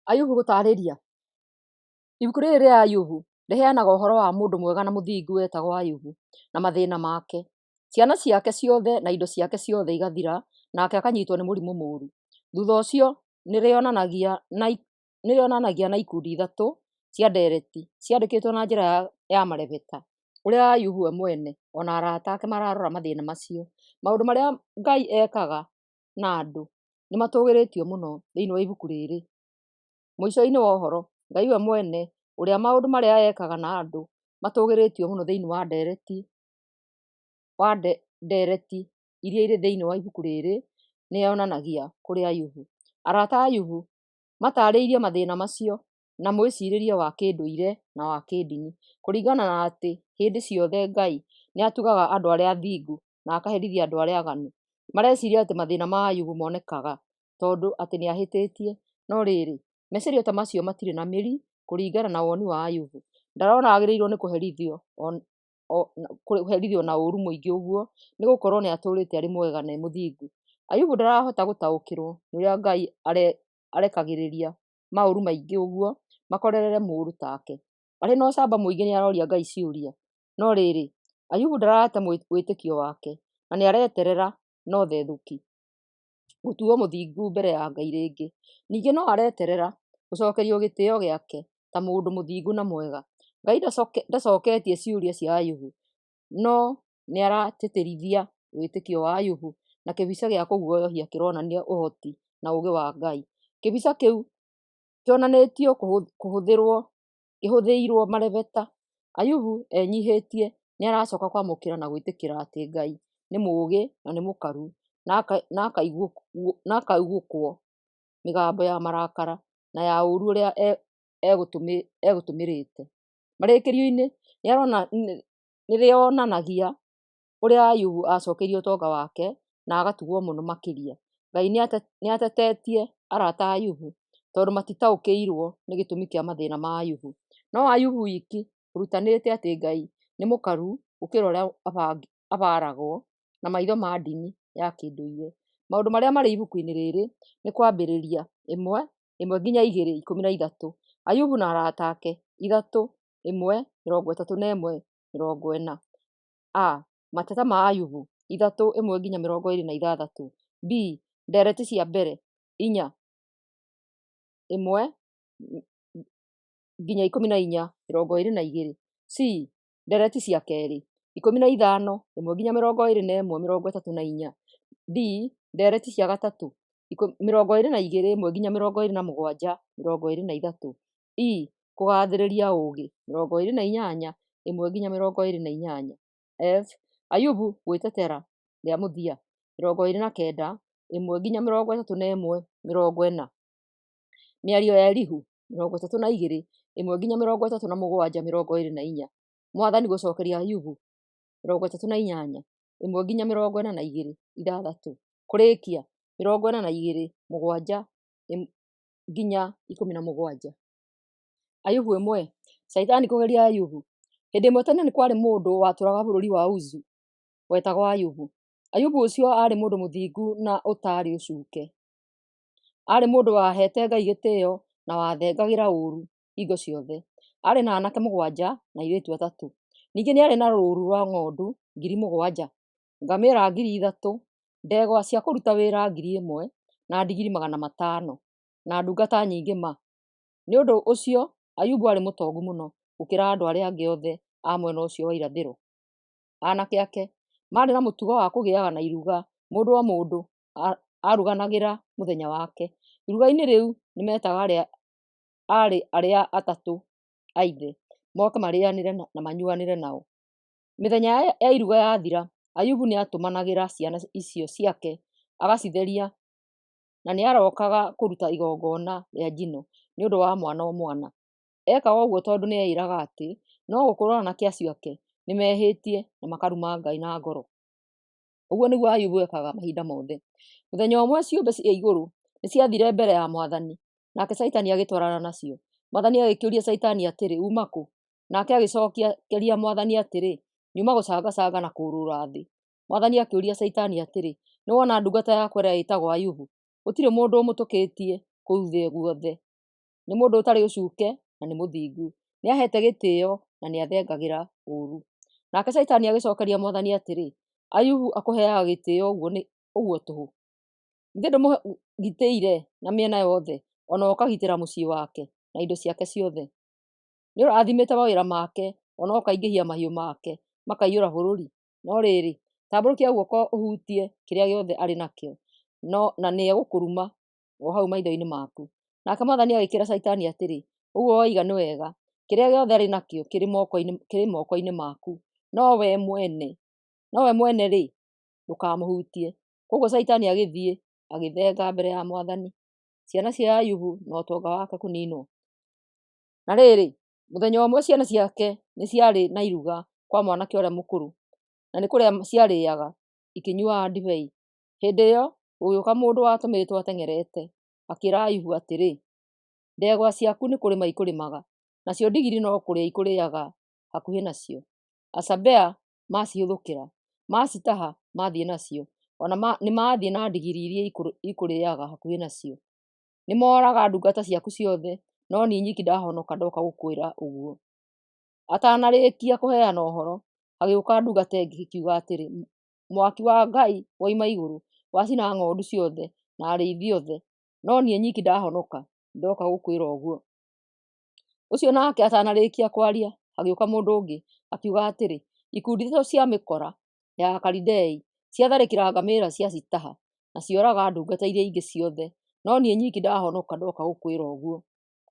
Ayubu gũtarĩria. Ibuku rĩrĩ rĩa Ayubu rĩheanaga ũhoro wa mũndũ mwega na mũthingu wetagwo Ayubu na mathĩna make. Ciana ciake ciothe na indo ciake ciothe igathira, nake akanyitwo nĩ mũrimũ mũũru. Thutha ũcio nĩrĩonanagia na ikundi ithatũ cia ndereti ciandĩkĩtwo na njĩra ya marebeta ũrĩa Ayubu we mwene ona arata ake mararora mathĩna macio. Maũndũ marĩa Ngai ekaga na andũ nĩmatũgĩrĩtio mũno thĩinĩ wa ibuku rĩrĩ. Mũico-inĩ wa ũhoro, Ngai we mwene ũrĩa maũndũ marĩa ekaga na andũ matũgĩrĩtio mũno thĩinĩ wa ndereti iria irĩ thĩinĩ wa ibuku rĩrĩ nĩyonanagia kũrĩ Ayubu. Arata a Ayubu matarĩirie mathĩna macio na mwĩcirĩrie wa kĩndũire na wa kĩndini, kũringana na atĩ hĩndĩ ciothe Ngai nĩatugaga andũ arĩa athingu na akaherithia andũ arĩa aganu. Mareciria atĩ mathĩna ma Ayubu monekaga tondũ atĩ nĩahĩtĩtie, no rĩrĩ meciria ta macio matirĩ na mĩri kũringana na woni wa Ayubu. Ndarona agĩrĩirwo nĩ kũherithio na ũũru mũingĩ ũguo, nĩgũkorwo nĩatũrĩte arĩ mwega na mũthingu. Ayubu ndarahota gũtaũkĩrwo nĩ ũrĩa Ngai arekagĩrĩria maũru maingĩ ũguo makorerere mũũru take. Arĩ na ũcamba mũingĩ nĩaroria Ngai ciũria, no rĩrĩ Ayubu ndarate wĩtĩkio wake na nĩareterera na ũthethũki gũtuo mũthingu mbere ya Ngai rĩngĩ. Ningĩ no areterera gũcokerio gĩtĩo gĩake ta mũndũ mũthingu na mwega. Ngai ndacoketie ciũria cia Ayubu, no nĩaratĩtĩrithia wĩtĩkio wa Ayubu na kĩbica gĩa kũguoyohia kĩronania ũhoti na ũũgĩ wa Ngai. Kĩbica kĩu kĩonanĩtio kĩhũthĩirwo marebeta. Ayubu enyihĩtie nĩaracoka kwamũkĩra na gwĩtĩkĩra atĩ Ngai nĩ mũũgĩ na nĩ mũkaru na akaiguũkwo mĩgambo ya marakara na ya ũũru ũrĩa egũtũmĩrĩte. Marĩkĩrio-inĩ nĩrĩonanagia ũrĩa Ayubu acokeirie ũtonga wake na agatugwo mũno makĩria. Ngai nĩatetetie arata a Ayubu tondũ matitaũkĩirwo nĩ gĩtũmi kĩa mathĩna ma Ayubu. No Ayubu wiki ũrutanĩte atĩ Ngai nĩ mũkaru gũkĩra ũrĩa abaragwo na maitho ma ndini ya kĩndũire. Maũndũ marĩa marĩ ibuku-inĩ rĩrĩ nĩ kwambĩrĩria 1-2:13. Ayubu na arata ake 3:1-31-40. A. Mateta ma Ayubu 3:1-26. B. Ndereti cia mbere 4:1-24-22. C. Ndereti cia kerĩ 15:1-21-34. D. Ndereti cia gatatũ 22:1-27-23. E. Kũgathĩrĩria ũũgĩ 28:1-28. F. Ayubu gwĩtetera rĩa mũthia 29:1-31-40. Mĩario ya Elihu 32:1-37-24. Mwathani gũcokeria Ayubu 38:1-42. Kũrĩkia 42:7-17. Ayubu 1. Caitani kũgeria Ayubu. Hĩndĩ ĩmwe tene nĩ kwarĩ mũndũ watũũraga bũrũri wa Uzu wetagwo Ayubu. Ayubu ũcio arĩ mũndũ mũthingu na ũtarĩ ũcuuke. Arĩ mũndũ wahete Ngai gĩtĩo na wathengagĩra ũũru hingo ciothe. Arĩ na aanake 7 na airĩtu 3. Ningĩ nĩarĩ na rũũru rwa ng'ondu 7,000, ngamĩĩra 3,000, ndegwa cia kũruta wĩra 1,000 na ndigiri 500 na ndungata nyingĩ ma. Nĩ ũndũ ũcio Ayubu arĩ mũtongu mũno gũkĩra andũ arĩa angĩ othe a mwena ũcio wa irathĩro. Aanake ake maarĩ na mũtugo wa kũgĩaga na iruga mũndũ o mũndũ aruganagĩra mũthenya wake. Iruga-inĩ rĩu nĩmetaga arĩa atatũ a ithe moke marĩanĩre na manyuanĩre nao. Mĩthenya ya iruga yathira, Ayubu nĩatũmanagĩra ciana icio ciake agacitheria na nĩarokaga kũruta igongona rĩa njino nĩũndũ wa mwana o mwana. Ekaga ũguo tondũ nĩeĩraga atĩ no gũkorwo aanake acio ake nĩmehĩtie na makaruma Ngai na ngoro. Ũguo nĩguo Ayubu ekaga mahinda mothe. Mũthenya ũmwe ciũmbe cia igũrũ nĩciathire mbere ya Mwathani, nake Caitani agĩtwarana nacio. Mwathani agĩkĩũria Caitani atĩrĩ, uma kũ? Nake agĩcokeria Mwathani atĩrĩ, nyuma gũcangacanga na kũũrũra thĩ. Mwathani akĩũria Caitani atĩrĩ, nĩwona ndungata yakwa ĩrĩa ĩtagwo Ayubu? Gũtirĩ mũndũ ũmũtũkĩtie kũu thĩ guothe. nĩ mũndũ ũtarĩ ũcuke na nĩ mũthingu, nĩ ahete gĩtĩo na nĩ athengagĩra ũũru. Nake Caitani agĩcokeria Mwathani atĩrĩ, Ayubu akũheaga gĩtĩo ũguo tũhũ? Githĩ ndũmũgitĩire na mĩena yothe, ona ũkagitĩra mũciĩ wake na indo ciake ciothe? Nĩ ũrathimĩte mawĩra make, ona ũkaingĩhia mahiũ make makaiyũra bũrũri. No rĩrĩ, tambũrũkia guoko ũhutie kĩrĩa gĩothe arĩ nakĩo, na nĩ egũkũruma o hau maitho-inĩ maku. Nake Mwathani agĩkĩra Caitani atĩrĩ, ũguo woiga nĩ wega, kĩrĩa gĩothe arĩ nakĩo kĩrĩ moko-inĩ maku, no we mwene rĩ, ndũkamũhutie. Koguo Caitani agĩthiĩ agĩthenga mbere ya Mwathani. Ciana cia Ayubu na ũtonga wake kũninwo. Na rĩrĩ, mũthenya ũmwe ciana ciake nĩ ciarĩ na iruga kwa mwanake ũrĩa mũkũrũ, na nĩ kũrĩa ciarĩaga ikĩnyuaga ndibei. Hĩndĩ ĩyo gũgĩũka mũndũ watũmĩtwo ateng'erete, akĩra Ayubu atĩrĩ, ndegwa ciaku nĩ kũrĩma ikũrĩmaga, nacio ndigiri no kũrĩa ikũrĩaga hakuhĩ nacio. Acabea macihũthũkĩra, macitaha mathiĩ nacio, ona nĩ mathiĩ na ndigiri iria ikũrĩaga hakuhĩ nacio. Nĩ moraga ndungata ciaku ciothe, no niĩ nyiki ndahonoka ndoka gũkwĩra ũguo. Atanarĩkia kũheana ũhoro, hagĩũka ndungata ĩngĩ ĩkiuga atĩrĩ, mwaki wa Ngai woima igũrũ, wacina ng'ondu ciothe na arĩithi othe, no niĩ nyiki ndahonoka ndoka gũkwĩra ũguo. Ũcio nake atanarĩkia kwaria, hagĩũka mũndũ ũngĩ akiuga atĩrĩ, ikundi icio cia mĩkora ya Akalidei ciatharĩkĩra ngamĩĩra ciacitaha na cioraga ndungata iria ingĩ ciothe, no niĩ nyiki ndahonoka ndoka gũkwĩra ũguo.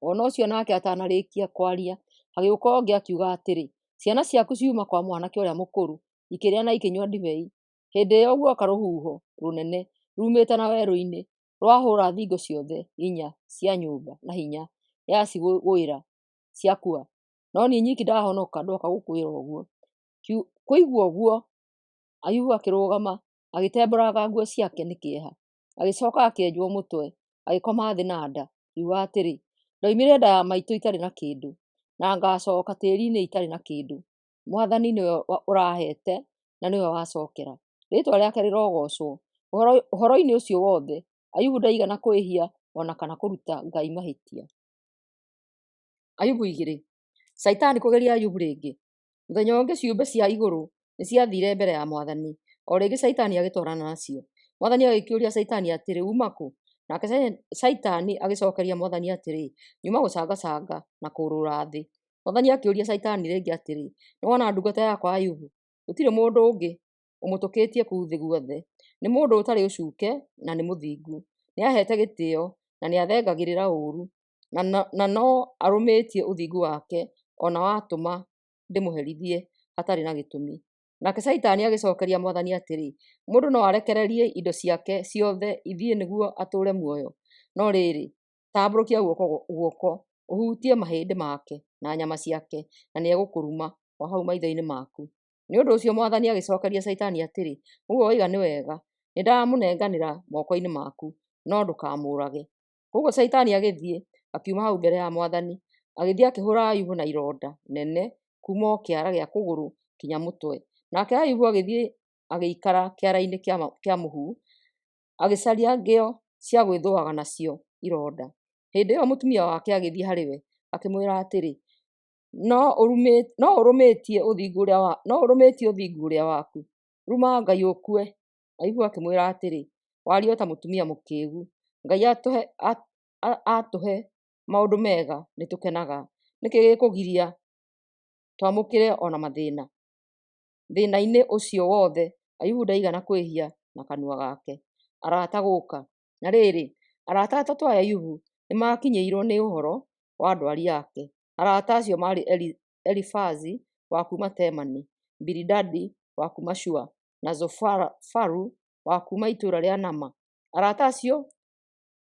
Ona ũcio nake atanarĩkia kwaria, hagĩũka ũngĩ akiuga atĩrĩ, ciana ciaku ciuma kwa mwanake ũrĩa mũkũrũ, ikĩrĩa na ikĩnyua ndibei. Hĩndĩ ĩyo guoka rũhuho rũnene rumĩte na werũ-inĩ, rwahũra thingo ciothe inya cia nyũmba na hinya yacigũĩra ciakua, no niĩ nyiki ndahonoka ndoka gũkwĩra ũguo. Kũigua ũguo, Ayubu akĩrũgama agĩtembũranga nguo ciake nĩ kĩeha, agĩcoka akĩenjwo mũtwe, agĩkoma thĩ na nda, akiuga atĩrĩ, ndoimire nda ya maitũ itarĩ na kĩndũ, na ngacoka tĩĩri-inĩ itarĩ na kĩndũ. Mwathani nĩwe ũrahete na nĩwe wacokera, rĩĩtwa rĩake rĩrogocwo. Ũhoro-inĩ ũcio wothe, Ayubu ndaigana kwĩhia ona kana kũruta Ngai mahĩtia. Ayubu 2. Caitani kũgeria Ayubu rĩngĩ. Mũthenya ũngĩ ciũmbe cia igũrũ nĩ ciathire mbere ya Mwathani, o rĩngĩ Caitani agĩtwarana nacio. Mwathani agĩkĩũria Caitani atĩrĩ, uma kũ? Nake Caitani agĩcokeria Mwathani atĩrĩ, nyuma gũcangacanga na kũũrũra thĩ. Mwathani akĩũria Caitani rĩngĩ atĩrĩ, nĩ wona ndungata yakwa Ayubu? Gũtirĩ mũndũ ũngĩ ũmũtũkĩtie kũu thĩ guothe. Nĩ mũndũ ũtarĩ ũcuke na nĩ mũthingu, nĩ ahete gĩtĩo na nĩ athengagĩrĩra ũũru, na no arũmĩtie ũthingu wake, ona watũma ndĩmũherithie hatarĩ na gĩtũmi. Nake Caitani agĩcokeria Mwathani atĩrĩ, mũndũ no arekererie indo ciake ciothe ithiĩ nĩguo atũũre muoyo? No rĩrĩ, tambũrũkia guoko ũhutie mahĩndĩ make na nyama ciake, na nĩ egũkũruma o hau maitho-inĩ maku. Nĩ ũndũ ũcio Mwathani agĩcokeria Caitani atĩrĩ, ũguo woiga nĩ wega, nĩ ndamũnenganĩra moko-inĩ maku, no ndũkamũũrage. Koguo Caitani agĩthiĩ akiuma hau mbere ya Mwathani, agĩthiĩ akĩhũũra Ayubu na ironda nene kuuma o kĩara gĩa kũgũrũ kinya mũtwe. Nake Ayubu agĩthiĩ agĩikara kĩara-inĩ kĩa mũhu, agĩcaria ngĩo cia gwĩthũaga nacio ironda. Hĩndĩ ĩyo mũtumia wake agĩthiĩ harĩ we, akĩmwĩra atĩrĩ, no ũrũmĩtie ũthingu ũrĩa waku, ruma Ngai ũkue. Ayubu akĩmwĩra atĩrĩ, waria ta mũtumia mũkĩĩgu, Ngai atũhe maũndũ mega nĩtũkenaga, nĩkĩ gĩkũgiria twamũkĩre ona mathĩna? Thĩna-inĩ ũcio wothe Ayubu ndaigana kwĩhia na kanua gake. Arata gũka. Na rĩrĩ, arata atatũ a Ayubu nĩ makinyĩirwo nĩ ũhoro wa ndwari yake. Arata acio maarĩ Elifazi wa kuuma Temani, Bilidadi wa kuuma Shua, na Zofaru wa kuuma itũũra rĩa Nama. Arata acio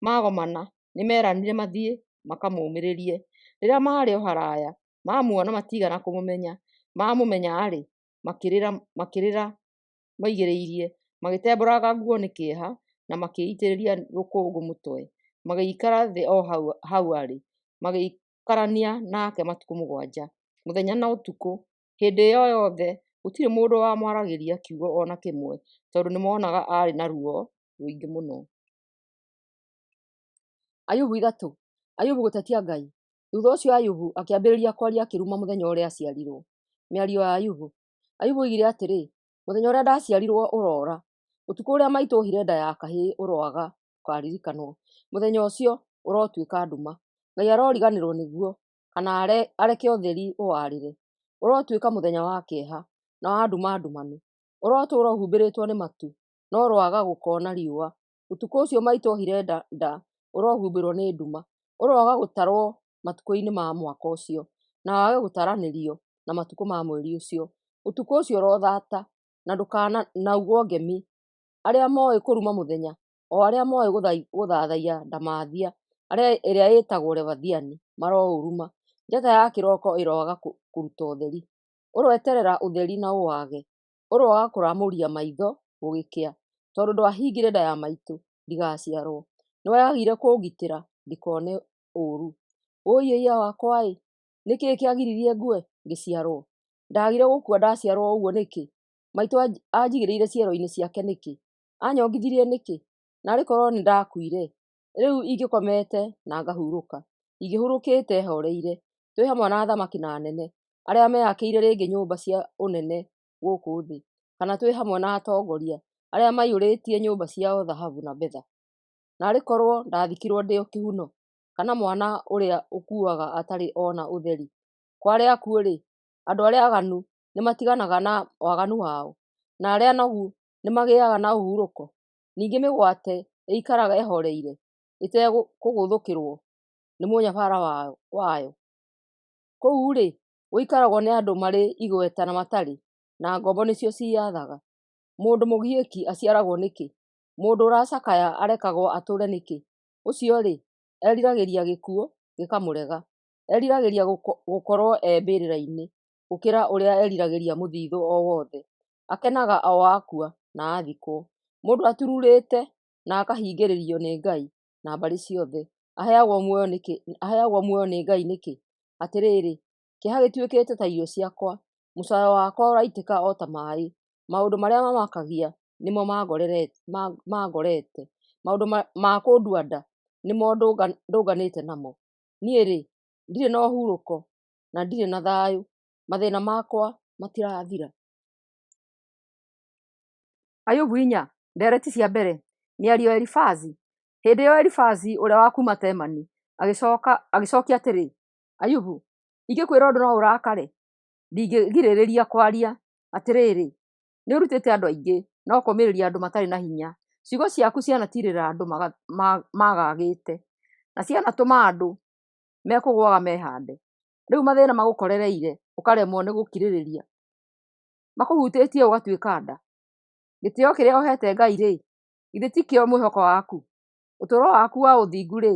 magomana nĩ meranire mathiĩ makamũmĩrĩrie. Rĩrĩa maarĩ o haraya, mamuona matigana kũmũmenya. Mamũmenya-rĩ, makĩrĩra maigĩrĩirie, magĩtembũranga nguo nĩ kĩeha na makĩitĩrĩria rũkũngũ mũtwe. Magĩikara thĩ o hau arĩ, magĩikarania nake matukũ 7, mũthenya na ũtukũ. Hĩndĩ ĩyo yothe gũtirĩ mũndũ wamwaragĩria kiugo ona kĩmwe, tondũ nĩmonaga arĩ na ruo rũingĩ mũno. Ayubu 3. Ayubu gũtetia Ngai. Thutha ũcio Ayubu akĩambĩrĩria kwaria akĩruma mũthenya ũrĩa aciarirwo. Mĩario ya Ayubu. Ayubu oigire atĩrĩ, mũthenya ũrĩa ndaciarirwo ũrora, ũtukũ ũrĩa maitũ ohire nda ya kahĩĩ ũroaga ũkaririkanwo. Mũthenya ũcio ũrotuĩka nduma. Ngai aroriganĩrwo nĩguo, kana areke ũtheri ũwarĩre. Ũrotuĩka mũthenya wa kĩeha na wa nduma ndumanu. Ũrotũũra ũhumbĩrĩtwo nĩ matu, no rwaga gũkona riũa. Ũtukũ ũcio maitũ ohire nda ũrohumbĩrwo nĩ nduma. Ũroaga gũtarwo matukũ-inĩ ma mwaka ũcio, na wage gũtaranĩrio na matukũ ma mweri ũcio. Ũtukũ ũcio ũrothaata na ndũkanaugwo ngemi. Arĩa moĩ kũruma mũthenya, o arĩa moĩ gũthathaiya ndamathia, ĩrĩa ĩtagwo Levathiani, maroũruma. Njata ya kĩroko ĩroaga kũruta ũtheri. Ũroeterera ũtheri na ũwage. Ũroaga kũramũria maitho gũgĩkĩa, tondũ ndwahingire nda ya maitũ ndigaciarwo. Nĩwagire kũngitĩra ndikone ũũru. Ũiya wakwa-ĩ, nĩkĩĩ kĩagiririe ngue ngĩciarwo? Ndagire gũkua ndaciarwo ũguo nĩkĩ? Maitũ anjigĩrĩire ciero-inĩ ciake nĩkĩ? Anyongithirie nĩkĩ? Narĩ korwo nĩndakuire, rĩu ingĩkomete na ngahurũka. Ingĩhurũkĩte horeire, twĩ hamwe na athamaki na anene, arĩa meyakĩire rĩngĩ nyũmba cia ũnene gũkũ thĩ, kana twĩ hamwe na atongoria, arĩa maiyũrĩtie nyũmba ciao thahabu na betha. Narĩ korwo ndathikirwo ndĩ o kĩhuno, kana mwana ũrĩa ũkuaga atarĩ ona ũtheri. Kwarĩ akuũ-rĩ, andũ arĩa aganu nĩmatiganaga na waganu wao, na arĩa anogu nĩmagĩaga na ũhurũko. Ningĩ mĩgwate ĩikaraga ĩhoreire, ĩtekũgũthũkĩrwo nĩ mũnyabara wayo. Kũu-rĩ, gũikaragwo nĩ andũ marĩ igweta na matarĩ, na ngombo nĩcio ciyathaga. Mũndũ mũgiĩki aciaragwo nĩkĩ? Mũndũ ũracakaya arekagwo atũũre nĩkĩ? Ũcio-rĩ, eriragĩria gĩkuũ gĩkamũrega. Eriragĩria gũkorwo mbĩrĩra-inĩ gũkĩra ũrĩa eriragĩria mũthithũ o wothe. Akenaga o akua na athikwo. Mũndũ atururĩte na akahingĩrĩrio nĩ Ngai na mbarĩ ciothe. Aheagwo muoyo nĩ Ngai nĩkĩ? Atĩrĩrĩ, kĩeha gĩtuĩkĩte ta irio ciakwa, mũcaayo wakwa ũraitĩka o ta maaĩ. Maũndũ marĩa mamakagia nĩmo mangorete. Maũndũ ma kũndua nda nĩmo ndũnganĩte namo. Niĩ-rĩ, ndirĩ na ũhurũko na ndirĩ na thayũ. Mathĩna makwa matirathira. Ayubu 4, ndereti cia mbere. Mĩario ya Elifazi. Hĩndĩ ĩyo Elifazi ũrĩa wa kuuma Temani agĩcokia atĩrĩ, Ayubu, ingĩkwĩra ũndũ no ũrakare? Ndingĩgirĩrĩria kwaria. Atĩrĩrĩ, nĩũrutĩte andũ aingĩ no kũũmĩrĩria andũ matarĩ na hinya. Ciugo ciaku cianatirĩra andũ magagĩte, na cianatũma andũ mekũgwaga mehande. Rĩu mathĩna magũkorereire ũkaremwo nĩ gũkirĩrĩria. Makũhutĩtie ũgatuĩka nda. Gĩtĩo kĩrĩa ũhete Ngai-rĩ, githĩ ti kĩo mwĩhoko waku? Ũtũũro waku wa ũthingu-rĩ,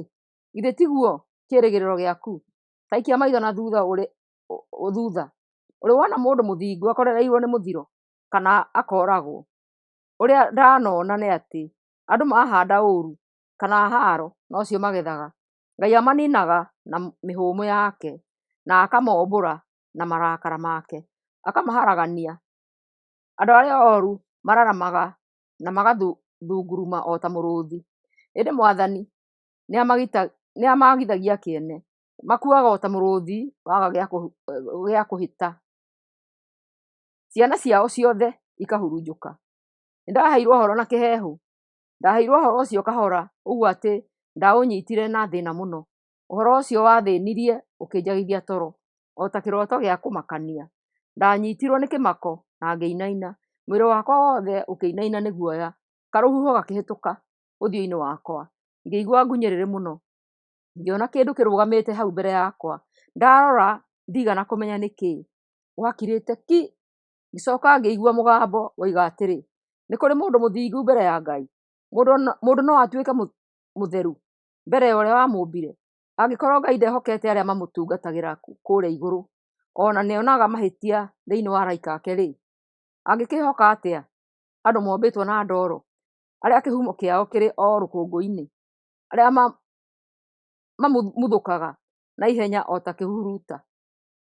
githĩ tiguo kĩĩrĩgĩrĩro gĩaku? Ta ikia maitho na thutha ũrĩ wona mũndũ mũthingu akorereirwo nĩ mũthiro, kana akoragwo? Ũrĩa ndanona nĩ atĩ andũ mahanda ũũru kana haro nocio magethaga. Ngai amaninaga na mĩhũmũ yake, na akamombũra na marakara make, akamaharagania. Andũ arĩa ooru mararamaga na magathunguruma o ta mũrũũthi. Ĩndĩ Mwathani nĩamagithagia kĩene. Makuaga o ta mũrũũthi waga gĩa kũhĩta. Ciana ciao ciothe ikahurunjũka. Nĩndaheirwo ũhoro na kĩhehu. Ndaheirwo ũhoro ũcio kahora, ũguo atĩ ndaũnyitire na thĩna mũno. Ũhoro ũcio wathĩnirie ũkĩnjagithia toro, o ta kĩroto gĩa kũmakania. Ndanyitirwo nĩ kĩmako na ngĩinaina. Mwĩrĩ wakwa wothe ũkĩinaina nĩ guoya. Karũhuho gakĩhĩtũka ũthiũ-inĩ wakwa. Ngĩigua ngunyĩrĩrĩ mũno. Ngĩona kĩndũ kĩrũgamĩte hau mbere yakwa. Ndarora ndigana kũmenya nĩkĩĩ. Gwakirĩte ki. Ngĩcoka ngĩigua mũgambo woiga atĩrĩ, nĩ kũrĩ mũndũ mũthingu mbere ya Ngai? Mũndũ no atuĩke mũtheru mbere ya ũrĩa wamũmbire? Angĩkorwo Ngai ndehokete arĩa mamũtungatagĩra kũrĩa igũrũ, ona nĩonaga mahĩtia thĩinĩ wa araika ake-rĩ, angĩkĩhoka atĩa andũ mombĩtwo na ndoro, arĩa kĩhumo kĩao kĩrĩ o rũkũngũ-inĩ, arĩa mamuthũkaga na ihenya o ta kĩhuruta?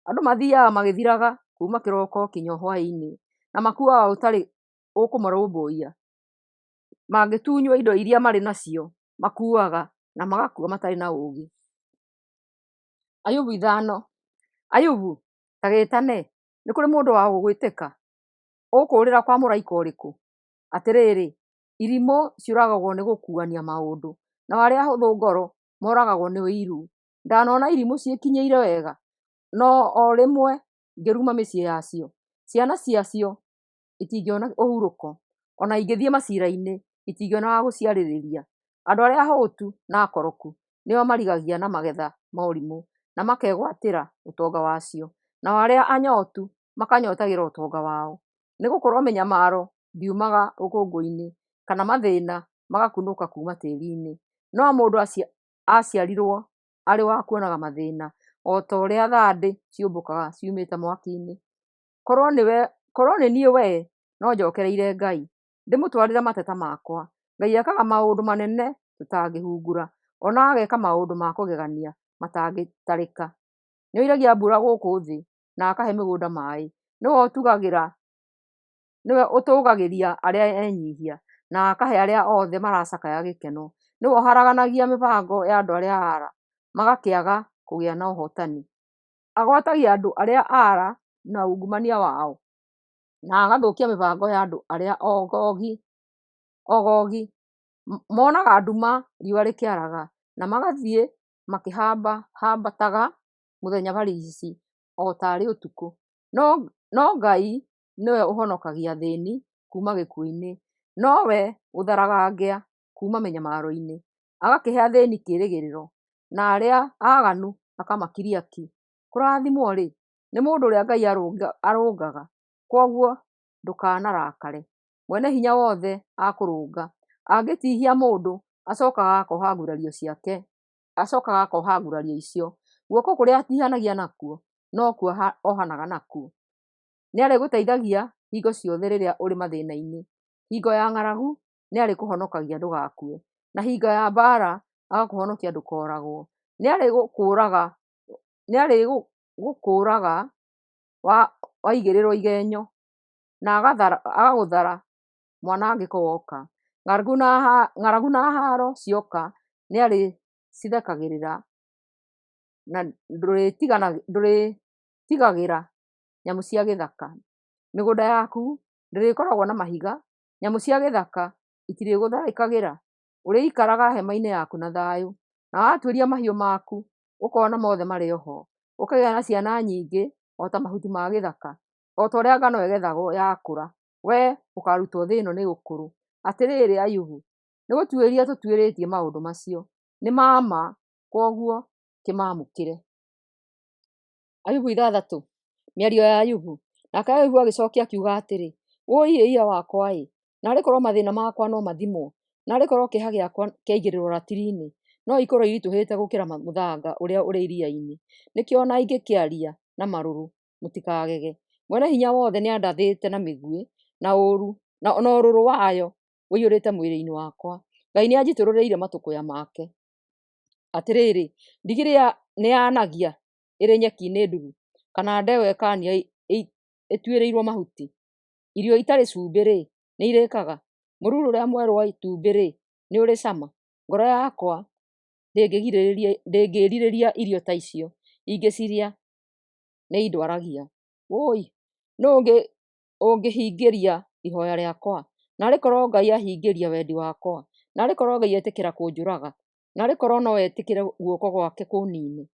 Andũ mathiaga magĩthiraga kuma kĩroko kinya hwaĩ-inĩ, na makuaga ũtarĩ ũkũmarũmbũiya. Mangĩtunywo indo iria marĩ nacio, makuaga na magakua matarĩ na ũũgĩ. Ayubu 5. Ayubu, ta gĩtane, nĩ kũrĩ mũndũ wa gũgwĩtĩka? Ũkũũrĩra kwa mũraika ũrĩkũ? Atĩrĩrĩ, irimũ ciũragagwo nĩ gũkuania maũndũ, na arĩa ahũthũ ngoro moragagwo nĩ ũiru. Ndanona irimũ ciĩkinyĩire wega, no o rĩmwe ngĩruma mĩciĩ yacio. Ciana ciacio itingĩona ũhurũko, ona ingĩthiĩ macira-inĩ itingĩona wa gũciarĩrĩria. Andũ arĩa ahũtu na akoroku nĩo marigagia na magetha ma ũrimũ, na makegwatĩra ũtonga wacio, nao arĩa anyootu makanyotagĩra ũtonga wao. Nĩgũkorwo mĩnyamaro ndiumaga rũkũngũ-inĩ, kana mathĩna magakunũka kuma tĩri-inĩ. No mũndũ aciarirwo arĩ wa kuonaga mathĩna, o ta ũrĩa thandĩ ciũmbũkaga ciumĩte mwaki-inĩ. Korwo nĩ niĩ wee, no njokereire Ngai, ndĩmũtwarĩre mateta makwa. Ngai ekaga maũndũ manene tũtangĩhungura, ona ageka maũndũ ma kũgegania matangĩtarĩka. Nĩoiragia mbura gũkũ thĩ, na akahe mĩgũnda maĩ. Nĩwe ũtũgagĩria arĩa enyihia, na akahe arĩa othe maracakaya gĩkeno. Nĩwe ũharaganagia mĩbango ya andũ arĩa aara, magakĩaga kũgĩa na ũhotani. Agwatagia andũ arĩa aara na ungumania wao, na agathũkia mĩbango ya andũ arĩa ogogi. Monaga nduma riũa rĩkĩaraga, na magathiĩ makĩhambataga mũthenya barigici o tarĩ ũtukũ. No Ngai nĩwe ũhonokagia thĩĩni kuma gĩkuũ-inĩ, nowe ũtharaga ngĩa kuma mĩnyamaro-inĩ, agakĩhe athĩĩni kĩĩrĩgĩrĩro, na arĩa aaganu akamakiria ki. Kũrathimwo-rĩ, nĩ mũndũ ũrĩa Ngai arũngaga, kwoguo ndũkanarakare. Mwene hinya wothe akũrũnga. Angĩtihia mũndũ, acokaga akoha ngurario icio. Guoko kũrĩa atihanagia nakuo, nokuo ohanaga nakuo. Nĩarĩgũteithagia hingo ciothe rĩrĩa ũrĩ mathĩna-inĩ. Hingo ya ng'aragu nĩarĩkũhonokagia ndũgakue, na hingo ya mbara agakũhonokia ndũkoragwo. Nĩarĩgũkũraga waigĩrĩrwo igenyo, na agagũthara mwanangĩko woka. Ng'aragu na haro cioka nĩarĩcithekagĩrĩra, na ndũrĩtigagĩra nyamũ cia gĩthaka. Mĩgũnda yaku ndĩrĩkoragwo na mahiga, nyamũ cia gĩthaka itirĩgũtharĩkagĩra. Ũrĩikaraga hema-inĩ yaku na thayũ, na watuĩria mahiũ maku ũkona mothe marĩ oho. Ũkagĩa na ciana nyingĩ o ta mahuti ma gĩthaka, o ta ũrĩa ngano ĩgethagwo yakũra, wee ũkarutwo thĩ ĩno nĩ ũkũrũ. Atĩrĩrĩ Ayubu, nĩgũtuĩria tũtuĩrĩtie maũndũ macio, nĩ ma ma, kwoguo kĩmamũkĩre. Ayubu 6. Mĩario ya Ayubu. Nake Ayubu agĩcookia akiuga atĩrĩ, wũi wakwa-ĩ, narĩ korwo mathĩna makwa no mathimwo, narĩ korwo kĩeha gĩakwa kĩaigĩrĩrwo ratiri-inĩ, no ikorwo iritũhĩte gũkĩra mũthanga ũrĩa ũrĩ iria-inĩ. Nĩkĩo ona ingĩkĩaria na marũrũ mũtikagege. Mwene hinya wothe nĩandathĩte na mĩguĩ, na ũrũrũ wayo ũiyũrĩte mwĩrĩ-inĩ wakwa. Ngai nĩanjitũrũrĩire matũkũya make. Atĩrĩrĩ, ndigiri nĩyanagia ĩrĩ nyeki-inĩ nduru, kana ndegwa ĩkania ĩtuĩrĩirwo mahuti. Irio itarĩ cumbĩ-rĩ, nĩirĩkaga. Mũruru ũrĩa mwerũ wa itumbĩ-rĩ, nĩũrĩ cama. Ngoro yakwa ndĩngĩrirĩria irio ta icio, ingĩcirĩa nĩindwaragia. Wũi, nũũ ũngĩhingĩria ihoya rĩakwa? Narĩ korwo Ngai ahingĩria wendi wakwa, narĩ korwo Ngai etĩkĩra kũnjũraga, narĩ korwo no etĩkĩre guoko gwake kũnine.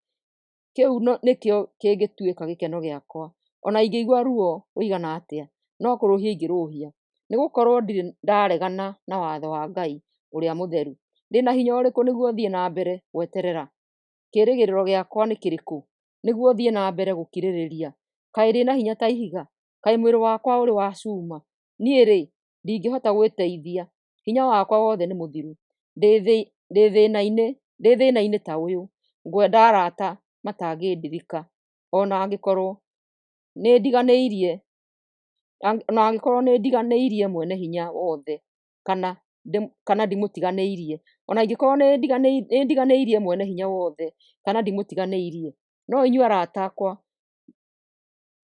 Kĩu nĩkĩo kĩngĩtuĩka gĩkeno gĩakwa, ona ingĩigua ruo rũigana atĩa, no kũrũhia ingĩrũhia, nĩgũkorwo ndirĩ ndaregana na watho wa Ngai ũrĩa mũtheru. Ndĩna hinya ũrĩkũ nĩguo thiĩ na mbere gweterera? Kĩĩrĩgĩrĩro gĩakwa nĩ kĩrĩkũ nĩguo thiĩ na mbere gũkirĩrĩria? Kaĩ ndĩ na hinya ta ihiga? Kaĩ mwĩrĩ wakwa ũrĩ wa cuma? Niĩ-rĩ, ndingĩhota gwĩteithia, hinya wakwa wothe nĩ mũthiru. Ndĩ thĩna-inĩ ta ũyũ, ngwenda arata matangĩndirika, ona angĩkorwo nĩndiganĩirie mwene hinya wothe, kana ndimũtiganĩirie. Ona ingĩkorwo nĩndiganĩirie mwene hinya wothe, kana ndimũtiganĩirie, no inyuĩ arata akwa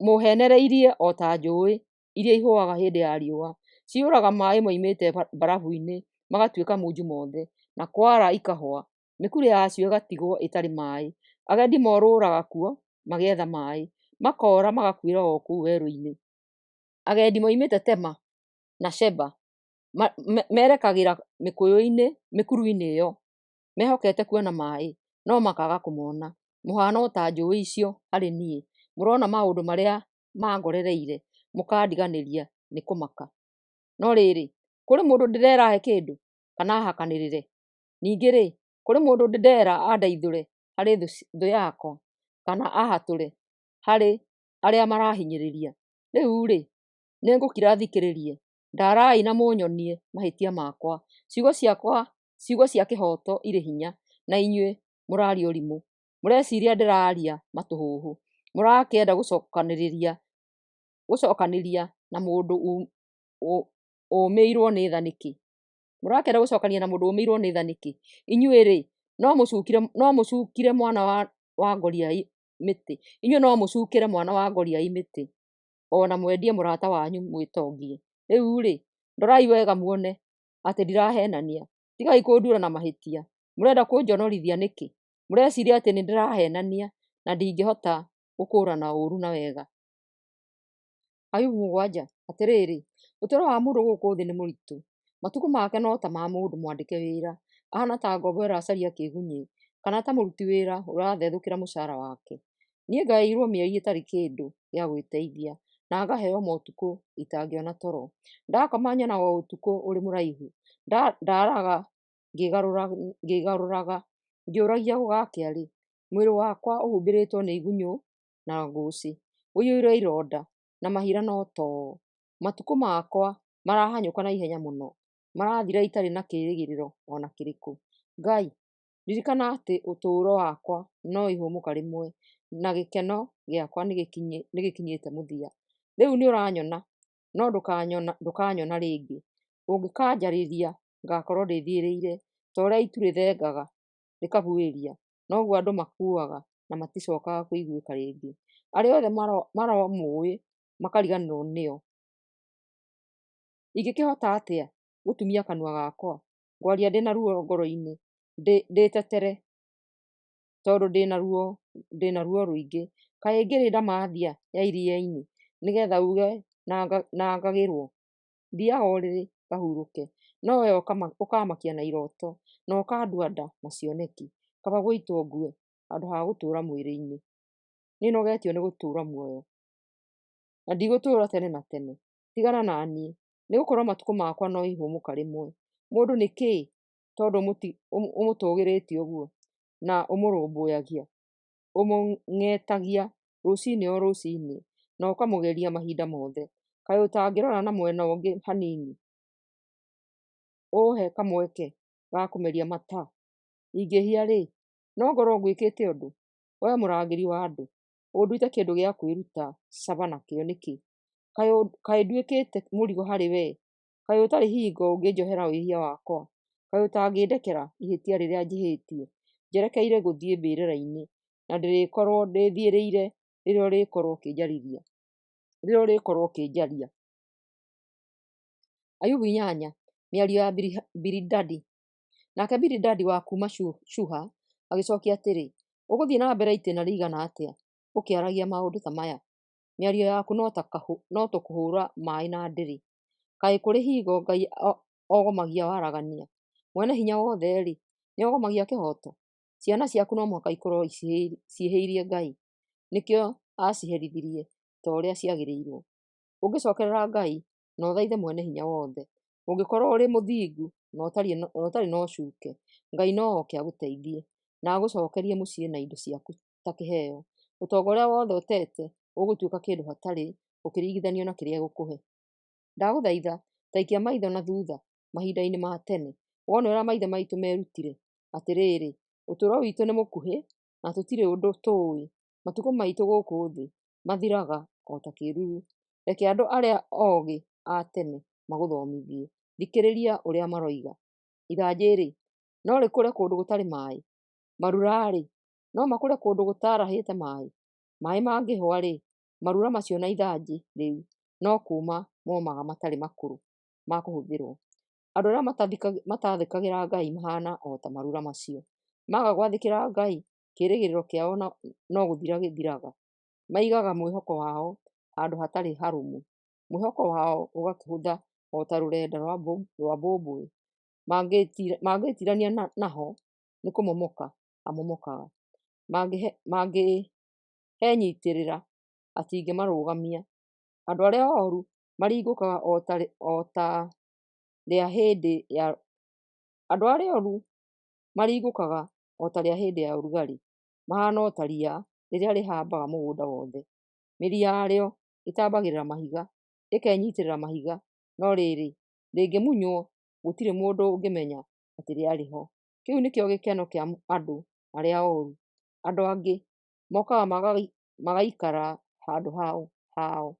mũhenereirie o ta njũĩ iria ihũaga hĩndĩ ya riũa. Ciũraga maĩ moimĩte mbarabu-inĩ, magatuĩka munju mothe, na kwara ikahũa, mĩkure yacio ĩgatigwo ĩtarĩ maĩ. Agendi morũraga kuo magĩetha maĩ, makora magakuĩra o kũu werũ-inĩ. Agendi moimĩte Tema na Sheba merekagĩra mĩkuru-inĩ ĩyo mehokete kuona maĩ, no makaga kũmona. Mũhana o ta njũĩ icio harĩ niĩ. Mũrona maũndũ marĩa mangorereire, mũkandiganĩria nĩ kũmaka. No rĩrĩ, kũrĩ mũndũ ndĩrera ahe kĩndũ kana ahakanĩrĩre? Ningĩ-rĩ, kũrĩ mũndũ ndĩrera andeithũre harĩ thũ yakwa kana ahatũre harĩ arĩa marahinyĩrĩria? Rĩu-rĩ, nĩngũkira thikĩrĩrie. Ndarai na mũnyonie mahĩtia makwa. Ciugo cia kĩhoto irĩ hinya, na inyuĩ mũraria ũrimũ. Mũreciria ndĩraria matũhũhũ. Mũrakĩenda gũcokanĩria na mũndũ ũmĩirwo nĩ tha nĩkĩ? Mũrakĩenda gũcokania na mũndũ ũmĩirwo nĩ tha nĩkĩ? Inyuĩ-rĩ, no mũcukire mwana wa ngoriai mĩtĩ. Inyuĩ no mũcukĩre mwana wa ngoriai mĩtĩ, ona mwendie mũrata wanyu mwĩtongie. Rĩu-rĩ, ndorai wega muone atĩ ndirahenania. Tigai kũndura na mahĩtia. Mũrenda kũnjonorithia nĩkĩ? Mũreciria atĩ nĩndĩrahenania na ndingĩhota gũkũrana ũru na wega? Ayubu 7. Atĩrĩrĩ, ũtũũro wa mũndũ gũkũ thĩ nĩ mũritũ. Matukũ make no ta ma mũndũ mwandĩke wĩra. Ahana ta ngombo ĩracaria kĩgunyĩ, kana ta mũruti wĩra ũrathethũkĩra mũcara wake. Niĩ ngaĩirwo mĩeri ĩtarĩ kĩndũ gĩa gwĩteithia, na ngaheo maũtukũ itangĩona toro. Ndakoma nyonaga ũtukũ ũrĩ mũraihu. Ndaraga ngĩgarũraga, ngĩũragia gũgakĩa rĩ. Mwĩrĩ wakwa ũhumbĩrĩtwo nĩ igunyũ na ngũcĩ, ũiyũirwo ironda na mahira no too. Matukũ makwa marahanyũka na ihenya mũno, marathira itarĩ na kĩĩrĩgĩrĩro ona kĩrĩkũ. Ngai, ririkana atĩ ũtũũro wakwa no ihũmũka rĩmwe, na gĩkeno gĩakwa nĩgĩkinyĩte mũthia. Rĩu nĩũranyona, no ndũkanyona rĩngĩ. Ũngĩkanjarĩria, ngakorwo ndĩthiĩrĩire, ta ũrĩa itu rĩthengaga rĩkabuĩria, noguo andũ makuaga na maticokaga kũiguĩka rĩngĩ. Arĩa othe maromũĩ makariganĩrwo nĩo. Ingĩkĩhota atĩa gũtumia kanua gakwa, ngwaria ndĩna ruo ngoro-inĩ, ndĩtetere tondũ ndĩna ruo rũingĩ? Kaĩ ngĩrĩ ndamathia ya iria-inĩ nĩgetha uge na ngagĩrwo? Thiaga ũrĩrĩ ngahurũke, no wee ũkamakia na iroto, na ũkandua nda na cioneki. Kaba gũitwo ngue handũ ha gũtũũra mwĩrĩ-inĩ. Nĩnogetio nĩ gũtũũra muoyo, na ndigũtũũra tene na tene. Tigana na niĩ, nĩgũkorwo matukũ makwa no ihũmũka rĩmwe. Mũndũ nĩkĩĩ tondũ ũmũtũgĩrĩtie ũguo na ũmũrũmbũyagia, ũmũng'etagia rũcinĩ o rũcinĩ, na ũkamũgeria mahinda mothe? Kaĩ ũtangĩrora na mwena ũngĩ hanini, ũhe kamweke ga kũmeria mata? Ingĩhia-rĩ, no ngorwo ngwĩkĩte ũndũ? Wee mũrangĩri wa andũ, ũnduĩte kĩndũ gĩa kwĩruta caba nakĩo nĩkĩ? Kaĩ nduĩkĩte mũrigo harĩ wee? Kaĩ ũtarĩ hingo ũngĩnjohera wĩhia wakwa? Kaĩ ũtangĩndekera ihĩtia rĩrĩa njĩhĩtie? Njerekeire gũthiĩ mbĩrĩra-inĩ, na ndĩrĩkorwo ndĩthiĩrĩire rĩrĩa ũrĩkorwo ũkĩnjaria. Ayubu 8. Mĩario ya Bilidadi. Nake Bilidadi wa kuma Shuha agĩcokia atĩrĩ, ũgũthiĩ na mbere itĩna rĩigana atĩa ũkĩaragia maũndũ ta maya? Mĩario yaku no tũkũhũra maĩ na ndĩrĩ. Kaĩ kũrĩ hingo Ngai ogomagia waragania? Mwene hinya wothe-rĩ, nĩogomagia kĩhoto? Ciana ciaku no mũhaka ikorwo ciĩhĩirie Ngai, nĩkĩo aciherithirie ta ũrĩa ciagĩrĩirwo. Ũngĩcokerera Ngai na ũthaithe mwene hinya wothe, ũngĩkorwo ũrĩ mũthingu na ũtarĩ na ũcuuke, Ngai no oke agũteithie na agũcokerie mũciĩ na indo ciaku ta kĩheo. Ũtonga ũrĩa wothe ũtete ũgũtuĩka kĩndũ hatarĩ ũkĩringithanio na kĩrĩa egũkũhe. Ndagũthaitha, ta ikia maitho na thutha mahinda-inĩ ma tene, wone ũrĩa maithe maitũ merutire. Atĩrĩrĩ, ũtũũro witũ nĩ mũkuhĩ na tũtirĩ ũndũ tũũĩ. Matukũ maitũ gũkũ thĩ mathiraga o ta kĩĩruru. Reke andũ arĩa oogĩ a tene magũthomithie. Thikĩrĩria ũrĩa maroiga. Ithanjĩ-rĩ, no rĩkũre kũndũ gũtarĩ maĩ? Marura-rĩ, no makũre kũndũ gũtarahĩte maĩ? Maĩ mangĩhũa-rĩ, marura macio na ithanjĩ rĩu no kuuma momaga matarĩ makũrũ ma kũhũthĩrwo. Andũ arĩa matathĩkagĩra Ngai mahana o ta marura macio. Maga gwathĩkĩra Ngai, kĩĩrĩgĩrĩro kĩao no gũthira gĩthiraga. Maigaga mwĩhoko wao handũ hatarĩ harũmu. Mwĩhoko wao ũgakĩhũtha o ta rũrenda rwa mbũmbũĩ. Mangĩĩtirania naho nĩ kũmomoka amomokaga. Mangĩhenyitĩrĩra atingĩmarũgamia. Andũ arĩa ooru maringũkaga o ta rĩa hĩndĩ ya ũrugarĩ. Mahana o ta ria rĩrĩa rĩhambaga mũgũnda wothe. Mĩri yarĩo ĩtambagĩrĩra mahiga, ĩkenyitĩrĩra mahiga, no rĩrĩ, rĩngĩmunywo gũtirĩ mũndũ ũngĩmenya atĩ rĩarĩ ho. Kĩu nĩkĩo gĩkeno kĩa andũ arĩa ooru. Andũ angĩ mokaga magaikara handũ hao.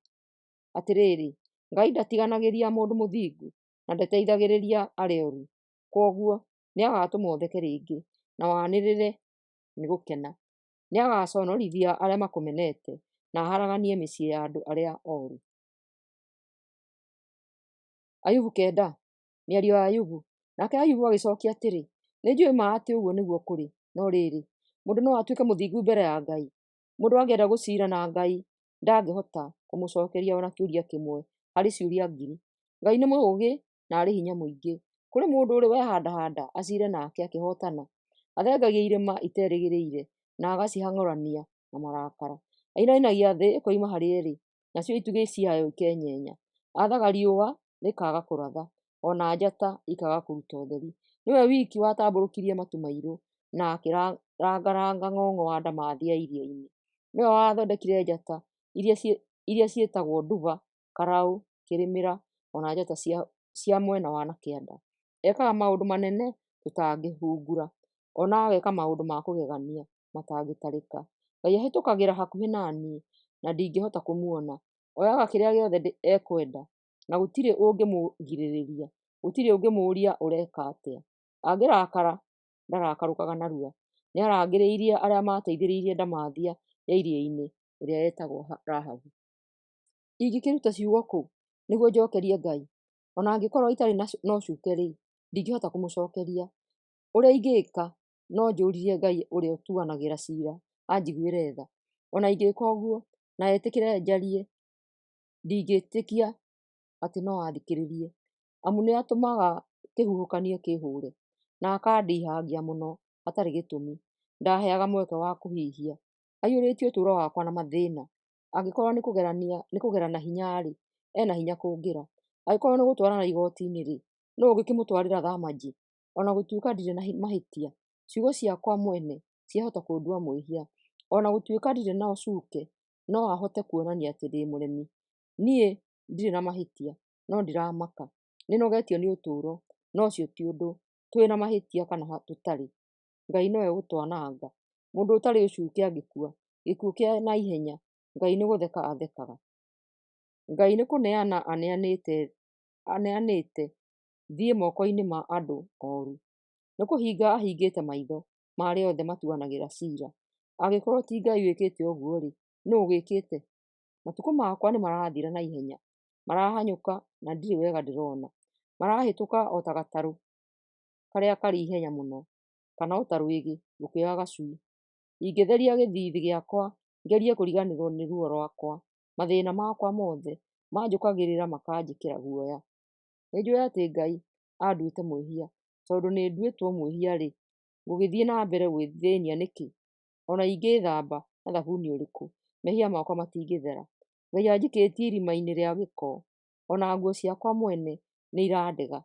Atĩrĩrĩ, Ngai ndatiganagĩria mũndũ mũthingu na ndateithagĩrĩria arĩa ooru. Kwoguo nĩagatũma ũtheke rĩngĩ na wanĩrĩre nĩ gũkena. Nĩagaconorithia arĩa makũmenete na aharaganie mĩciĩ ya andũ arĩa ooru. Ayubu 9. Mĩario ya Ayubu. Nake Ayubu agĩcookia atĩrĩ, nĩnjũĩ ma atĩ ũguo nĩguo kũrĩ, no rĩrĩ, mũndũ no atuĩke mũthingu mbere ya Ngai? Mũndũ angĩenda gũciira na Ngai ndangĩhota kũmũcokeria ona kĩũria kĩmwe harĩ ciũria ngiri. Ngai nĩ mũũgĩ na arĩ hinya mũingĩ. Kũrĩ mũndũ ũrĩ wehandahanda aciire nake akĩhootana? Athengagia irĩma iterĩgĩrĩire na agacihang'ũrania na marakara. Ainainagia thĩ ĩkoima harĩ ĩrĩ, nacio itugĩ ciayo ikenyenya. Athaga riũa rĩkaaga kũratha, ona njata ikaga kũruta ũtheri. Nĩwe wiki watambũrũkirie matu mairũ na akĩrangaranga ng'ong'o wa ndamathia iria-inĩ. Nĩwe wathondekire njata iria ciĩtagwo nduba, karaũ, kĩrĩmĩra, ona njata cia mwena wa nakĩanda. Ekaga maũndũ manene tũtangĩhungura, ona ageka maũndũ ma kũgegania matangĩtarĩka. Ngai ahĩtũkagĩra hakuhĩ na niĩ na ndingĩhota kũmuona. Oyaga kĩrĩa gĩothe ekwenda na gũtirĩ ũngĩmũgirĩrĩria, gũtirĩ ũngĩmũũria ũreka atĩa. Angĩrakara ndarakarũkaga narua. Nĩarangĩrĩirie arĩa mateithĩrĩirie ndamathia ya iria-inĩ ĩrĩa yetagwo Rahabu. Ingĩkĩruta ciugo kũ nĩguo njokerie Ngai? Ona angĩkorwo itarĩ na ũcuke-rĩ, ndingĩhota kũmũcokeria. Ũrĩa ingĩka no njũrie Ngai ũrĩa ũtuanagĩra ciira anjiguĩre tha. Ona ingĩka ũguo na etĩkĩre njarie, ndingĩĩtĩkia atĩ no athikĩrĩrie, amu nĩatũmaga kĩhuhũkanie kĩhũre na akandihangia mũno hatarĩ gĩtũmi. Ndaheaga mweke wa kũhihia. Aiyũrĩtie ũtũũro wakwa na mathĩna. Angĩkorwo nĩ kũgerana hinya-rĩ, ena hinya kũngĩra. Angĩkorwo nĩ gũtwarana igoti-inĩ-rĩ, nũũ ũngĩkĩmũtwarĩra thamanje? Ona gũtuĩka ndirĩ na mahĩtia, ciugo ciakwa mwene ciahota kũndua mwĩhia. Ona gũtuĩka ndirĩ na ũcuke, no ahote kuonania atĩ ndĩ mũremi. Niĩ ndirĩ na mahĩtia, no ndiramaka. Nĩnogetio nĩ ũtũũro, no ũcio ti ũndũ. Twĩ na mahĩtia kana tũtarĩ, Ngai nowe ũtwananga. Mũndũ ũtarĩ ũcuke angĩkua, gĩkuũ kĩa na ihenya, Ngai nĩ gũtheka athekaga. Ngai nĩ kũneana aneanĩte thiĩ moko-inĩ ma andũ ooru. Nĩ kũhinga ahingĩte maitho ma arĩa othe matuanagĩra ciira. Angĩkorwo ti Ngai wĩkĩte ũguo-rĩ, nũũ ũgĩkĩte? Matukũ makwa nĩ marathira na ihenya, marahanyũka na ndirĩ wega ndĩrona. Marahĩtũka o ta gatarũ karĩa karĩ ihenya mũno, kana o ta rwĩgĩ rũkĩoya gacui. Ingĩtheria gĩthiithi gĩakwa ngerie kũriganĩrwo nĩ ruo rwakwa. Mathĩna makwa mothe manjũkagĩrĩra makanjĩkĩra guoya. Nĩnjũĩ atĩ Ngai anduĩte mwĩhia. Tondũ nĩ nduĩtwo mwĩhia-rĩ, ngũgĩthiĩ na mbere gwĩthĩnia nĩkĩ? Ona ingĩĩthamba na thabuni ũrĩkũ, mehia makwa matingĩthera. Ngai anjikĩtie irima-inĩ rĩa gĩko, ona nguo ciakwa mwene nĩ irandega.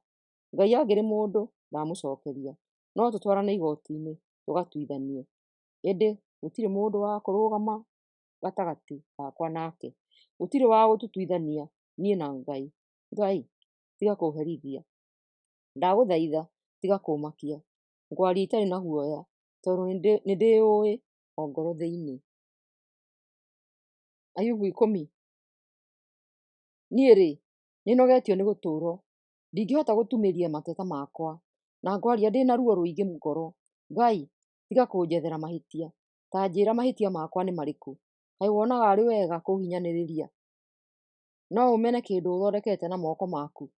Ngai angĩrĩ mũndũ ndamũcokeria, no tũtwarane igoti-inĩ tũgatuithanio. Ĩndĩ gũtirĩ mũndũ wa kũrũgama gatagatĩ gakwa nake. Gũtirĩ wa gũtũtuithania niĩ na Ngai. Ngai, tiga kũherithia. Ndagũthaitha tiga kũmakia. Ngwaria itarĩ na guoya, tondũ nĩndĩũĩ o ngoro thĩinĩ. Ayubu 10. Niĩ-rĩ, nĩnogetio nĩ gũtũũrwo. Ndingĩhota gũtumĩria mateta makwa, na ngwaria ndĩ na ruo rũingĩ ngoro. Ngai, tiga kũnjethera mahĩtia. Ta njĩra mahĩtia makwa nĩ marĩkũ. Kaĩ wonaga arĩ wega kũhinyanĩrĩria? No ũmene kĩndũ ũthondekete na moko maku,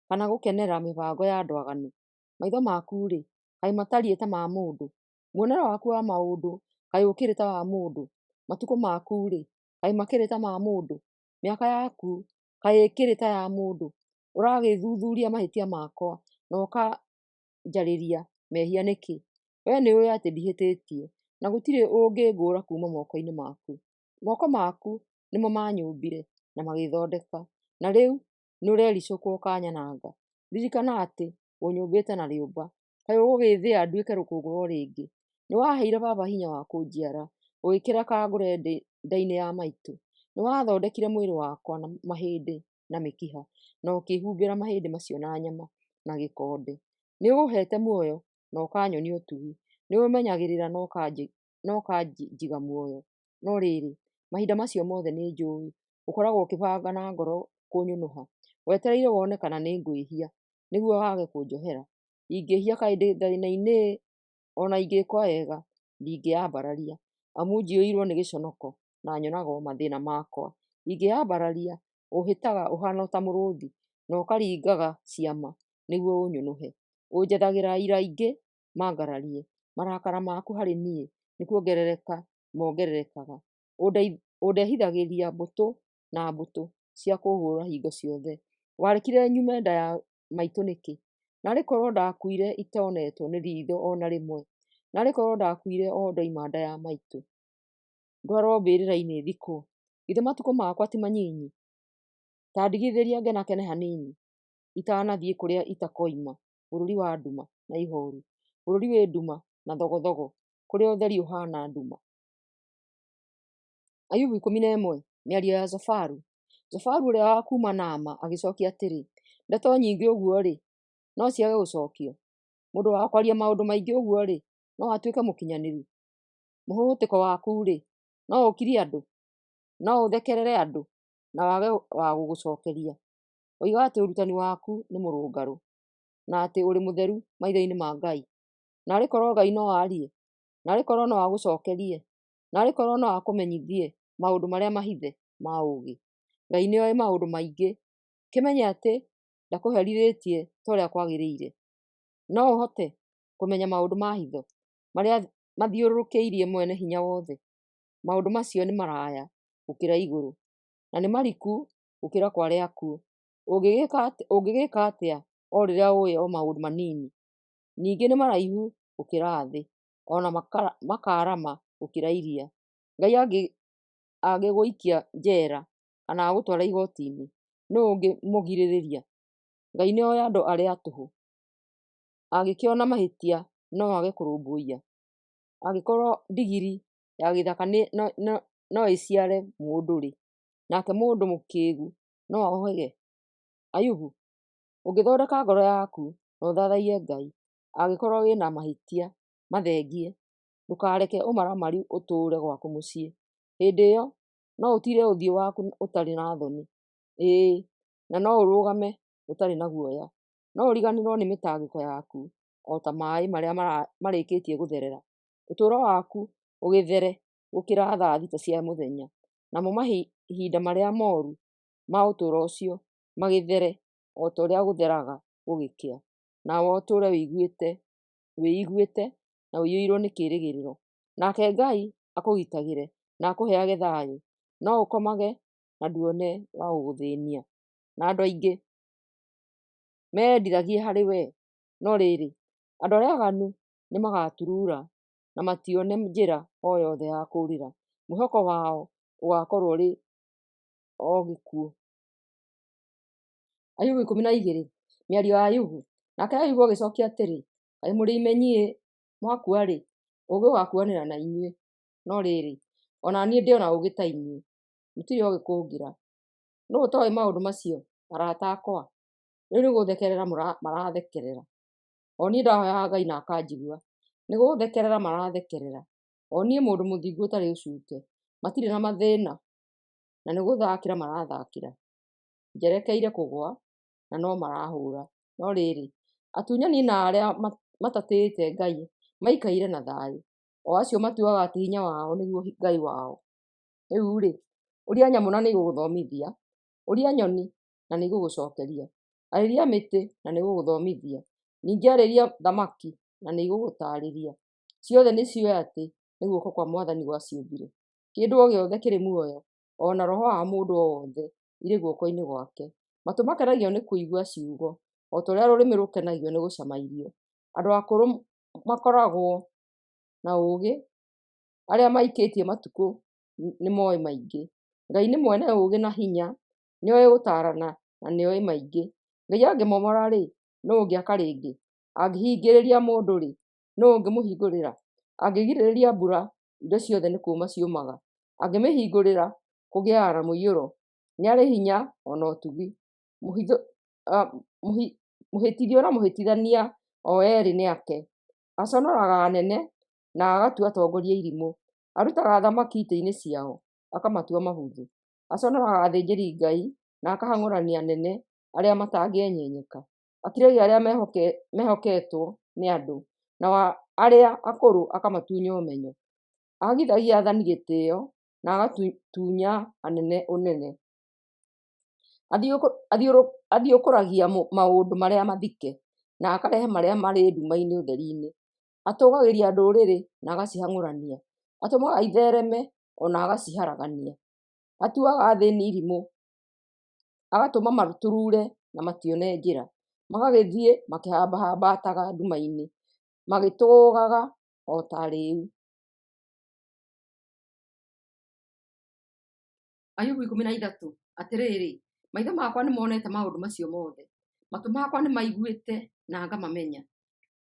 kana gũkenera mĩbango ya andũ aganu? Maitho maku-rĩ, kaĩ matariĩ ta ma mũndũ? Muonere waku wa maũndũ kaĩ ũkĩrĩ ta wa mũndũ? Matukũ maku rĩ, kaĩ makĩrĩ ta ma mũndũ? Mĩaka yaku kaĩ ĩkĩrĩ ta ya mũndũ? Ũragĩthuthuria mahĩtia makwa na ũkanjarĩria mehia nĩkĩ? Wee nĩũĩ atĩ ndihĩtĩtie na gũtirĩ ũngĩngũra kuma moko-inĩ maku. Moko maku nĩmo manyũmbire na magĩthondeka, na rĩu nĩũrericũkwo ũkanyananga. Ririkana atĩ ũnyũmbĩte na rĩũmba. Kaĩ ũgũgĩthĩa nduĩke rũkũngũ rĩngĩ? Nĩwaheire baba hinya wa kũnjiara, ũgĩkĩra kangũre nda-inĩ ya maitũ. Nĩwathondekire mwĩrĩ wakwa na mahĩndĩ na mĩkiha, na ũkĩhumbĩra mahĩndĩ macio na nyama na gĩkonde. Nĩũũhete muoyo na ũkanyonia ũtugi. Nĩũmenyagĩrĩra na ũkanjiga muoyo. No rĩrĩ, mahinda macio mothe nĩnjũĩ ũkoragwo ũkĩbanga na ngoro kũnyũnũha. Wetereire wone kana nĩngwĩhia nĩguo wage kũnjohera. Ingĩhia kaĩ ndĩ thĩna-inĩ? Ona ingĩkwo wega ndingĩyambararia, amu njiyũirwo nĩ gĩconoko na nyonaga o mathĩna makwa. Ingĩyambararia ũhĩtaga ũhana ta mũrũthi na ũkaringaga ciama nĩguo ũnyũnũhe. Ũnjethagĩra ira ingĩ mangararie. Marakara maku harĩ niĩ nĩ kuongerereka mongererekaga. Ũndehithagĩria mbũtũ na mbũtũ cia kũhũra hingo ciothe. Warekire nyume nda ya maitũ nĩkĩ? Narĩ korwo ndakuire itonetwo nĩ ritho ona rĩmwe. Narĩ korwo ndakuire o ndoima nda ya maitũ. Ndwarwo mbĩrĩra-inĩ thikũ. Githĩ matukũ makwa ti manyinyi? Ta ndigithĩria ngenakene hanini itanathiĩ kũrĩa itakoima, bũrũri wa nduma na ihooru, bũrũri wĩ nduma na thogothogo, kũrĩa ũtheri ũhana nduma. Ayubu 11 mĩario ya Zofaru. Zofaru ũrĩa wa kuma Naama agĩcokia atĩrĩ, ndeto nyingĩ ũguo-rĩ, no ciage gũcokio. Mũndũ wa kwaria maũndũ maingĩ ũguo-rĩ, no atuĩke mũkinyanĩru. Mũhũgũtĩko waku-rĩ, no ũkirie andũ? No ũthekerere andũ na wage wa gũgũcokeria? Oiga atĩ ũrutani waku nĩ mũrũngarũ na atĩ ũrĩ mũtheru maitho-inĩ ma Ngai. Narĩ korwo Ngai no arie, narĩ korwo no agũcokerie, narĩ korwo no akũmenyithie maũndũ marĩa mahithe ma ũũgĩ. Ngai nĩoĩ maũndũ maingĩ. Kĩmenye atĩ ndakũherithĩtie ta ũrĩa kwagĩrĩire. No ũhote kũmenya maũndũ ma hitho marĩa mathiũrũrũkĩirie mwene hinya wothe. Maũndũ macio nĩ maraya gũkĩra igũrũ na nĩ mariku gũkĩra kwarĩa akuũ. Ũngĩgĩka atĩa o rĩrĩa ũĩ o maũndũ manini? Ningĩ nĩ maraihu gũkĩra thĩ, ona makarama gũkĩra iria. Ngai angĩgũikia njera kana agũtwara igoti-inĩ, nũũ ũngĩmũgirĩrĩria? Ngai nĩoĩ andũ arĩa tũhũ. Angĩkĩona mahĩtia no age kũrũmbũiya. Angĩkorwo ndigiri ya gĩthaka no ĩciare mũndũ-rĩ, nake mũndũ mũkĩĩgu no ohĩge. Ayubu, ũngĩthondeka ngoro yaku na ũthathaiye Ngai, angĩkorwo wĩna mahĩtia mathengie, ndũkareke ũmaramari ũtũũre gwaku mũciĩ. Hĩndĩ ĩyo no ũtire ũthiũ waku ũtarĩ na thoni. Ĩĩ, na no ũrũgame ũtarĩ na guoya. No ũriganĩrwo nĩ mĩtangĩko yaku o ta maĩ marĩa marĩkĩtie gũtherera. Ũtũũro waku ũgĩthere gũkĩra thaa thita cia mũthenya, namo mahinda marĩa mooru ma ũtũũro ũcio magĩthere o ta ũrĩa gũtheraga gũgĩkĩa. Nawe ũtũũre wĩiguĩte na ũiyũirwo nĩ kĩĩrĩgĩrĩro. Nake Ngai akũgitagĩre na akũheage thayũ. No ũkomage na nduone wa gũgũthĩĩnia. Na andũ aingĩ meendiragie harĩ we, no rĩrĩ, andũ arĩa aaganu nĩ magaturuura na matione njĩra o yothe ya kũũrĩra. Mwĩhoko wao ũgaakorwo ũrĩ o gĩkuũ. Ayubu 12 mĩario ya Ayubu. Nake Ayubu agĩcokia atĩrĩ, kaĩ mũrĩ imenyi mwakua-rĩ, ũũgĩ ũgaakuanĩra na inyuĩ. No rĩrĩ, ona niĩ ndĩ ona ũũgĩ ta inyuĩ, mũtirĩ oogĩ kũngĩra. Nũũ ũtooĩ maũndũ macio, arata akwa? Rĩu nĩ gũthekerera marathekerera. O niĩ ndahoyaga Ngai na akanjigua. Nĩ gũthekerera marathekerera. O niĩ mũndũ mũthingu ũtarĩ ũcuuke. Matirĩ na mathĩĩna na nĩ gũthaakĩra marathaakĩra. Njerekeire kũgũa na no marahũũra. No rĩrĩ, atunyani na arĩa matatĩĩte Ngai maikaire na thayũ. O acio matuaga atĩ hinya wao nĩguo Ngai wao. Rĩu-rĩ, ũria nyamũ na nĩigũgũthomithia, ũria nyoni na nĩigũgũcokeria. Arĩria mĩtĩ na nĩigũgũthomithia. Ningĩ arĩria thamaki na nĩigũgũtaarĩria. Ciothe nĩciũĩ atĩ nĩ guoko kwa Mwathani gwaciũmbire. Kĩndũ o gĩothe kĩrĩ muoyo, ona roho wa mũndũ o wothe, irĩ guoko-inĩ gwake. Matũ makenagio nĩ kũigua ciugo, o ta ũrĩa rũrĩmĩ rũkenagio nĩ gũcama irio. Andũ akũrũ makoragwo na ũũgĩ, arĩa maikĩtie matukũ nĩ moĩ maingĩ. Ngai nĩ mwene ũũgĩ na hinya, nĩoĩ gũtaarana na nĩoĩ maingĩ. Ngai angĩmomora-rĩ, nũũ ũngĩaka rĩngĩ? Angĩhingĩrĩria mũndũ-rĩ, nũũ ũngĩmũhingũrĩra? Angĩgirĩrĩria mbura, indo ciothe nĩ kũũma ciũmaga. Angĩmĩhingũrĩra, kũgĩaga na mũiyũro. Nĩ arĩ hinya ona ũtugi. Mũhĩtithio na mũhĩtithania o eerĩ nĩ ake. Aconoraga anene na agatua atongoria irimũ. Arutaga athamaki itĩ-inĩ ciao, akamatua mahũthũ. Aconoraga athĩnjĩri-Ngai na akahang'ũrania anene arĩa matangĩenyenyeka. Akiragia arĩa mehoketwo nĩ andũ, na arĩa akũrũ akamatunya ũmenyo. Agithagia aathani gĩtĩĩo na agatunya anene ũnene. Athiũkũragia maũndũ marĩa mathike, na akarehe marĩa marĩ nduma-inĩ ũtheri-inĩ. Atũgagĩria ndũrĩrĩ na agacihang'ũrania. Atũmaga ithereme ona agaciharagania. Atuaga athĩĩni irimũ, agatũma maturuure na matione njĩra. Magagĩthiĩ makĩhambahambataga nduma-inĩ, magĩtũgũgaga o ta rĩĩu. Ayubu 13. Atĩrĩrĩ, maitho makwa nĩ monete maũndũ macio mothe. Matũ makwa nĩ maiguĩte na ngamamenya.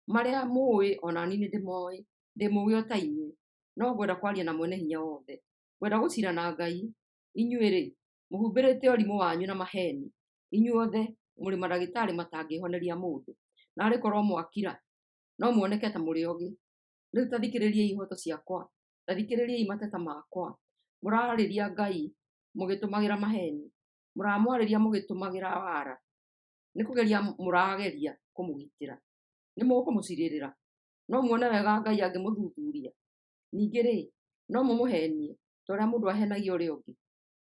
Marĩa mũũĩ ona niĩ nĩ ndĩmoĩ, ndĩ mũũgĩ o ta inyuĩ. No ngwenda kwaria na Mwene Hinya Wothe. Ngwenda gũcira na Ngai. Inyuĩ-rĩ, mũhumbĩrĩte ũrimũ wanyu na maheeni. Inyuothe mũrĩ mandagĩtarĩ matangĩhoneria mũndũ. Narĩ korwo mwakira, no muoneke ta mũrĩ ogĩ. Rĩu ta thikĩrĩriai ihoto ciakwa, ta thikĩrĩriai mateta makwa. Mũrarĩria Ngai mũgĩtũmagĩra maheeni. Mũramwarĩria mũgĩtũmagĩra wara. Nĩ kũgeria mũrageria kũmũgitĩra. Nĩ mũkũmũcirĩrĩra. No muone wega Ngai angĩmũthuthuria. Ningĩ-rĩ, no mũmũheenie ta ũrĩa mũndũ ahenagia ũrĩa ũngĩ.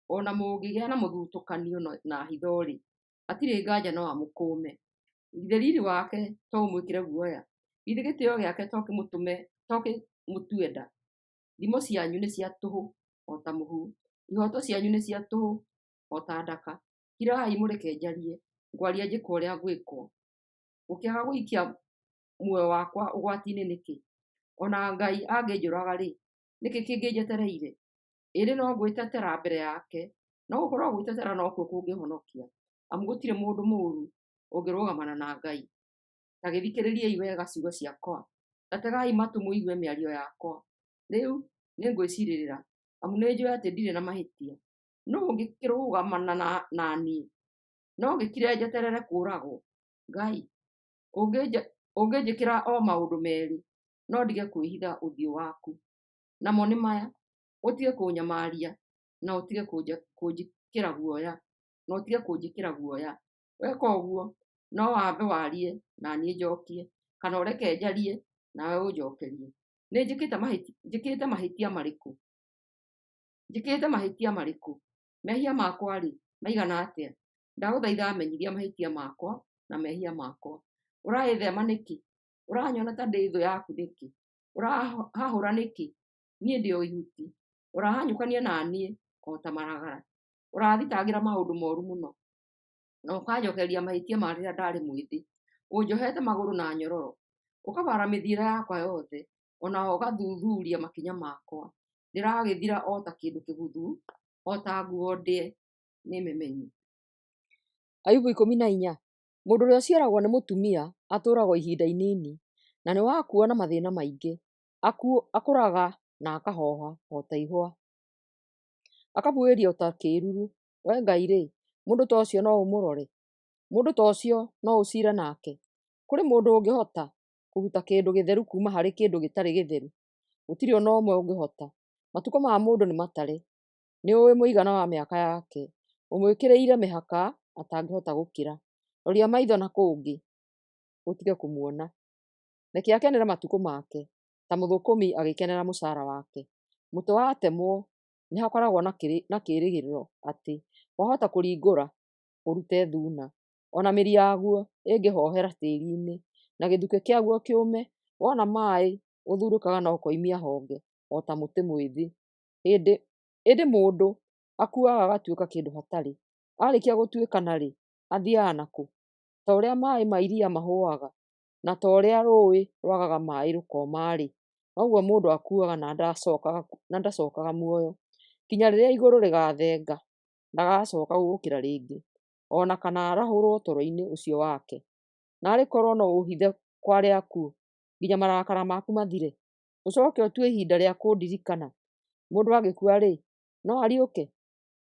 Ona mũngĩgĩa na mũthutũkanio na hitho-rĩ, hatirĩ nganja no amũkũũme. Githĩ riri wake to ũmwĩkĩre guoya? Githĩ gĩtĩĩo gĩake to kĩmũtue nda? Thimo cianyu nĩ cia tũhũ o ta mũhu. Ihoto cianyu nĩ cia tũhũ o ta ndaka. Kirai mũreke njarie, ngwaria njĩke ũrĩa ngwĩkwo. Gũkĩaga gũikia muoyo wakwa ũgwati-inĩ nĩkĩ? Ona Ngai angĩnjũraga-rĩ, nĩkĩ kĩngĩnjetereire? Ĩrĩ no gwĩtetera mbere yake, no gũkorwo gwĩtetera nokuo kũngĩhonokia, amu gũtirĩ mũndũ mũũru ũngĩrũgamana na Ngai. Ta gĩthikĩrĩriei wega ciugo ciakwa, ta tegai matũ mũigue mĩario yakwa. Rĩu nĩ ngwĩcirĩrĩra, amu nĩ njũĩ atĩ ndirĩ na mahĩtia. No ũngĩkĩrũgamana na niĩ, no ngĩkire njeterere kũũragwo. Ngai, ũngĩnjĩkĩra o maũndũ merĩ, no ndige kwĩhitha ũthiũ waku. Namo nĩ maya: ũtige kũnyamaria na ũtige kũnjĩkĩra guoya, na ũtige kũnjĩkĩra guoya. Weka ũguo, no wambe warie na niĩ njokie, kana ũreke njarie nawe ũnjokerie. Nĩ njĩkĩte mahĩtia marĩkũ? Njĩkĩte mahĩtia marĩkũ? Mehia makwa-rĩ, maigana atĩa? Ndagũthaitha menyithia mahĩtia makwa na mehia makwa. Ũraĩthema nĩkĩ? Ũranyona ta ndĩ thũ yaku nĩkĩ? Ũrahahũra nĩkĩ? Niĩ ndĩ o ihuti. Ũrahanyũkania na niĩ o ta maragara. Ũrathitangĩra maũndũ moru mũno, na ũkanjokeria mahĩtia ma rĩrĩa ndarĩ mwĩthĩ. Ũnjohete magũrũ na nyororo, ũkabara mĩthiĩre yakwa yothe, ona ũgathuthuria makinya makwa. Ndĩragĩthira o ta kĩndũ kĩbuthu, o ta nguo ndĩe nĩ memenyi. Ayubu 14. Mũndũ ũrĩa ũciaragwo nĩ mũtumia atũũragwo ihinda inini, na nĩ wa kuona mathĩna maingĩ. Akũraga na akahooha o ta ihũa, akabuĩria o ta kĩĩruru. Wee Ngai-rĩ, mũndũ ta ũcio no ũmũrore? Mũndũ ta ũcio no ũciire nake? Kũrĩ mũndũ ũngĩhota kũruta kĩndũ gĩtheru kuuma harĩ kĩndũ gĩtarĩ gĩtheru? Gũtirĩ ona ũmwe ũngĩhota. Matukũ ma mũndũ nĩ matare. Nĩ ũĩ mũigana wa mĩaka yake, ũmwĩkĩrĩire mĩhaka atangĩhota gũkĩra. Roria maitho na kũngĩ, ũtige kũmuona. Reke akenere matukũ make, ta mũthũkũmi agĩkenera mũcara wake. Mũtĩ watemwo nĩ hakoragwo na kĩĩrĩgĩrĩro atĩ wahota kũringũra ũrute thuuna. Ona mĩri yaguo ĩngĩhohera tĩĩri-inĩ na gĩthukĩ kĩaguo kĩũme, wona maaĩ ũthurũkaga na ũkoimia honge. o ta mũtĩ mwĩthĩ. Ĩndĩ mũndũ akuaga agatuĩka kĩndũ hatarĩ. Arĩkia gũtuĩkana-rĩ, athiaga nakũ? Ta ũrĩa maĩ ma iria mahũaga, na ta ũrĩa rũĩ rwagaga maĩ rũkoma-rĩ, noguo mũndũ akuaga na ndacokaga muoyo. Kinya rĩrĩa igũrũ rĩgathenga, ndagacoka gũũkĩra rĩngĩ, ona kana arahũrwo toro-inĩ ũcio wake. Narĩ korwo no ũhithe kwa arĩa akuũ, nginya marakara maku mathire, ũcoke ũtue ihinda rĩa kũndirikana. Mũndũ agĩkua-rĩ, no ariũke?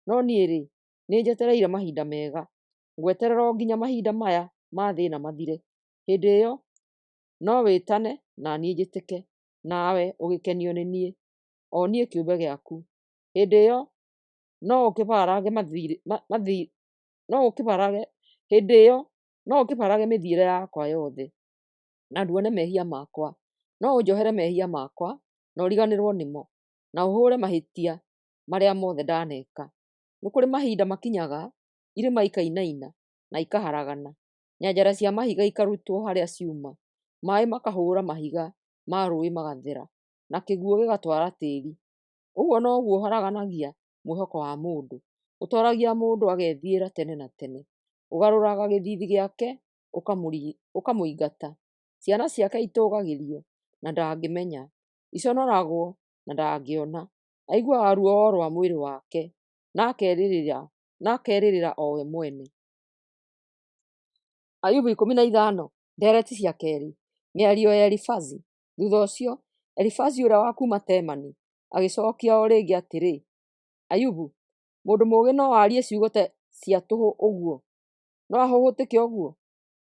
No niĩ-rĩ, nĩnjetereire mahinda mega, ngweterera o nginya mahinda maya ma thĩna mathire. Hĩndĩ ĩyo, no wĩtane na niĩ njĩtĩke, nawe ũgĩkenio nĩ niĩ, o niĩ kĩũmbe gĩaku. Hĩndĩ ĩyo, no ũkĩbarage mĩthiĩre yakwa yothe, na nduone mehia makwa. No ũnjohere mehia makwa, na ũriganĩrwo nĩmo, na ũhũũre mahĩtia marĩa mothe ndaneka. Nĩ kũrĩ mahinda makinyaga, irĩma ikainaina na ikaharagana, nyanjara cia mahiga ikarutwo harĩa ciuma, maĩ makahũũra mahiga ma rũĩ magathera, na kĩguũ gĩgatwara tĩĩri. Ũguo noguo ũharaganagia mwĩhoko wa mũndũ. Ũtoragia mũndũ agethiĩra tene na tene. Ũgarũraga gĩthiithi gĩake, ũkamũingata. Ciana ciake itũgagĩrio, na ndangĩmenya. Iconoragwo, na ndangĩona. Aiguaga ruo rwa mwĩrĩ wake, na akerĩrĩra o we mwene. Ayubu 15, ndereti cia kerĩ. Mĩario ya Elifazi. Thutha ũcio, Elifazi ũrĩa wa kuuma Temani agĩcookia o rĩngĩ atĩrĩ: Ayubu, mũndũ mũũgĩ no aarie ciugo cia tũhũ ũguo? No ahũhũtĩke ũguo?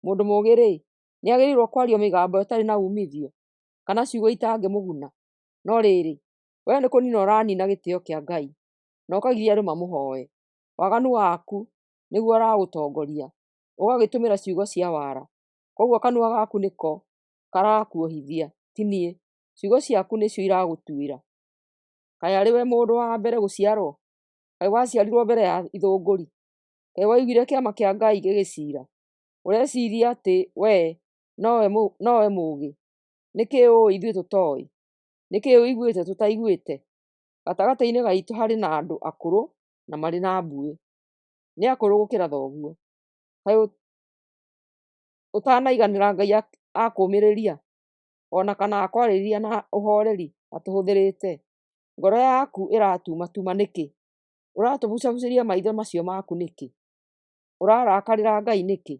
Mũndũ mũũgĩ-rĩ, nĩagĩrĩirwo kwaria mĩgambo ĩtarĩ na umithio, kana ciugo itangĩmũguna? No rĩrĩ, wee nĩ kũnina ũranina gĩtĩĩo kĩa Ngai, na ũkagiria andũ mamũhooe. Waganu waku nĩguo ũragũtongoria, ũgagĩtũmĩra ciugo cia wara. Koguo kanua gaku nĩko karakuohithia, ti niĩ. Ciugo ciaku nĩcio iragũtuĩra. Kaĩ arĩ we mũndũ wa mbere gũciarwo? Kaĩ waciarirwo mbere ya ithũngũri? Kaĩ waiguire kĩama kĩa Ngai gĩgĩciira? Ũreciria atĩ wee nowe mũũgĩ? Nĩ kĩĩ ũĩ ithuĩ tũtooĩ? Nĩ kĩĩ ũiguĩte tũtaiguĩte? Gatagatĩ-inĩ gaitũ harĩ na andũ akũrũ na marĩ na mbuĩ. Nĩ akũrũ gũkĩra thoguo. Kaĩ ũtanaiganĩra Ngai akũũmĩrĩria, ona kana akwarĩria na ũhooreri atũhũthĩrĩte? Ngoro yaku ĩratumatuma nĩkĩ? Ũratũbucabucĩria maitho macio maku nĩkĩ? Ũrarakarĩra Ngai nĩkĩ?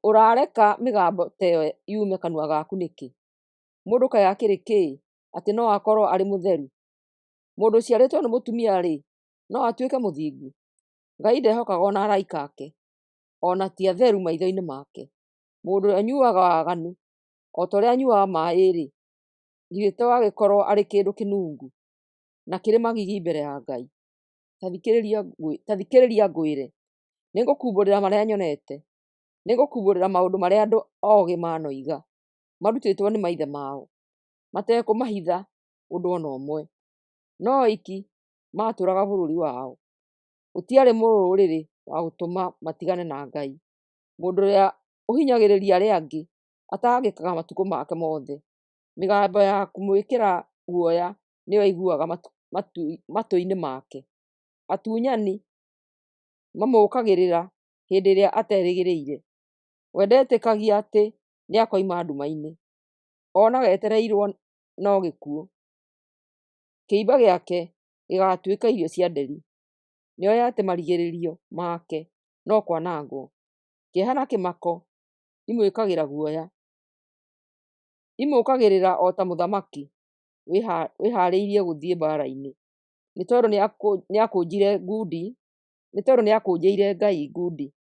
Ũrareka mĩgambo ta ĩyo yume kanua gaku nĩkĩ? Mũndũ kaĩ akĩrĩ kĩĩ atĩ no akorwo arĩ mũtheru? Mũndũ ũciarĩtwo nĩ mũtumia-rĩ, no atuĩke mũthingu? Ngai ndehokaga ona araika ake, ona ti atheru maitho-inĩ make. Mũndũ ũrĩa anyuaga waganu, o ta ũrĩa anyuaga maĩ-rĩ, githĩ to agĩkorwo arĩ kĩndũ kĩnungu na kĩrĩ magigi mbere ya Ngai? Ta thikĩrĩria ngwĩre, nĩngũkumbũrĩra marĩa nyonete, nĩngũkumbũrĩra maũndũ marĩa andũ oogĩ manoiga, marutĩtwo nĩ maithe mao, matekũmahitha ũndũ ona ũmwe. No oiki matũũraga bũrũri wao. Gũtiarĩ mũrũrĩrĩ wa gũtũma matigane na Ngai. Mũndũ ũrĩa ũhinyagĩrĩria arĩa angĩ atangĩkaga matukũ make mothe. Mĩgambo ya kũmwĩkĩra guoya nĩyo aiguaga matũ-inĩ make. Atunyani mamũũkagĩrĩra hĩndĩ ĩrĩa aterĩgĩrĩire. We ndetĩkagia atĩ nĩakoima nduma-inĩ. Onaga etereirwo no gĩkuũ. Kĩimba gĩake gĩgatuĩka irio cia nderi. Nĩoĩ atĩ marigĩrĩrio make no kwanangwo. Kĩeha na kĩmako imwĩkagĩra guoya. Imũũkagĩrĩra o ta mũthamaki wĩharĩirie gũthiĩ mbara-inĩ. Nĩ tondũ nĩakũnjĩire Ngai ngundi,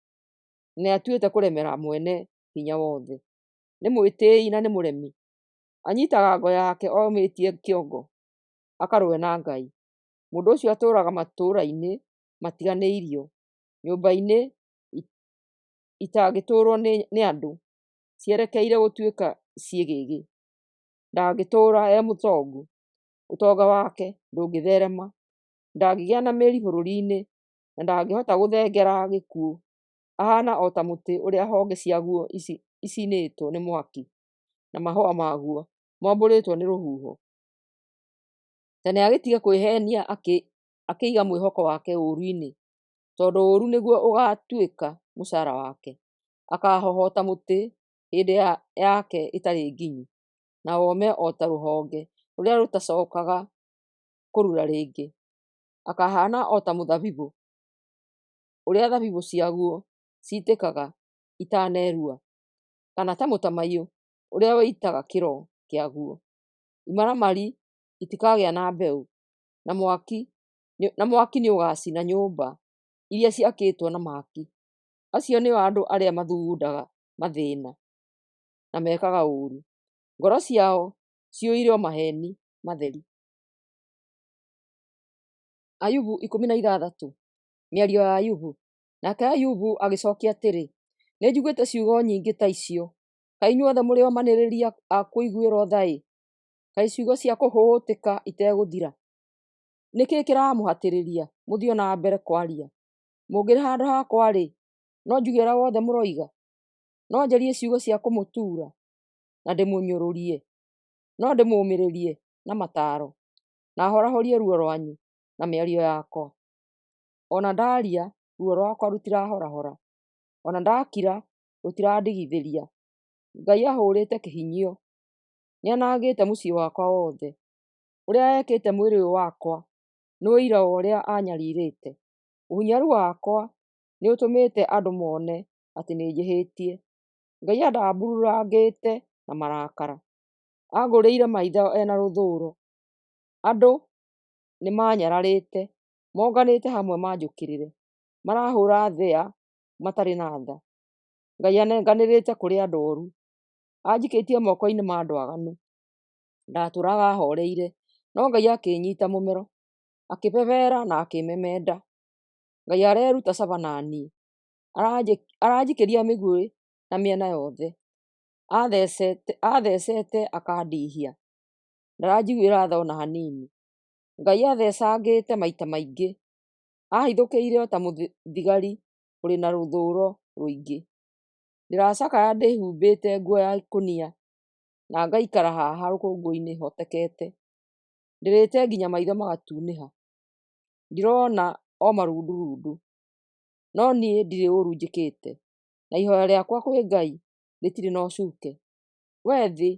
na atuĩte kũremera mwene hinya wothe. Nĩ mwĩtĩĩi na nĩ mũremi. Anyiitaga ngo yake omĩtie kĩongo, akarũe na Ngai. Mũndũ ũcio atũũraga matũũra-inĩ matiganĩirio, nyũmba-inĩ itangĩtũũrwo nĩ andũ, cierekeire gũtuĩka ciĩgĩgĩ. Ndangĩtũũra mũtongu. Ũtonga wake ndũngĩtherema. Ndangĩgĩa na mĩri bũrũri-inĩ, na ndangĩhota gũthengera gĩkuũ. Ahana o ta mũtĩ ũrĩa honge ciaguo icinĩtwo nĩ mwaki, na mahũa maguo mombũrĩtwo nĩ rũhuho. Tene agĩtiga kwĩhenia akĩiga mwĩhoko wake ũũru-inĩ, tondũ ũũru nĩguo ũgatuĩka mũcara wake. Akahohota mũtĩ hĩndĩ yake ĩtarĩ nginyu, na ome o ta rũhonge rũrĩa rũtacokaga kũrura rĩngĩ. Akahana o ta mũthabibũ ũrĩa thabibũ ciaguo citĩkaga itanerua, kana ta mũtamaiyũ ũrĩa wĩitaga kĩro kĩaguo. Imaramari itikagĩa na mbeũ, na mwaki nĩ ũgacina nyũmba iria ciakĩtwo na maki. Acio nĩo andũ arĩa mathugundaga mathĩna na mekaga ũũru. Ngoro ciao ciyũire o maheni matheri. Ayubu 16. Mĩario ya Ayubu. Nake Ayubu agĩcokia atĩrĩ, nĩ njiguĩte ciugo nyingĩ ta icio. Kaĩ inyuothe mũrĩ omanĩrĩria a kũiguĩrwo tha-ĩ? Kaĩ ciugo cia kũhũgũtĩka itegũthira? Nĩ kĩĩ kĩramũhatĩrĩria mũthiĩ na mbere kwaria? Mũngĩrĩ handũ hakwa-rĩ, no njuge ũrĩa wothe mũroiga? No njarie ciugo cia kũmũtuura na ndĩmũnyũrũrie? No ndĩmũũmĩrĩrie na mataaro, na horahorie ruo rwanyu na mĩario yakwa? Ona ndaria, ruo rwakwa rũtirahorahora, ona ndakira rũtirandigithĩria. Ngai ahũrĩte kĩhinyio, nĩanangĩte mũciĩ wakwa wothe. Ũrĩa ekĩte mwĩrĩ ũyũ wakwa nĩ ũira wa ũrĩa anyarirĩte. Ũhinyaru wakwa nĩ ũtũmĩte andũ mone atĩ nĩ njĩhĩtie. Ngai andambururangĩte na marakara, angũrĩire maitho ena rũthũũro. Andũ nĩ manyararĩte, monganĩte hamwe manjũkĩrĩre, marahũra thĩa matarĩ na tha. Ngai anenganĩrĩte kũrĩ andũ ooru, anjikĩtie moko-inĩ ma andũ aaganu. Ndatũũraga horeire, no Ngai akĩnyita mũmero, akĩbebera na akĩmemenda. Ngai areruta caba na niĩ, aranjikĩria mĩguĩ na mĩena yothe. Athecete akandihia, ndaranjiguĩra tha ona hanini. Ngai athecangĩte maita maingĩ, ahithũkĩire o ta mũthigari ũrĩ na rũthũũro rũingĩ. Ndĩracakaya ndĩhumbĩte nguo ya ikũnia, na ngaikara haha rũkũngũ-inĩ hotekete. Ndĩrĩte nginya maitho magatunĩha, ndirona o marundurundu, no niĩ ndirĩ ũũru njĩkĩte, na ihoya rĩakwa kwĩ Ngai rĩtirĩ na ũcuuke. Wee thĩ,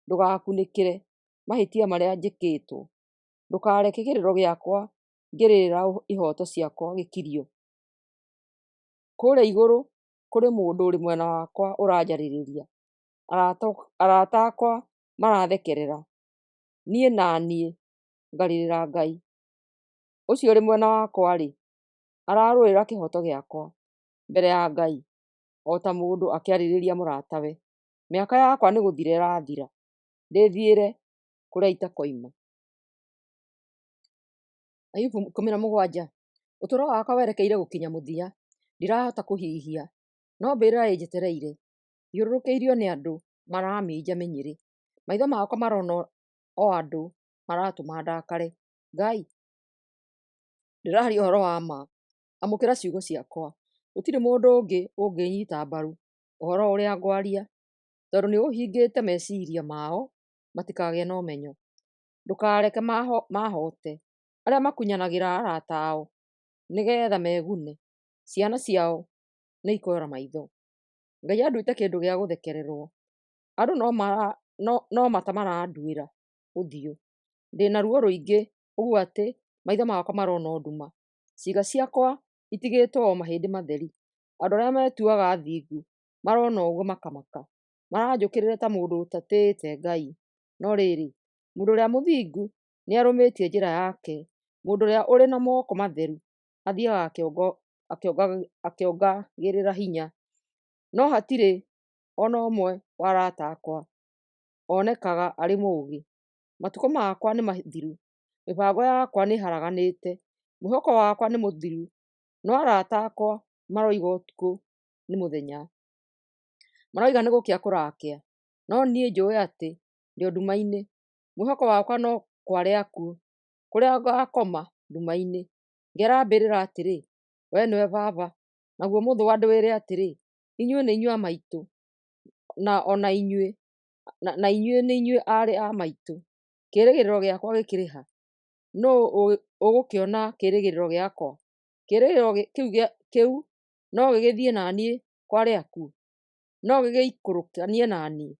ndũgakunĩkĩre mahĩtia marĩa njĩkĩtwo, ndũkareke kĩrĩro gĩakwa ngĩrĩrĩra ihooto ciakwa gĩkirio. Kũrĩa igũrũ kũrĩ mũndũ ũrĩ mwena wakwa ũranjarĩrĩria, arata akwa marathekerera, niĩ na niĩ ngarĩrĩra Ngai. Ũcio ũrĩ mwena wakwa-rĩ, ararũĩra kĩhooto gĩakwa mbere ya Ngai, o ta mũndũ akĩarĩrĩria mũratawe. Mĩaka yakwa nĩ gũthira ĩrathira, ndĩthiĩre kũrĩa itakoima. Ayubu 17. Ũtũũro wakwa werekeire gũkinya mũthia, ndirahota kũhihia, no mbĩrĩra ĩnjetereire. Thiũrũrũkĩirio nĩ andũ maraminja mĩnyĩrĩ, maitho makwa marona o andũ maratũma ndakare. Ngai, ndĩraria ũhoro wa ma, amũkĩra ciugo ciakwa. Gũtirĩ mũndũ ũngĩ ũngĩnyita mbaru ũhoro ũrĩa ngwaria, tondũ nĩ ũhingĩte meciria mao matikagĩe na ũmenyo. Ndũkareke mahoote arĩa makunyanagĩra arata ao, nĩgetha megune. Ciana ciao nĩ ikoora maitho. Ngai anduĩte kĩndũ gĩa gũthekererwo, andũ no mata maranduĩra ũthiũ. Ndĩna ruo rũingĩ ũguo atĩ maitho makwa marona o nduma. Ciĩga ciakwa itigĩtwo o mahĩndĩ matheri. Andũ arĩa metuaga athingu marona ũguo makamaka, maranjũkĩrĩra ta mũndũ ũtatĩĩte Ngai. No rĩrĩ, mũndũ ũrĩa mũthingu nĩarũmĩtie njĩra yake. Mũndũ ũrĩa ũrĩ na moko matheru athiaga akĩongagĩrĩra hinya. No hatirĩ ona ũmwe wa arata akwa onekaga arĩ mũũgĩ. Matukũ makwa nĩ mathiru, mĩbango yakwa nĩ haraganĩte, mwĩhoko wakwa nĩ mũthiru, no arata akwa maroiga ũtukũ nĩ mũthenya. Maroiga nĩ gũkĩa kũrakĩa, no niĩ njũĩ atĩ ndĩ o nduma-inĩ. Mwĩhoko wakwa no kware akuo, kũrĩa ngakoma nduma-inĩ, ngerambĩrĩra atĩrĩ, wee nĩwe Baba, naguo mũthũa ndwĩre atĩrĩ, inyuĩ nĩ inyuĩ a maitũ, na ona inyuĩ na inyuĩ nĩ inyuĩ aarĩ a maitũ. Kĩĩrĩgĩrĩro gĩakwa gĩkĩrĩ ha? Nũũ ũgũkĩona kĩĩrĩgĩrĩro gĩakwa? Kĩĩrĩgĩrĩro kĩu no gĩgĩthiĩ na niĩ kwarĩ akuũ? No gĩgĩikũrũkanie na niĩ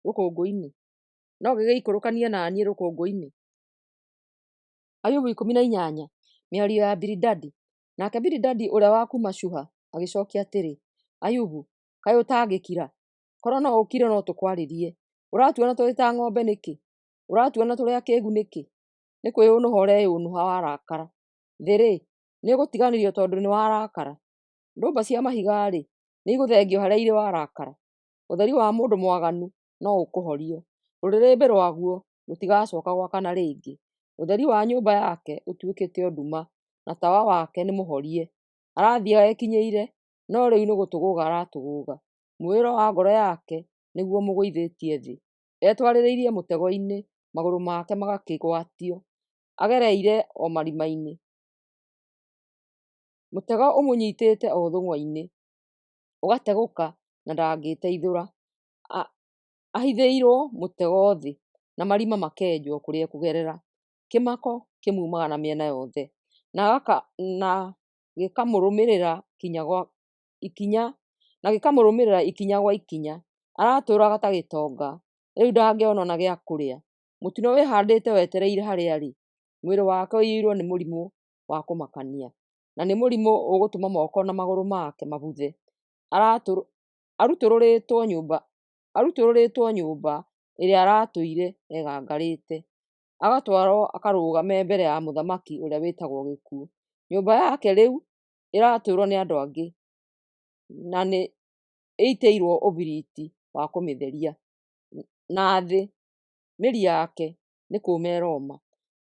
rũkũngũ-inĩ? No gĩgĩikũrũkanie na niĩ rũkũngũ-inĩ? Ayubu 18, mĩario ya Bilidadi. Nake Bilidadi ũrĩa wa kuuma Shuha agĩcookia atĩrĩ, Ayubu, kaĩ ũtangĩkira? Korwo no ũkire no tũkwarĩrie. Ũratuona tũrĩ ta ng'ombe nĩkĩ? Ũratuona tũrĩ akĩĩgu nĩkĩ? Nĩ kwĩyũnũha ũreyũnũha warakara. Thĩ-rĩ, nĩ ũgũtiganĩrio tondũ nĩ warakara? Ndũmba cia mahiga-rĩ, nĩ igũthengio harĩa irĩ warakara? Ũtheri wa mũndũ mwaganu no ũkũhorio. Rũrĩrĩmbĩ rwaguo rũtigacooka gwakana rĩngĩ. Ũtheri wa nyũmba yake ũtuĩkĩte o nduma, na tawa wake nĩ mũhorie. Arathiaga ekinyĩire, no rĩu nĩ gũtũgũga aratũgũga. Muoyo wa ngoro yake nĩguo mũgũithĩtie thĩ. Etwarĩrĩirie mũtego-inĩ, magũrũ make magakĩgwatio. Agereire o marima-inĩ. Mũtego ũmũnyitĩte o thũng'wa-inĩ, ũgategũka na ndangĩteithũra. Ahithĩirwo mũtego thĩ, na marima makenjwo kũrĩa ekũgerera. Kĩmako kĩmumaga na mĩena yothe, na gĩkamũrũmĩrĩra ikinya gwa ikinya. Aratũũraga ta gĩtonga, rĩu ndangĩona ona gĩa kũrĩa. Mũtino wĩhandĩte wetereire harĩa arĩ. Mwĩrĩ wake ũiyũirwo nĩ mũrimũ wa kũmakania, na nĩ mũrimũ ũgũtũma moko na magũrũ make mabuthe. Arutũrũrĩtwo nyũmba ĩrĩa aratũire egangarĩte, agatwarwo akarũgame mbere ya mũthamaki ũrĩa wĩtagwo Gĩkuũ. Nyũmba yake rĩu ĩratũũrwo nĩ andũ angĩ, na nĩ ĩitĩirwo ũbiriti wa kũmĩtheria. Na thĩ, mĩri yake nĩ kũũma ĩroma,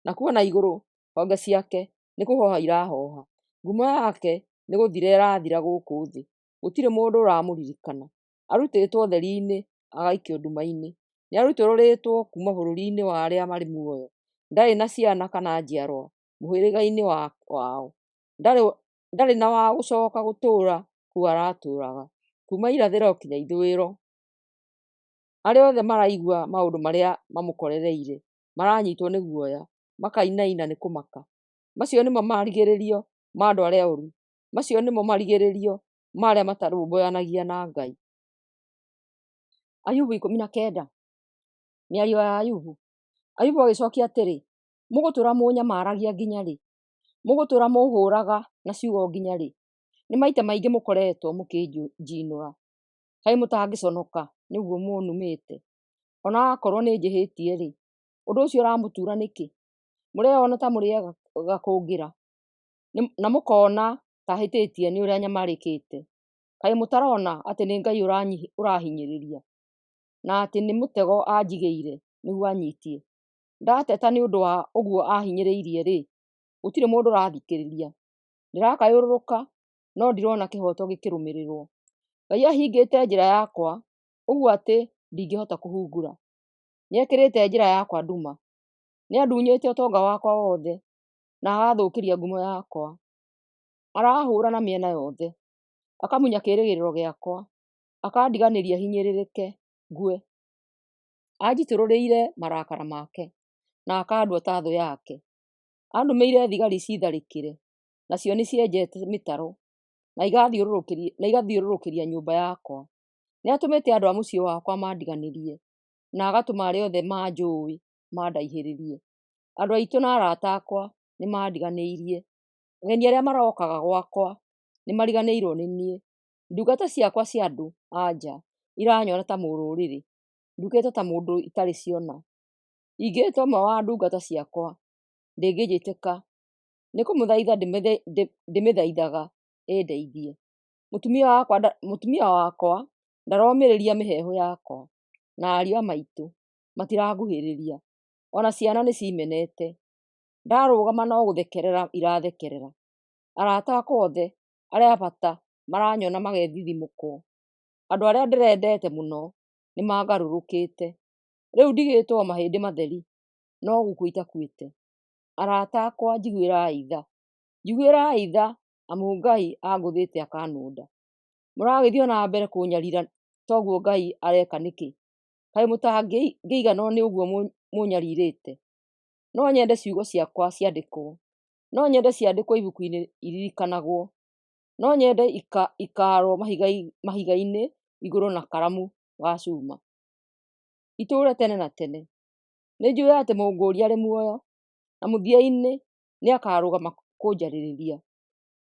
nakuo na igũrũ, honge ciake nĩ kũhoha irahoha. Ngumo yake nĩ gũthira ĩrathira gũkũ thĩ, gũtirĩ mũndũ ũramũririkana. Arutĩtwo ũtheri-inĩ, agaikio nduma-inĩ. Nĩ arutũrũrĩtwo kuuma bũrũri-inĩ wa arĩa marĩ muoyo. Ndarĩ na ciana kana njiarwa mũhĩrĩga-inĩ wao. Ndarĩ na wa gũcooka gũtũũra kũu aratũũraga. Kuuma irathĩro nginya ithũĩro, arĩa othe maraigua maũndũ marĩa mamũkorereire maranyitwo nĩ guoya, makainaina nĩ kũmaka. Macio nĩmo marigĩrĩrio ma andũ arĩa ũru. Macio nĩmo marigĩrĩrio ma arĩa matarũmbũyanagia na Ngai. Ayubu 19, mĩario ya Ayubu. Ayubu agĩcookia atĩrĩ, mũgũtũũra mũnyamaragia nginya rĩ? Mũgũtũũra mũhũraga na ciugo nginya rĩ? Nĩ maita maingĩ mũkoretwo mũkĩnjinũra. Kaĩ mũtangĩconoka nĩguo mũnumĩte? Ona akorwo nĩ njĩhĩtie-rĩ, ũndũ ũcio ũramũtura nĩkĩ? Mũreyona ta mũrĩega gakũngĩra, na mũkona ta hĩtĩtie nĩ ũrĩa nyamarĩkĩte. Kaĩ mũtarona atĩ nĩ Ngai ũrahinyĩrĩria, na atĩ nĩ mũtego anjigĩire nĩguo anyitie? Ndateta nĩ ũndũ wa ũguo ahinyĩrĩirie-rĩ, gũtirĩ mũndũ ũrathikĩrĩria. Ndĩrakayũrũrũka, no ndirona kĩhoto gĩkĩrũmĩrĩrwo. Ngai ahingĩte njĩra yakwa, ũguo atĩ ndingĩhota kũhungura. Nĩekĩrĩte njĩra yakwa nduma. Nĩandunyĩte ũtonga wakwa wothe, na agathũkĩria ngumo yakwa. Arahũũra na mĩena yothe, akamunya kĩĩrĩgĩrĩro gĩakwa, akandiganĩria hinyĩrĩrĩke ngue. Anjitũrũrĩire marakara make, na akandua ta thũ yake. Andũmĩire thigari citharĩkĩre, nacio nĩ cienjete mĩtaro, na igathiũrũrũkĩria nyũmba yakwa. Nĩatũmĩte andũ a mũciĩ wakwa mandiganĩrie, na agatũma arĩa othe manjũĩ mandaihĩrĩrie. Andũ aitũ na arata akwa nĩ mandiganĩirie. Ageni arĩa marokaga gwakwa nĩ mariganĩirwo nĩ niĩ. Ndungata ciakwa cia andũ anja iranyona ta mũrũrĩrĩ, ndukĩte ta mũndũ itarĩ ciona. Ingĩĩta ũmwe wa ndungata ciakwa, ndĩngĩnjĩtĩka. Nĩ kũmũthaitha ndĩmĩthaithaga ĩndeithie. Mũtumia wakwa ndaromĩrĩria mĩheehũ yakwa, na ariũ a maitũ matiranguhĩrĩria. Ona ciana nĩ cimenete. Ndarũgama no gũthekerera irathekerera. Arata akwa othe arĩa a bata maranyona magethithimũkwo. Andũ arĩa ndĩrendete mũno nĩ mangarũrũkĩte. Rĩu ndigĩtwo o mahĩndĩ matheri, no gũkua itakuĩte. Arata akwa njiguĩrai tha. Njiguĩrai tha, amu Ngai angũthĩte akanũnda. Mũragĩthiĩ na mbere kũnyarira, toguo Ngai areka nĩkĩ? kaĩ mũtangĩigana nĩ ũguo mũnyarirĩte. No nyende ciugo ciakwa ciandĩkwo, no nyende ciandĩkwo ibuku-inĩ iririkanagwo, no nyende ikarwo mahiga-inĩ igũrũ na karamu ga cuma, itũũre tene na tene. Nĩnjũĩ atĩ Mũngũũri arĩ muoyo, na mũthia-inĩ nĩakarũgama kũnjarĩrĩria.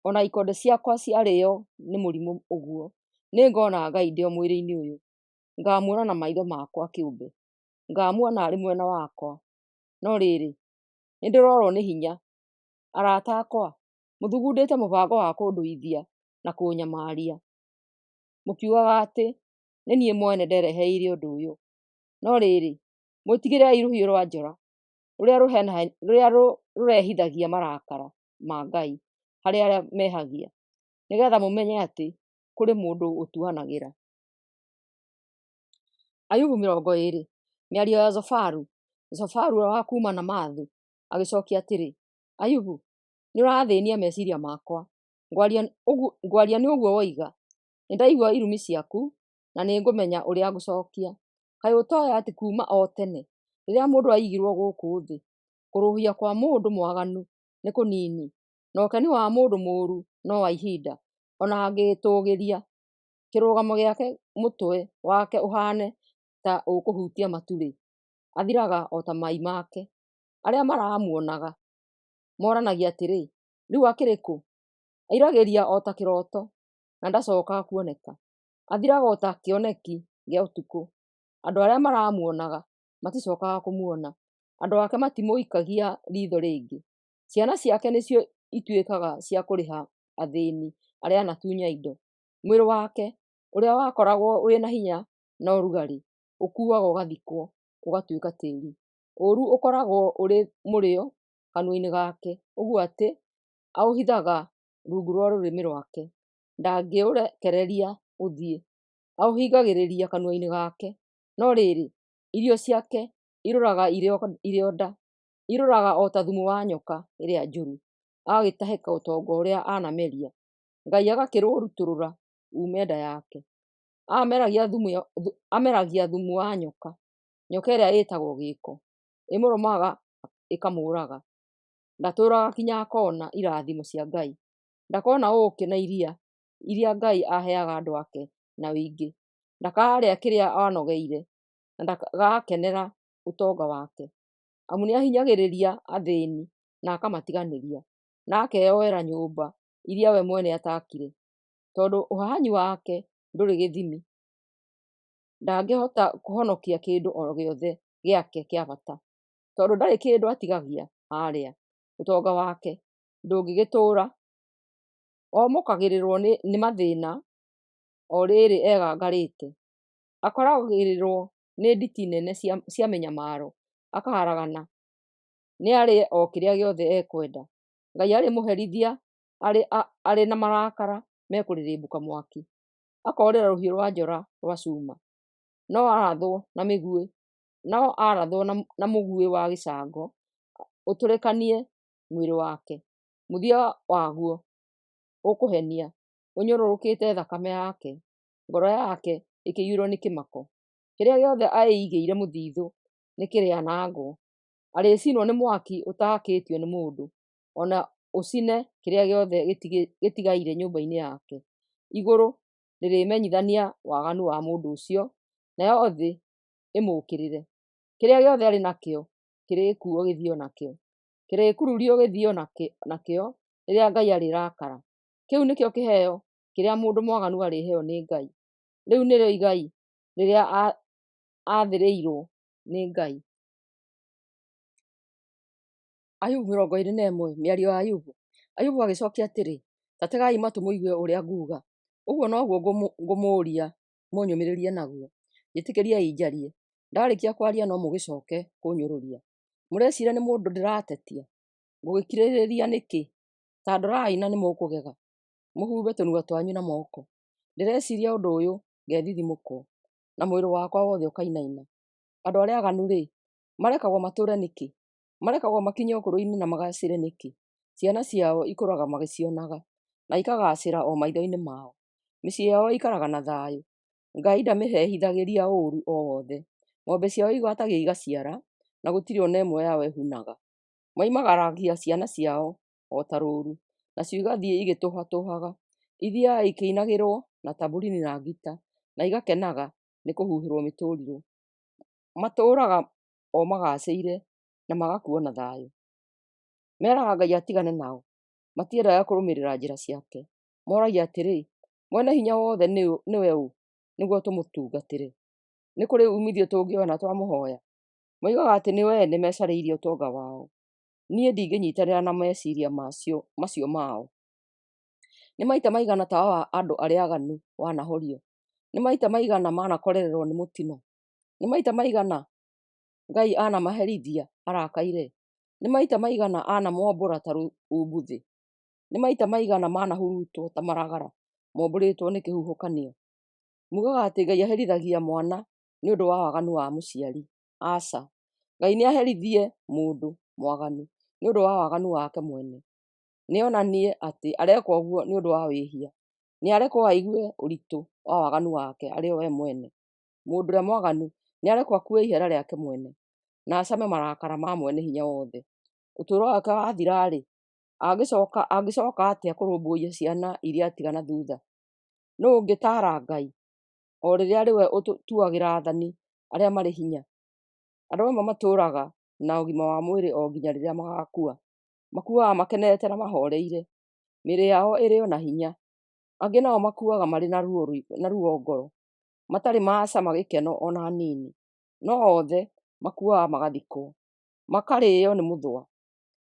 Ona ikonde ciakwa ciarĩo nĩ mũrimũ ũguo, nĩngona Ngai ndĩ o mwĩrĩ-inĩ ũyũ, ngamuona na maitho makwa kĩũmbe, ngamuona arĩ mwena wakwa. No rĩrĩ, nĩndĩrorwo nĩ hinya. Arata akwa, mũthugundĩte mũbango wa kũndũithia na kũnyamaria, mũkiugaga atĩ nĩ niĩ mwene ndereheire ũndũ ũyũ. No rĩrĩ, mwĩtigĩrei rũhiũ rwa njora rũrĩa rũrehithagia marakara ma Ngai harĩ arĩa mehagia, nĩgetha mũmenye atĩ kũrĩ mũndũ ũtuanagĩra. Ayubu 20, mĩario ya Zofaru. Zofaru wa kuma Namathu agĩcokia atĩrĩ, Ayubu, nĩũrathĩnia meciria makwa. Ngwaria nĩ ũguo woiga. Nĩndaigua irumi ciaku na nĩngũmenya ũrĩa ngũcokia. Kaĩ ũtoĩ atĩ kuma o tene rĩrĩa mũndũ aigirwo gũkũ thĩ, kũrũhia kwa mũndũ mwaganu nĩ kũnini, na ũkeni wa mũndũ mũũru no wa ihinda. Ona angĩtũũgĩria, kĩrũgamo gĩake mũtwe wake ũhane ta ũkũhutia matu-rĩ, athiraga o ta mai make. Arĩa maramuonaga moranagia atĩrĩ, rĩu akĩrĩ kũ? Airagĩria o ta kĩroto na ndacokaga kuoneka. Athiraga o ta kĩoneki gĩa ũtukũ. Andũ arĩa maramuonaga maticokaga kũmuona. Andũ ake matimũikagia ritho rĩngĩ. Ciana ciake nĩcio ituĩkaga cia kũrĩha athĩni arĩa anatunya indo. Mwĩrĩ wake ũrĩa wakoragwo ũrĩ na hinya na ũrugarĩ ũkuaga ũgathikwo ũgatuĩka tĩri. Ũũru ũkoragwo ũrĩ mũrĩo kanua-inĩ gake, ũguo atĩ aũhithaga rungu rwa rũrĩmĩ rwake. Ndangĩũrekereria ũthiĩ, aũhingagĩrĩria kanua-inĩ gake. No rĩrĩ, irio ciake irũraga irĩ o nda, irũraga o ta thumu wa nyoka ĩrĩa njũru, agagĩtahĩka ũtonga ũrĩa anameria. Ngai agakĩrũrutũrũra uume nda yake. Ameragia thumu wa nyoka, nyoka ĩrĩa ĩtagwo gĩko, ĩmũrũmaga ĩkamũũraga. Ndatũũraga kinya akona irathimo cia Ngai, ndakona ũũkĩ na iria Ngai aheaga andũ ake na wĩingĩ. Ndakarĩa kĩrĩa anogeire, na ndagakenera ũtonga wake. Amu nĩahinyagĩrĩria athĩni na akamatiganĩria, na akeyoera nyũmba iria we mwene atakire. Tondũ ũhahanyi wake ndũrĩ gĩthimi, ndangĩhota kũhonokia kĩndũ o gĩothe gĩake kĩa bata. Tondũ ndarĩ kĩndũ atigagia harĩa, ũtonga wake ndũngĩgĩtũũra. Omũkagĩrĩrwo nĩ mathĩna o rĩrĩ egangarĩte. Akoragĩrĩrwo nĩ nditi nene cia mĩnyamaro, akaharagana nĩarĩe o kĩrĩa gĩothe ekwenda. Ngai arĩmũherithia arĩ na marakara mekũrĩrĩmbũka mwaki, akorĩra rũhiũ rwa njora rwa cuma. No arathwo na mũguĩ wa gĩcango ũtũrĩkanie mwĩrĩ wake. Mũthia waguo ũkũhenia ũnyũrũrũkĩte thakame yake, ngoro yake ĩkĩiyũrwo nĩ kĩmako. Kĩrĩa gĩothe aĩigĩire mũthithũ nĩkĩrĩanangwo. Arĩcinwo nĩ mwaki ũtaakĩtio nĩ mũndũ, ona ũcine kĩrĩa gĩothe gĩtigaire nyũmba-inĩ yake. Igũrũ rĩrĩmenyithania waganu wa mũndũ ũcio, nayo thĩ ĩmũũkĩrĩre. Kĩrĩa gĩothe arĩ nakĩo kĩrĩkuo gĩthiĩ nakĩo, kĩrĩkururio gĩthiĩ nakĩo rĩrĩa Ngai arĩrakara. Kĩu nĩkĩo kĩheo kĩrĩa mũndũ mwaganu arĩheo nĩ Ngai. Rĩu nĩrĩo igai rĩrĩa athĩrĩirwo nĩ Ngai. Ayubu 21, mĩario ya Ayubu. Ayubu agĩcokia atĩrĩ, ta tegai matũ mũigue ũrĩa nguuga. Ũguo noguo ngũmũũria mũnyũmĩrĩrie naguo. Njĩtĩkĩriai njarie. Ndarĩkia kwaria no mũgĩcoke kũnyũrũria. Mũreciria nĩ mũndũ ndĩratetia? Ngũgĩkirĩrĩria nĩkĩ? Ta ndorai na nĩmũkũgega, mũhumbe tũnua twanyu na moko. Ndĩreciria ũndũ ũyũ ngethithimũkwo, na mwĩrĩ wakwa wothe ũkainaina. Andũ arĩa aganu-rĩ, marekagwo matũũre nĩkĩ? Marekagwo makinye ũkũrũ-inĩ na magacĩre nĩkĩ? Ciana ciao ikũraga magĩcionaga, na ikagacĩra o maitho-inĩ mao. Mĩciĩ yao ikaraga na thayũ. Ngai ndamĩrehithagĩria ũũru o wothe. Ng'ombe ciao igwatagia igaciara, na gũtirĩ ona ĩmwe yao ĩhunaga. Moimagaragia ciana ciao o ta rũũru, nacio igathiĩ igĩtũhatũhaga, ithiaga ikĩinagĩrwo na tamborini na ngita, na igakenaga nĩ kũhuhĩrwo mĩtũrirũ. Matũũraga o magacĩire na magakuo na thayũ. Meraga Ngai atigane nao, matiendaga kũrũmĩrĩra njĩra ciake. Moragia atĩrĩ, Mwene hinya wothe nĩwe ũ nĩguo tũmũtungatĩre? Nĩ kũrĩ umithio tũngĩona twamũhoya? Moigaga atĩ nĩ wene mecarĩirie ũtonga wao. Niĩ ndingĩnyitanĩra na meciria macio mao. Nĩ maita maigana tawa wa andũ arĩa aganu wanahorio? Nĩ maita maigana manakorererwo nĩ mũtino? Nĩ maita maigana Ngai anamaherithia arakaire? Nĩ maita maigana anamombũra ta umbuthĩ? Nĩ maita maigana manahurutwo ta maragara mombũrĩtwo nĩ kĩhuhũkanio? Mugaga atĩ Ngai aherithagia mwana nĩ ũndũ wa waganu wa mũciari. Aca, Ngai nĩ aherithie mũndũ mwaganu nĩ ũndũ wa waganu wake mwene. Nĩonanie atĩ areka ũguo nĩ ũndũ wa wĩhia. Nĩ arekwo aigue ũritũ wa waganu wake arĩ o we mwene. Mũndũ ũrĩa mwaganu nĩ arekwo akue ihera rĩake mwene, na acame marakara ma Mwene hinya wothe. Ũtũũro wake wathira-rĩ, angĩcoka atĩa kũrũmbũiya ciana iria atigana thutha? Nũũ ũngĩtaara Ngai o rĩrĩa rĩwe ũtuagĩra athani arĩa marĩ hinya? Andũ amwe matũũraga na ũgima wa mwĩrĩ o nginya rĩrĩa magakua. Makuaga makenete na mahoreire, mĩĩrĩ yao ĩrĩ o na hinya. Angĩ nao makuaga marĩ na ruo ngoro, matarĩ macama gĩkeno o na hanini. No othe makuaga magathikwo, makarĩĩo nĩ mũthũa.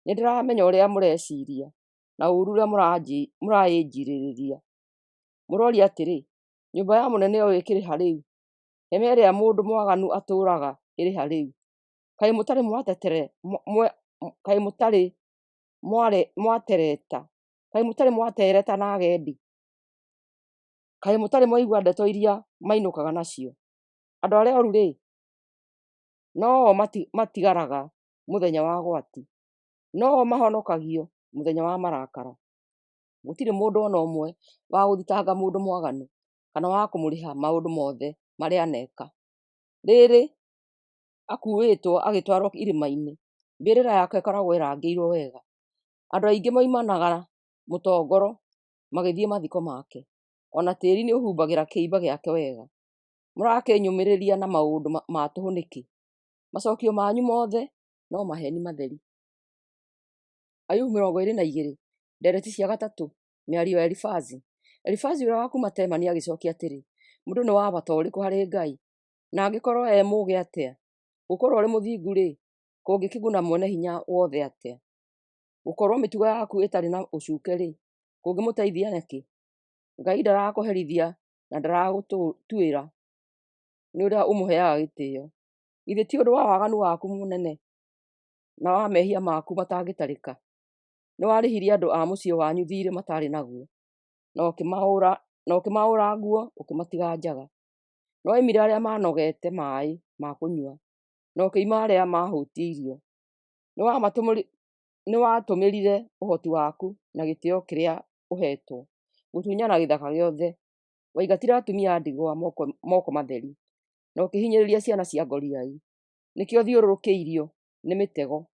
Nĩndĩramenya ũrĩa mũreciria na ũũru ũrĩa mũraĩnjirĩrĩria. Mũroria atĩrĩ, nyũmba ya mũnene ũyũ ĩkĩrĩ rĩu? Hema ĩrĩa mũndũ mwaganu atũũraga ĩrĩ rĩu? Kaĩ mũtarĩ mwatereta na agendi? Kaĩ mũtarĩ mwaigua ndeto iria mainũkaga nacio? Andũ arĩa oru-rĩ, no-o matigaraga mũthenya wa gwati, no-o mahonokagio mũthenya wa marakara. Gũtirĩ mũndũ ona ũmwe wa gũthitanga mũndũ mwaganu kana wa kũmũrĩha maũndũ mothe marĩa aneka. Rĩrĩ akuĩtwo agĩtwarwo irĩma-inĩ, mbĩrĩra yake ĩkoragwo ĩrangĩirwo wega. Andũ aingĩ moimanaga mũtongoro magĩthiĩ mathiko make, ona tĩĩri nĩ ũhumbagĩra kĩimba gĩake wega. Mũrakĩnyũmĩrĩria na maũndũ ma tũhũ nĩkĩ? Macokio manyu mothe no maheni matheri. Ayubu 22, ndereti cia gatatũ, mĩario ya Elifazi. Elifazi ũrĩa wa kuuma Temani agĩcokia atĩrĩ, mũndũ nĩ wa bata ũrĩkũ harĩ Ngai? Na angĩkorwo mũũgĩ atĩa? Gũkorwo ũrĩ mũthingu-rĩ, kũngĩkĩguna Mwene hinya wothe atĩa? Gũkorwo mĩtugo yaku ĩtarĩ na ũcuuke-rĩ, kũngĩmũteithia nĩkĩ? Ngai ndarakũherithia na ndaragũtuĩra nĩ ũrĩa ũmũheaga gĩtĩĩo. Githĩ ti ũndũ wa waganu waku mũnene na wa mehia maku matangĩtarĩka? Nĩ warĩhirie andũ a mũciĩ wanyu thiirĩ matarĩ naguo, na ũkĩmaũra nguo ũkĩmatiga njaga. Nĩ waimire arĩa manogete maaĩ ma kũnyua, na ũkĩima arĩa mahũtie irio. Nĩ watũmĩrire ũhoti waku na gĩtĩĩo kĩrĩa ũhetwo gũtunyana gĩthaka gĩothe. Waingatire atumia a ndigwa moko matheri, na ũkĩhinyĩrĩria ciana cia ngoriai. Nĩkĩo ũthiũrũrũkĩirio nĩ mĩtego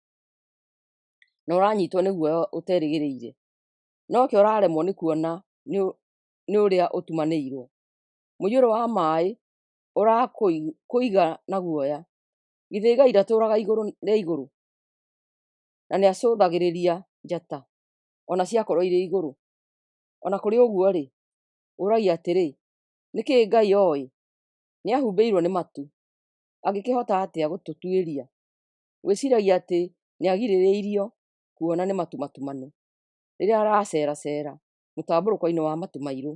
na ũranyiitwo nĩ guoya ũterĩgĩrĩire. Noke ũraremwo nĩ kuona nĩ ũrĩa ũtumanĩirwo. Mũiyũro wa maaĩ ũrakũiga na guoya. Githĩ Ngai ndatũũraga igũrũ rĩa igũrũ na nĩ acũthagĩrĩria njata ona ciakorwo irĩ igũrũ? Ona kũrĩ ũguo-rĩ, ũragia atĩrĩ, nĩkĩĩ Ngai oĩ? Nĩ ahumbĩirwo nĩ matu, angĩkĩhota atĩa gũtũtuĩria? Gwĩciragia atĩ nĩ agirĩrĩirio kuona nĩ matu matumanu rĩrĩa araceracera mũtambũrũko-inĩ wa matu mairũ.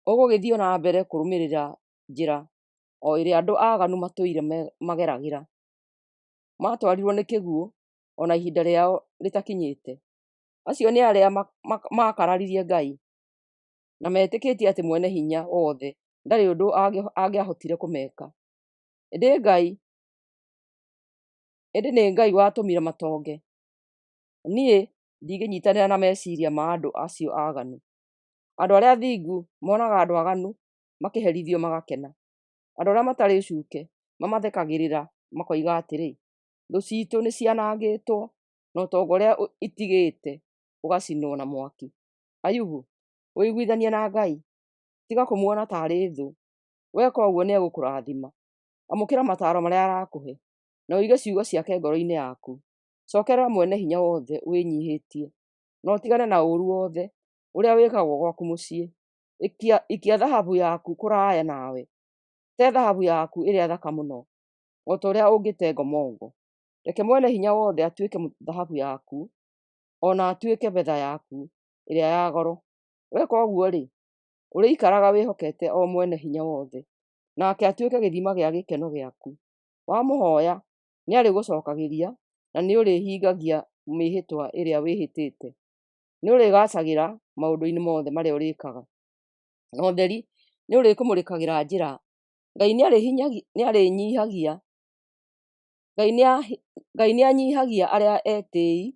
Ũgũgĩthiĩ na mbere kũrũmĩrĩra njĩra o ĩrĩa andũ aganu matũire mageragĩra. Matwarirwo nĩ kĩguũ ona ihinda rĩao rĩtakinyĩte. Acio nĩ arĩa makararirie Ngai na metĩkĩtie atĩ Mwene hinya wothe ndarĩ ũndũ angĩahotire kũmeka. Ĩndĩ nĩ Ngai watũmire matonge. Niĩ ndingĩnyitanĩra na meciria ma andũ acio aganu. Andũ arĩa athingu monaga andũ aganu makĩherithio magakena. Andũ arĩa matarĩ ũcuuke mamathekagĩrĩra makoiga atĩrĩ, thũ citũ nĩ cianangĩtwo na ũtonga ũrĩa itigĩte ũgacinwo na mwaki. Ayubu, wĩiguithanie na Ngai, tiga kũmuona tarĩ thũ. Weka ũguo nĩ egũkũrathima. Amũkĩra mataro marĩa arakũhe na ũige ciugo ciake ngoro-inĩ yaku. Cokerera mwene hinya wothe wĩnyihĩtie na ũtigane na ũũru wothe ũrĩa wĩkagwo gwaku mũciĩ. Ikia thahabu yaku kũraya nawe. Te thahabu yaku ĩrĩa thaka mũno, o ta ũrĩa ũngĩte ngomongo. Reke mwene hinya wothe atuĩke thahabu yaku, ona atuĩke betha yaku ĩrĩa ya goro. Weka ũguo-rĩ, ũrĩikaraga wĩhokete o mwene hinya wothe, nake atuĩke gĩthima gĩa gĩkeno gĩaku. Wamũhoya nĩarĩgũcokagĩria na nĩũrĩhingagia mĩĩhĩtwa ĩrĩa wĩhĩtĩte. Nĩũrĩgacagĩra maũndũ-inĩ mothe marĩa ũrĩkaga, na ũtheri nĩũrĩkũmũrĩkagĩra njĩra. Ngai nĩanyihagia arĩa etĩĩi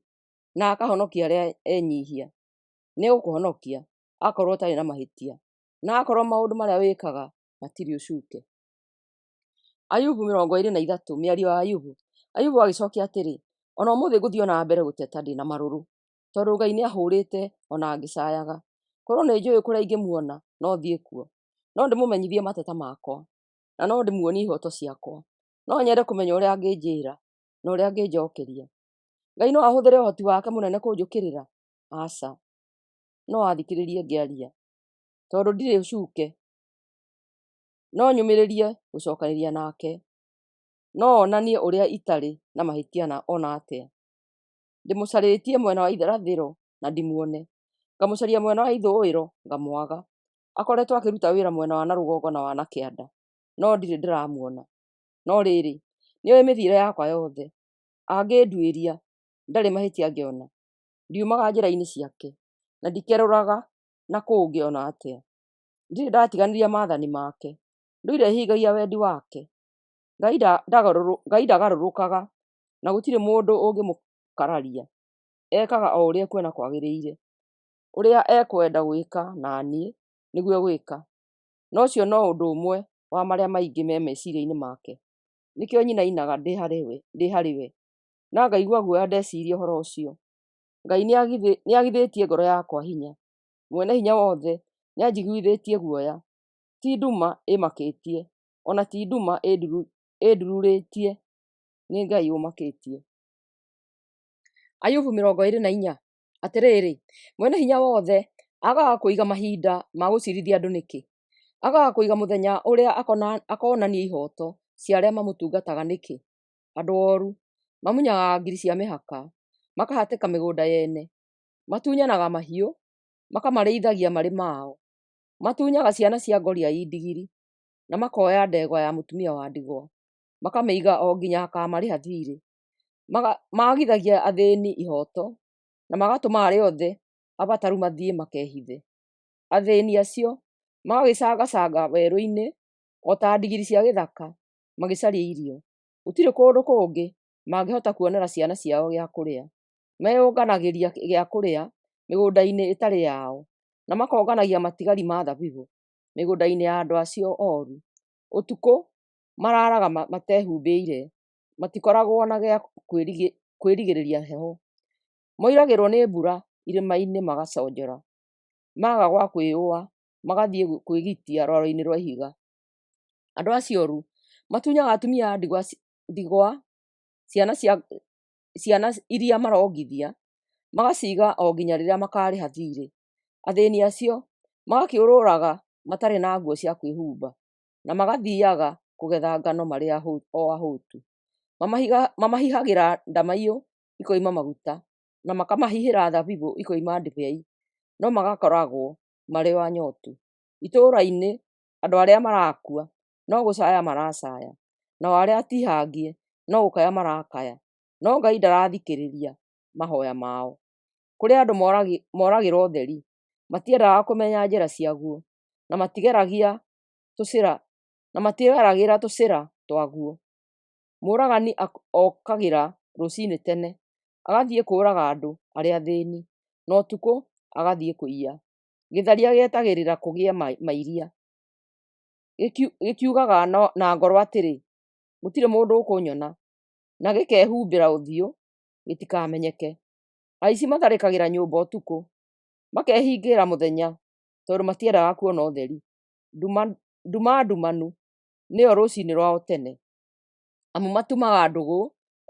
na akahonokia arĩa enyihia. Nĩegũkũhonokia akorwo ũtarĩ na mahĩtia na akorwo maũndũ marĩa wĩkaga matirĩ ũcuke. Ayubu 23, mĩario ya Ayubu. Ayubu agĩcokia atĩrĩ, ona ũmũthĩ ngũthiĩ na mbere gũteta ndĩ na marũrũ, tondũ Ngai nĩahũrĩte ona ngĩcayaga. Korwo nĩ njũĩ kũrĩa ingĩmuona no thiĩ kuo, no ndĩmũmenyithie mateta makwa, na no ndĩmuonie ihooto ciakwa. No nyende kũmenya ũrĩa angĩnjĩra na ũrĩa angĩnjokeria. Ngai no ahũthĩre ũhoti wake mũnene kũnjũkĩrĩra? Aca, no athikĩrĩrie ngĩaria, tondũ ndirĩ ũcuke. No nyũmĩrĩrie gũcokanĩria nake, no onanie ũrĩa itarĩ na mahĩtia ona atĩa. Ndĩmũcarĩtie mwena wa irathĩro na ndimuone, ngamũcaria mwena wa ithũĩro ngamwaga. Akoretwo akĩruta wĩra mwena wa na rũgongo na wa na kĩanda, no ndirĩ ndĩramuona. No rĩrĩ, nĩoĩ mĩthiĩre yakwa yothe. Angĩnduĩria, ndarĩ mahĩtia angĩona. Ndiumaga njĩra-inĩ ciake, na ndikerũraga na kũngĩona atĩa. Ndirĩ ndatiganĩria maathani make, ndũirehingagia wendi wake. Ngai ndagarũrũkaga, na gũtirĩ mũndũ ũngĩmũkararia. Ekaga o ũrĩa ekuona kwagĩrĩire. Ũrĩa ekwenda gwĩka na niĩ nĩguo gwĩka. Na ũcio no ũndũ ũmwe wa marĩa maingĩ me meciria-inĩ make. Nĩkĩo nyinainaga ndĩ harĩ we, na ngaigua guoya ndeciria ũhoro ũcio. Ngai nĩagithĩtie ngoro yakwa hinya. Mwene hinya wothe nĩanjiguithĩtie guoya. Ti nduma ĩmakĩtie, ona ti nduma ĩndururĩtie, nĩ Ngai ũmakĩtie. Ayubu 24. Atĩrĩrĩ, mwene hinya wothe agaga kũiga mahinda ma gũcirithia andũ nĩkĩ? Agaga kũiga mũthenya ũrĩa akonania ihooto cia arĩa mamũtungataga nĩkĩ? Andũ ooru mamunyaga ngiri cia mĩhaka, makahatĩka mĩgũnda yene, matunyanaga mahiũ, makamarĩithagia marĩ mao. Matunyaga ciana cia ngoriai ndigiri, na makoya ndegwa ya mũtumia wa ndigwa, makamĩiga o nginya akamarĩha thirĩ. Magithagia athĩĩni ihooto, na magatũma arĩa othe abataru mathiĩ makehithe. Athĩĩni acio magagĩcangacanga werũ-inĩ o ta ndigiri cia gĩthaka magĩcaria irio. Gũtirĩ kũndũ kũngĩ mangĩhota kuonera ciana ciao gĩa kũrĩa. Meyũnganagĩria gĩa kũrĩa mĩgũnda-inĩ ĩtarĩ yao, na makonganagia matigari ma thabibũ mĩgũnda-inĩ ya andũ acio ooru. Ũtukũ mararaga matehumbĩire, matikoragwo na gĩa kwĩrigĩrĩria heho. Moiragĩrwo nĩ mbura irĩma-inĩ magaconjora. Maga gwa kwĩyũa magathiĩ kwĩgitia rwaro-inĩ rwa ihiga. Andũ acio ooru matunyaga atumia a ndigwa, ciana iria marongithia, magaciga o nginya rĩrĩa makarĩha thirĩ. Athĩĩni acio magakĩũrũraga matarĩ na nguo cia kwĩhumba, na magathiaga kũgetha ngano marĩ o ahũtu. Mamahihagĩra ndamaiyũ ikoima maguta, na makamahihĩra thabibũ ikoima ndibei, no magakoragwo marĩ o anyotu. Itũũra-inĩ andũ arĩa marakua no gũcaya maracaya, nao arĩa atihangie no gũkaya marakaya, no Ngai ndarathikĩrĩria mahoya mao. Kũrĩ andũ moragĩra ũtheri, matiendaga kũmenya njĩra ciaguo, na matigeragĩra tũcĩra twaguo. Mũũragani okagĩra rũciinĩ tene, agathiĩ kũũraga andũ arĩa athĩĩni, na ũtukũ agathiĩ kũiya. Gĩtharia gĩetagĩrĩra kũgĩa mairia, gĩkiugaga na ngoro atĩrĩ, gũtirĩ mũndũ ũkũnyona, na gĩkehumbĩra ũthiũ gĩtikamenyeke. Aici matharĩkagĩra nyũmba ũtukũ, makehingĩra mũthenya tondũ matiendaga kuona ũtheri. Nduma ndumanu nĩyo rũcinĩ rwao tene, amu matumaga ndũgũ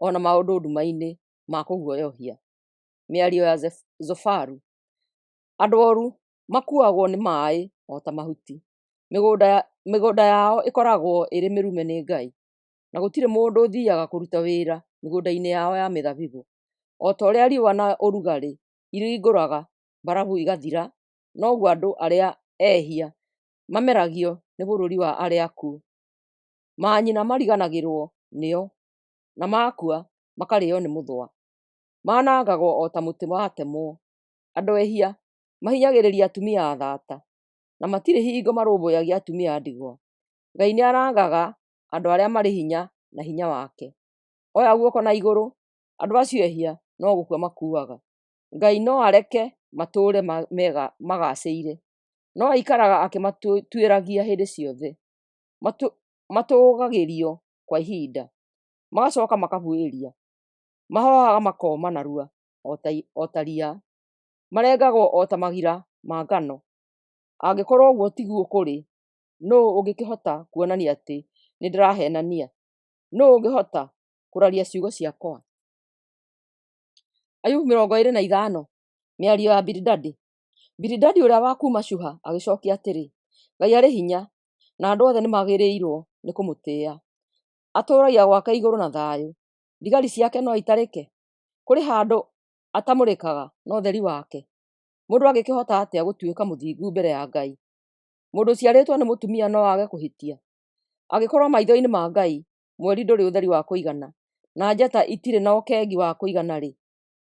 ona maũndũ nduma-inĩ ma kũguoyohia. Mĩario ya Zofaru. Andũ oru makuagwo nĩ maĩ o ta mahuti. Mĩgũnda yao ĩkoragwo ĩrĩ mĩrume nĩ Ngai, na gũtirĩ mũndũ ũthiaga kũruta wĩra mĩgũnda-inĩ yao ya mĩthabibũ. O ta ũrĩa riũa na ũrugarĩ iringũraga mbarabu igathira, noguo andũ arĩa ehia mameragio nĩ bũrũri wa arĩa akuũ. Manyina mariganagĩrwo nĩo, na makua makarĩo nĩ mũthũa. Manangagwo o ta mũtĩ watemwo. Andũ ehia mahinyagĩrĩria atumia athata, na matirĩ hingo marũmbũyagia atumia a ndigwa. Ngai nĩ arangaga andũ arĩa marĩ hinya na hinya wake. Oya guoko na igũrũ, andũ acio ehia no gũkua makuaga. Ngai no areke matũũre magacĩire, no aikaraga akĩmatuĩragia hĩndĩ ciothe. Matũgagĩrio kwa ihinda, magacoka makabuĩria. Mahohaga makoma narua o ta ria, marengagwo o ta magira ma ngano. Angĩkorwo ũguo tiguo kũrĩ, nũũ ũngĩkĩhota kuonania atĩ nĩ ndĩrahenania? Nũũ ũngĩhota kũraria ciugo ciakwa? Ayubu 25. Mĩario ya Bilidadi. Bilidadi ũrĩa wa kuma Shuha agĩcokia atĩrĩ, Ngai arĩ hinya, na andũ othe nĩ magĩrĩirwo nĩ kũmũtĩĩa. Atũũragia gwaka igũrũ na thayũ, thigari ciake no itarĩke. Kũrĩ handũ atamũrĩkaga na ũtheri wake. Mũndũ angĩkĩhota atĩa gũtuĩka mũthingu mbere ya Ngai? Mũndũ ũciarĩtwo nĩ mũtumia no age kũhĩtia? Angĩkorwo maitho-inĩ ma Ngai mweri ndũrĩ ũtheri wa kũigana, na njata itirĩ na ũkengi wa kũigana-rĩ,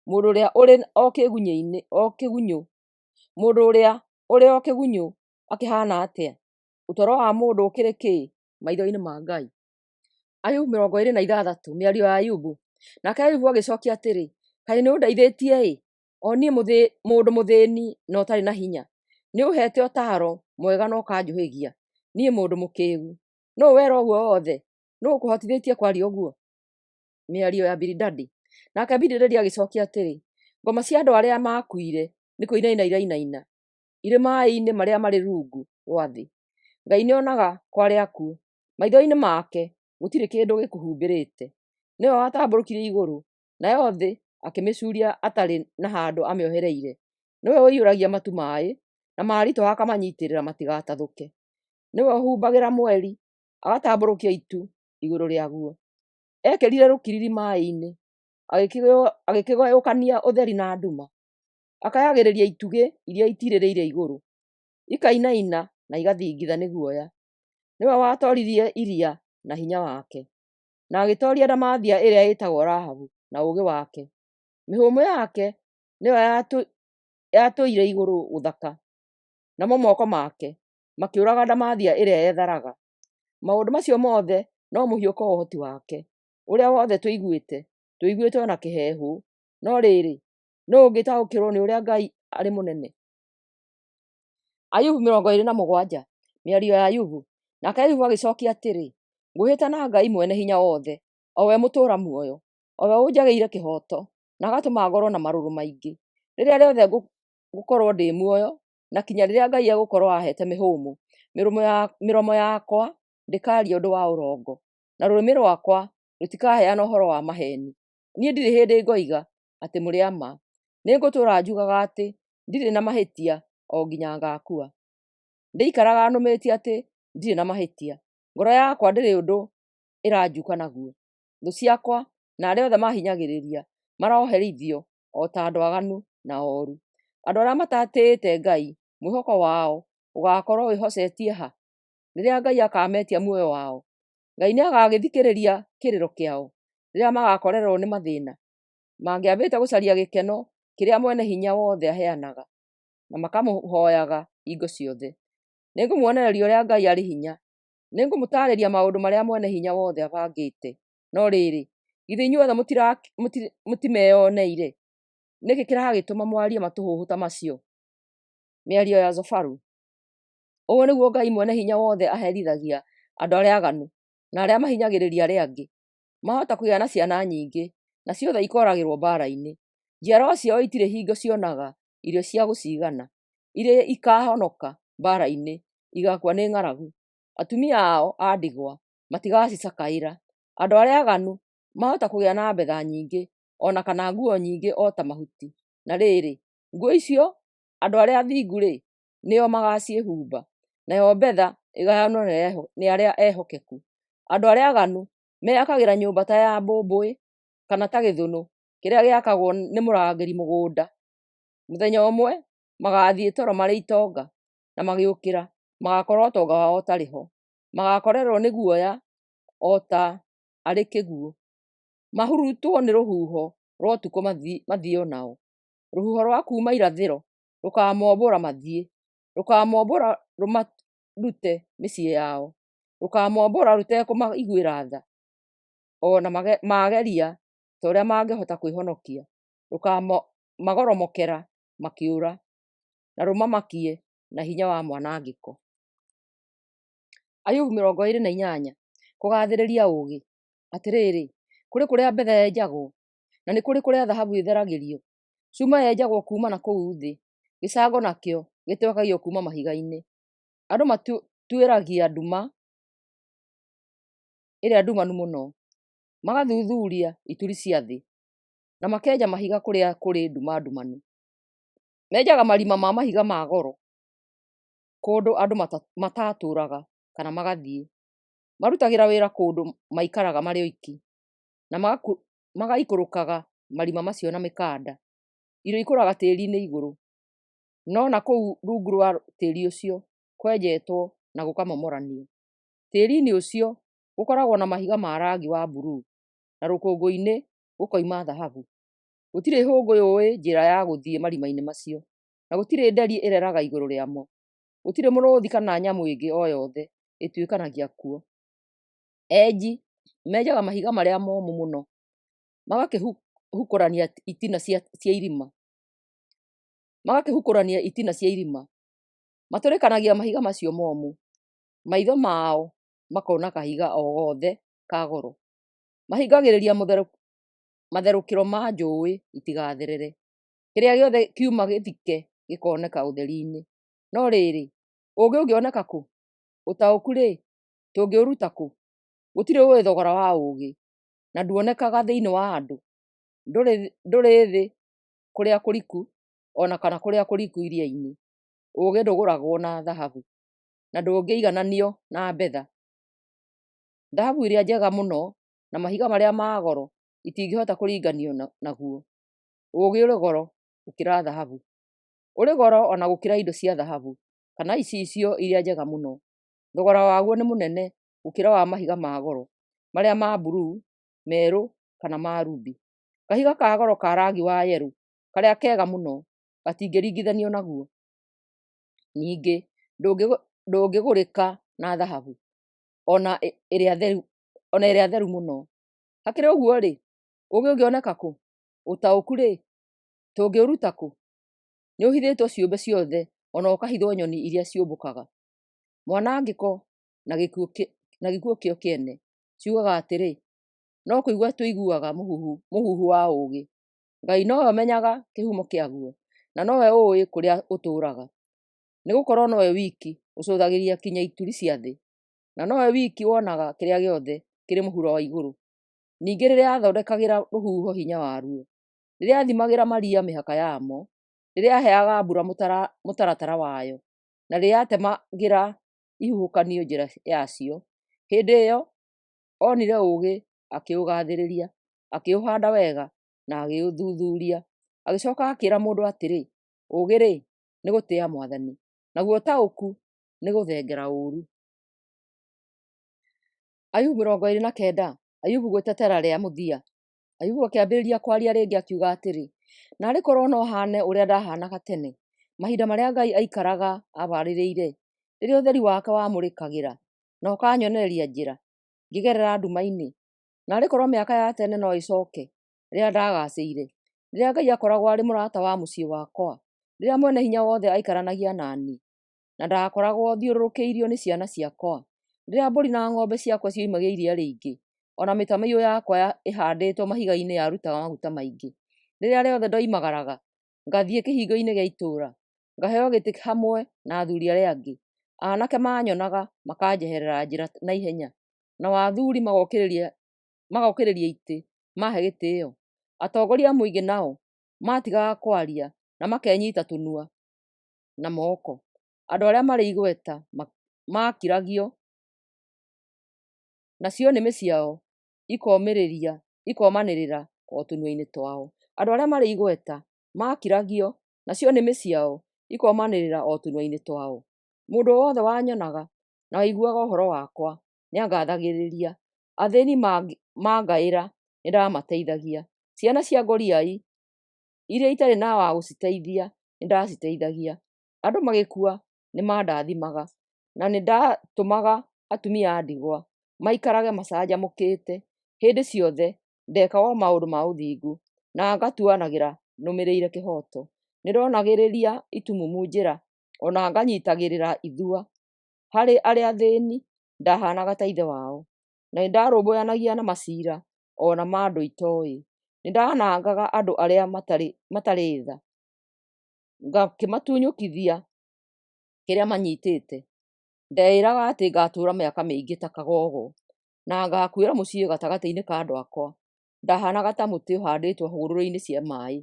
mũndũ ũrĩa ũrĩ o kĩgunyũ akĩhana atĩa? Ũtoro wa mũndũ ũkĩrĩ kĩĩ maitho-inĩ ma Ngai? Ayubu 26. Mĩario ya Ayubu. Nake Ayubu agĩcokia atĩrĩ, kaĩ nĩ ũndeithĩtie-ĩ, o niĩ mũndũ mũthĩni na ũtarĩ na hinya. Nĩ ũhete ũtaaro mwega na ũkanjũhĩgia, niĩ mũndũ mũkĩĩgu. Nũũ wera ũguo wothe? Nũũ ũkũhotithĩtie kwaria ũguo? Mĩario ya Bilidadi. Nake Bilidadi agĩcokia atĩrĩ, ngoma cia andũ arĩa makuire nĩ kũinaina irainaina irĩ maĩ-inĩ marĩa marĩ rungu rwa thĩ. Ngai nĩonaga kwarĩ akuũ, maitho-inĩ make gũtirĩ kĩndũ gĩkũhumbĩrĩte. Nĩwe watambũrũkirie igũrũ, nayo thĩ akĩmĩcuria atarĩ na handũ amĩohereire. Nĩwe ũiyũragia matu maĩ, na maritũ akamanyitĩrĩra matigatathũke. Nĩwe ũhumbagĩra mweri, agatambũrũkia itu igũrũ rĩaguo. Ekĩrire rũkiriri maĩ-inĩ, agĩkĩgayũkania ũtheri na nduma. Akayagĩrĩria itugĩ iria itirĩrĩire igũrũ, ikainaina na igathingitha nĩ guoya. Nĩwe watoririe iria na hinya wake, na agĩtoria ndamathia ĩrĩa ĩtagwo Rahabu na ũũgĩ wake. Mĩhũmũ yake nĩyo yatũire igũrũ gũthaka, namo moko make makĩũraga ndamathia ĩrĩa yetharaga. Maũndũ macio mothe no mũhiũko wa ũhoti wake, ũrĩa wothe tũiguĩte ona kĩhehu. No rĩrĩ, nũũ ũngĩtaũkĩrwo nĩ ũrĩa Ngai arĩ mũnene? Ayubu 27. Mĩario ya Ayubu. Nake Ayubu agĩcokia atĩrĩ, ngũhĩta na Ngai mwene hinya wothe, o we mũtũũra muoyo, o we ũnjagĩire kĩhooto na agatũma ngorwo na marũrũ maingĩ. Rĩrĩa rĩothe ngũkorwo ndĩ muoyo, na kinya rĩrĩa Ngai agũkorwo ahete mĩhũmũ, mĩromo yakwa ndĩkaaria ũndũ wa ũrongo, na rũrĩmĩ rwakwa rũtikaheana ũhoro wa maheni. Niĩ ndirĩ hĩndĩ ngoiga atĩ mũrĩ a ma. Nĩngũtũũra njugaga atĩ ndirĩ na mahĩtia o nginya ngakua. Ndĩikaraga nũmĩtie atĩ ndirĩ na mahĩtia. Ngoro yakwa ndĩrĩ ũndũ ĩranjuka naguo. Thũ ciakwa na arĩa othe mahinyagĩrĩria maroherithio o ta andũ aganu na ooru. Andũ arĩa matatĩĩte Ngai, mwĩhoko wao ũgaakorwo wĩhocetie ha? Rĩrĩa Ngai akametia muoyo wao, Ngai nĩagagĩthikĩrĩria kĩrĩro kĩao rĩrĩa magakorerwo nĩ mathĩna, mangĩambĩte gũcaria gĩkeno kĩrĩa mwene hinya wothe aheanaga, na makamũhoyaga hingo ciothe. Nĩngũmuonereria ũrĩa Ngai arĩ hinya, nĩngũmũtaarĩria maũndũ marĩa mwene hinya wothe abangĩte. No rĩrĩ, githĩ inyuothe mũtimeyoneire? Nĩkĩ kĩragĩtũma mwarie matũhũhũ ta macio? Mĩario ya Zofaru. Ũguo nĩguo Ngai mwene hinya wothe aherithagia andũ arĩa aganu, na arĩa mahinyagĩrĩria arĩa angĩ mahota kũgĩa na ciana nyingĩ, na ciothe ikoragĩrwo mbara-inĩ. Njiarwa ciao itirĩ hingo cionaga irio cia gũcigana, iria ikahonoka mbara-inĩ igakua nĩ ng'aragu. Atumia ao a ndigwa matigacicakaĩra. Andũ arĩa aganu mahota kũgĩa na betha nyingĩ, ona kana nguo nyingĩ o ta mahuti. Na rĩrĩ, nguo icio andũ arĩa athingu-rĩ, nĩo magaciĩhumba, nayo betha ĩgayanwo nĩ arĩa ehokeku. Andũ arĩa aganu meyakagĩra nyũmba ta ya mbũmbũĩ kana ta gĩthũnũ kĩrĩa gĩakagwo nĩ mũrangĩri mũgũnda. Mũthenya ũmwe magathiĩ toro marĩ itonga, na magĩũkĩra magakora ũtonga wao ũtarĩ ho. Magakorerwo nĩ guoya o ta arĩ kĩguũ. Mahurutwo nĩ rũhuho rwa ũtukũ mathiĩ o nao. Rũhuho rwa kuma irathĩro rũkamombũra mathiĩ, rũkamombũra rũmarute mĩciĩ yao, rũkamombũra rũtekũmaiguĩra tha, ona mageria ta ũrĩa mangĩhota kwĩhonokia, rũkamagoromokera makĩũra, na rũmamakie na hinya wa mwanangĩko. Ayubu 28 kũgathĩrĩria ũũgĩ. Atĩrĩrĩ, kũrĩ kũrĩa betha yenjagwo, na nĩ kũrĩ kũrĩa thahabu ĩtheragĩrio. Cuma yenjagwo kuma na kũu thĩ, gĩcango nakĩo gĩtwekagio kuma mahiga-inĩ. Andũ matuĩragia nduma ĩrĩa ndumanu mũno, magathuthuria ituri cia thĩ, na makenja mahiga kũrĩa kũrĩ nduma ndumanu. Menjaga marima ma mahiga ma goro kũndũ andũ matatũraga kana magathiĩ. Marutagĩra wĩra kũndũ maikaraga marĩ oiki, na magaikũrũkaga marima macio na mĩkanda. Irio ikũraga tĩri-inĩ igũrũ, no na kũu rungu rwa tĩri ũcio kwenjetwo na gũkamomoranio. Tĩri-inĩ ũcio gũkoragwo na mahiga ma rangi wa buruu, na rũkũngũ-inĩ gũkoima thahabu. Gũtirĩ hũngũ yũĩ njĩra ya gũthiĩ marima-inĩ macio, na gũtirĩ nderi ĩreraga igũrũ rĩamo. Gũtirĩ mũrũthi kana nyamũ ĩngĩ o yothe ĩtuĩkanagia kuo. Enji menjaga mahiga marĩa momũ mũno, magakĩhukũrania itina cia irima. Matũrĩkanagia mahiga macio momũ. Maitho mao makona kahiga o gothe ka goro. Mahingagĩrĩria matherũkĩro ma njũĩ itigatherere. Kĩrĩa gĩothe kiuma gĩthike gĩkoneka ũtheri-inĩ. No rĩrĩ, ũũgĩ ũngĩoneka kũ? Ũtaũku-rĩ, tũngĩũruta kũ? Gũtirĩ ũĩ thogora wa ũũgĩ, na nduonekaga thĩinĩ wa andũ. Ndũrĩ thĩ kũrĩa kũriku, ona kana kũrĩa kũriku iria-inĩ. Ũũgĩ ndũgũragwo na thahabu, na ndũngĩigananio na betha. Thahabu ĩrĩa njega mũno na mahiga marĩa ma goro itingĩhota kũringanio naguo. Ũũgĩ ũrĩ goro gũkĩra thahabu. Ũrĩ goro ona gũkĩra indo cia thahabu, kana icicio iria njega mũno. Thogora waguo nĩ mũnene gũkĩra wa mahiga ma goro, marĩa ma buruu, merũ kana ma rubi. Kahiga ka goro ka rangi wa yerũ, karĩa kega mũno, gatingĩringithanio naguo. Ningĩ ndũngĩgũrĩka na thahabu, ona ĩrĩa theru mũno. Hakĩrĩ ũguo-rĩ, ũũgĩ ũngĩoneka kũ? Ũtaũku-rĩ, tũngĩũruta kũ? Nĩ ũhithĩtwo ciũmbe ciothe, ona ũkahithwo nyoni iria ciũmbũkaga. Mwanangĩko na gĩkuũ kĩo kĩene ciugaga atĩrĩ, no kũigua tũiguaga mũhuhu wa ũũgĩ. Ngai nowe ũmenyaga kĩhumo kĩaguo, na nowe ũĩ kũrĩa ũtũũraga. Nĩgũkorwo nowe wiki ũcũthagĩria kinya ituri cia thĩ, na nowe wiki wonaga kĩrĩa gĩothe kĩrĩ mũhuro wa igũrũ. Ningĩ rĩrĩa athondekagĩra rũhuho hinya waruo, rĩrĩa athimagĩra maria mĩhaka yamo, rĩrĩa aheaga mbura mũtaratara wayo, na rĩrĩa atemagĩra ihuhũkanio njĩra yacio, hĩndĩ ĩyo onire ũũgĩ, akĩũgathĩrĩria, akĩũhanda wega na agĩũthuthuria. Agĩcoka akĩĩra mũndũ atĩrĩ, ũũgĩ-rĩ, nĩ gũtĩĩa Mwathani, naguo ũtaũku nĩ gũthengera ũũru. Ayubu 29. Ayubu gwĩtetera rĩa mũthia. Ayubu akĩambĩrĩria kwaria rĩngĩ akiuga atĩrĩ, narĩ korwo no hane ũrĩa ndahanaga tene, mahinda marĩa Ngai aikaraga abarĩrĩire, rĩrĩa ũtheri wake wamũrĩkagĩra na ũkanyonereria njĩra ngĩgerera nduma-inĩ. Narĩ korwo mĩaka ya tene no ĩcoke, rĩrĩa ndagacĩire, rĩrĩa Ngai akoragwo arĩ mũrata wa mũciĩ wakwa, rĩrĩa mwene hinya wothe aikaranagia naniĩ, na ndakoragwo thiũrũrũkĩirio nĩ ciana ciakwa, Rĩrĩa mbũri na ng'ombe ciakwa ciumagia iria rĩingĩ, ona mĩtamaiyũ yakwa ĩhandĩtwo mahiga-inĩ yarutaga maguta maingĩ. Rĩrĩa rĩothe ndoimagaraga, ngathiĩ kĩhingo-inĩ gĩa itũũra, ngaheo gĩtĩ hamwe na athuri arĩa angĩ. Anake manyonaga makanjeherera njĩra na ihenya, nao athuri magokĩrĩria itĩ mahe gĩtĩo. Atongoria a mũingĩ nao matigaga kwaria na makenyita tũnua na moko. Andũ arĩa marĩ igweta makiragio, nacio nĩmĩ ciao ikomanĩrĩra o tũnua-inĩ twao. Andũ arĩa marĩ igweta makiragio, nacio nĩmĩ ciao ikomanĩrĩra o tũnua-inĩ twao. Mũndũ wothe wanyonaga na waiguaga ũhoro wakwa nĩangathagĩrĩria. Athĩni mangaĩra nĩndamateithagia. Ciana cia ngoriai iria itarĩ na wa gũciteithia nĩndaciteithagia. Andũ magĩkua nĩmandathimaga, na nĩndatũmaga atumia a ndigwa maikarage macanjamũkĩte. Hĩndĩ ciothe ndekaga o maũndũ ma ũthingu na ngatuanagĩra nũmĩrĩire kĩhoto. Nĩndonagĩrĩria itumumu njĩra, ona nganyitagĩrĩra ithua. Harĩ arĩa athĩni ndahanaga ta ithe wao, na nĩndarũmbũyanagia na macira ona ma andũ itoĩ. Nĩndanangaga andũ arĩa matarĩ tha, ngakĩmatunyũkithia kĩrĩa manyitĩte. Ndeĩraga atĩ ngatũũra mĩaka mĩingĩ ta kagogo, na ngakuĩra mũciĩ gatagatĩ-inĩ ka andũ akwa. Ndahanaga ta mũtĩ ũhandĩtwo hũgũrũrũ-inĩ cia maĩ,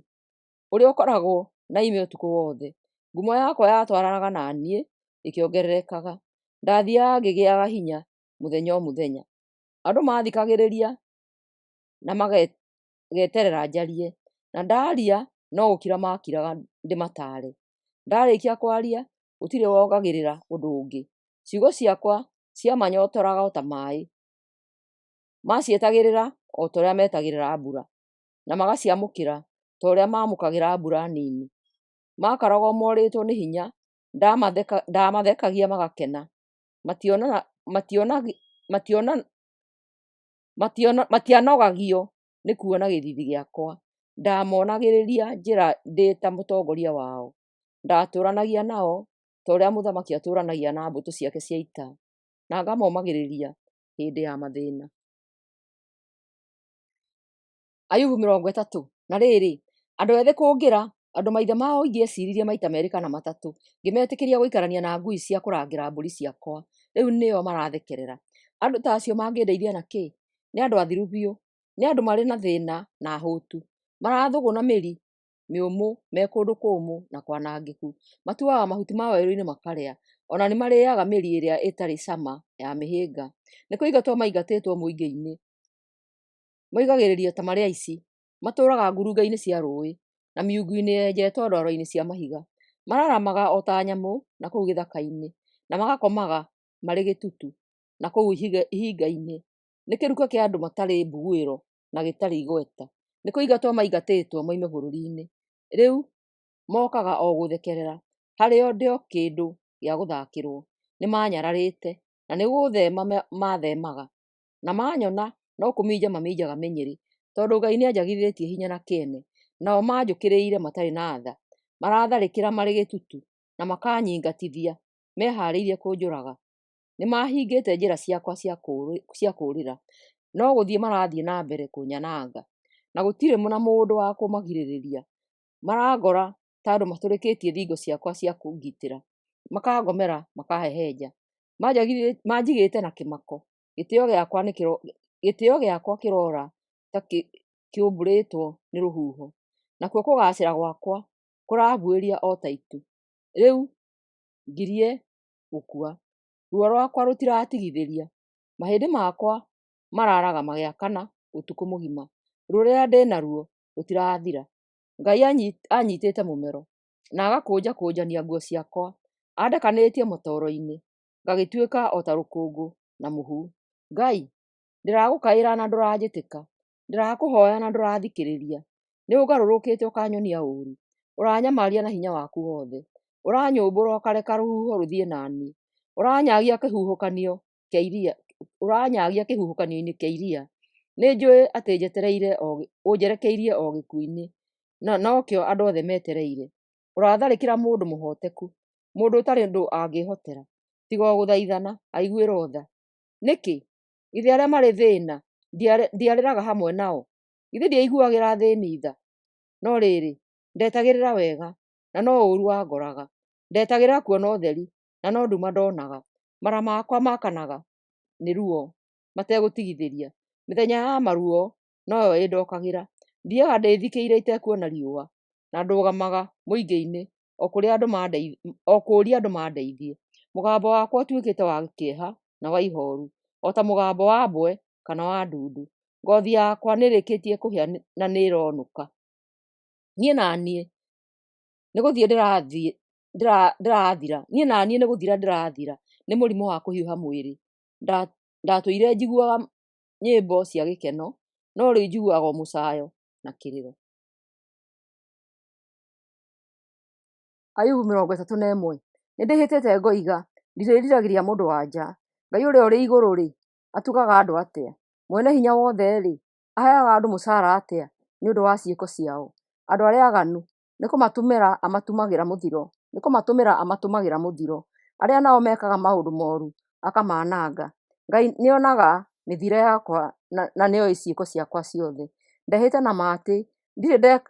ũrĩa ũkoragwo na ime ũtukũ wothe. Ngumo yakwa yatwaranaga na niĩ ĩkĩongererekaga. Ndathiaga ngĩgĩaga hinya mũthenya o mũthenya. Andũ mathikagĩrĩria na mageterera njarie, na ndaria no gũkira makiraga ndĩmataare. Ndarĩkia kwaria gũtirĩ wongagĩrĩra ũndũ ũngĩ. Ciugo ciakwa ciamanyotoraga o ta maĩ, macietagĩrĩra o ta ũrĩa metagĩrĩra mbura, na magaciamũkĩra ta ũrĩa mamũkagĩra mbura nini. Makoragwo morĩtwo nĩ hinya, ndamathekagia magakena. Matianogagio nĩ kuona gĩthithi gĩakwa. Ndamonagĩrĩria njĩra ndĩ ta mũtongoria wao. Ndatũranagia nao ta ũrĩa mũthamaki atũranagia na mbũtũ ciake cia ita, na ngamomagĩrĩria hĩndĩ ya mathĩna. Ayubu 30. Na rĩrĩ, andũ ethĩ kũngĩra, andũ maithe mao ingĩeciririe maita merĩ kana matatũ, ngĩmetĩkĩria gũikarania na ngui cia kũrangĩra mbũri ciakwa, rĩu nĩo marathekerera. Andũ ta acio mangĩndeithia na kĩ? Nĩ andũ athiru biũ, nĩ andũ marĩ na thĩna na hũtu, marathũgũna mĩri mĩũmũ, me kũndũ kũmũ na kwanangĩku. Matuaga mahuti ma werũ-inĩ makarĩa, ona nĩ marĩaga mĩri ĩrĩa ĩtarĩ cama ya mĩhĩnga. Nĩ kũingatwo maingatĩtwo mũingĩ-inĩ, moigagĩrĩrio ta marĩ aici. Matũũraga ngurunga-inĩ cia rũĩ na miungu-inĩ yenjetwo ndwaro-inĩ cia mahiga. Mararamaga o ta nyamũ na kũu gĩthaka-inĩ, na magakomaga marĩ gĩtutu na kũu ihinga-inĩ. Nĩ kĩruka kĩa andũ matarĩ mbuguĩro na gĩtarĩ igweta. Nĩ kũingatwo maingatĩtwo moime bũrũri-inĩ. Rĩu mokaga o gũthekerera, harĩo ndĩo kĩndũ gĩa gũthakĩrwo. Nĩ manyararĩte na nĩ gũthema mathemaga, na manyona no kũminja maminjaga mĩnyĩrĩ, tondũ Ngai nĩanjagithĩtie hinya na kĩene. Nao manjũkĩrĩire matarĩ na tha, maratharĩkĩra marĩ gĩtutu na makanyingatithia meharĩirie kũnjũraga. Nĩ mahingĩte njĩra ciakwa cia kũũrĩra, no gũthiĩ marathiĩ na mbere kũnyananga, na gũtirĩ na mũndũ wa kũmagirĩrĩria. Marangora ta andũ matũrĩkĩtie thingo ciakwa cia kũngitĩra, makangomera makahehenja. Manjigĩte na kĩmako, gĩtĩo gĩakwa kĩrora ta kĩũmbũrĩtwo nĩ rũhuho, nakuo kũgacĩra gwakwa kũrabuĩria o ta itu. Rĩu ngirie gũkua, ruo rwakwa rũtiratigithĩria, mahĩndĩ makwa mararaga magĩakana ũtukũ mũgima. Ruo rũrĩa ndĩ naruo rũtirathira. Ngai anyitĩte mũmero na agakũnjakũnjania nguo ciakwa, andekanĩtie matoro-inĩ, ngagĩtuĩka o ta rũkũngũ na mũhu. Ngai, ndĩragũkaĩra na ndũranjĩtĩka, ndĩrakũhoya na ndũrathikĩrĩria. Nĩ ũngarũrũkĩte ũkanyonia ũũru, ũranyamaria na hinya waku wothe, ũranyũmbũra ũkareka rũhuho rũthiĩ na niĩ, ũranyagia kĩhuhũkanio-inĩ kĩa iria. Nĩ njũĩ atĩ ũnjerekeirie o gĩkuũ-inĩ, nokĩo andũ othe metereire. Ũratharĩkĩra mũndũ mũhoteku, mũndũ ũtarĩ ũndũ angĩhotera, tiga o gũthaithana aiguĩrwo tha. Nĩkĩ? Githĩ arĩa marĩ thĩna ndiarĩraga hamwe nao? Githĩ ndiaiguagĩra thĩni tha? No rĩrĩ, ndetagĩrĩra wega, na no ũũru wangoraga. Ndetagĩrĩra kuona ũtheri, na no nduma ndonaga. Mara makwa makanaga nĩ ruo mategũtigithĩria. Mĩthenya ya maruo noyo ĩndokagĩra. Thiaga ndĩthikĩire itekuona riũa, na ndũgamaga mũingĩ-inĩ o kũũria andũ mandeithie. Mũgambo wakwa ũtuĩkĩte wa kĩeha na wa ihooru, o ta mũgambo wa mbwe kana wa ndundu. Ngothi yakwa nĩĩrĩkĩtie kũhĩa na nĩĩronũka. Niĩ naniĩ nĩ gũthira ndĩrathira nĩ mũrimũ wa kũhiũha mwĩrĩ. Ndatũire njiguaga nyĩmbo cia gĩkeno, no rĩu njiguaga o mũcaayo na kĩrĩro. Ayubu 31. Nĩndĩhĩtĩte ngoiga, ndirĩriragĩria mũndũ wa nja. Ngai ũrĩa ũrĩ igũrũ-rĩ, atugaga andũ atĩa? Mwene hinya wothe-rĩ, aheaga andũ mũcaara atĩa nĩ ũndũ wa ciĩko ciao? Andũ arĩa aganu nĩ kũmatũmĩra amatumagĩra mũthiro. Arĩa nao mekaga maũndũ mooru akamananga. Ngai nĩonaga mĩthire yakwa na nĩoĩ ciĩko ciakwa ciothe. Ndehĩte na ma atĩ ndirĩ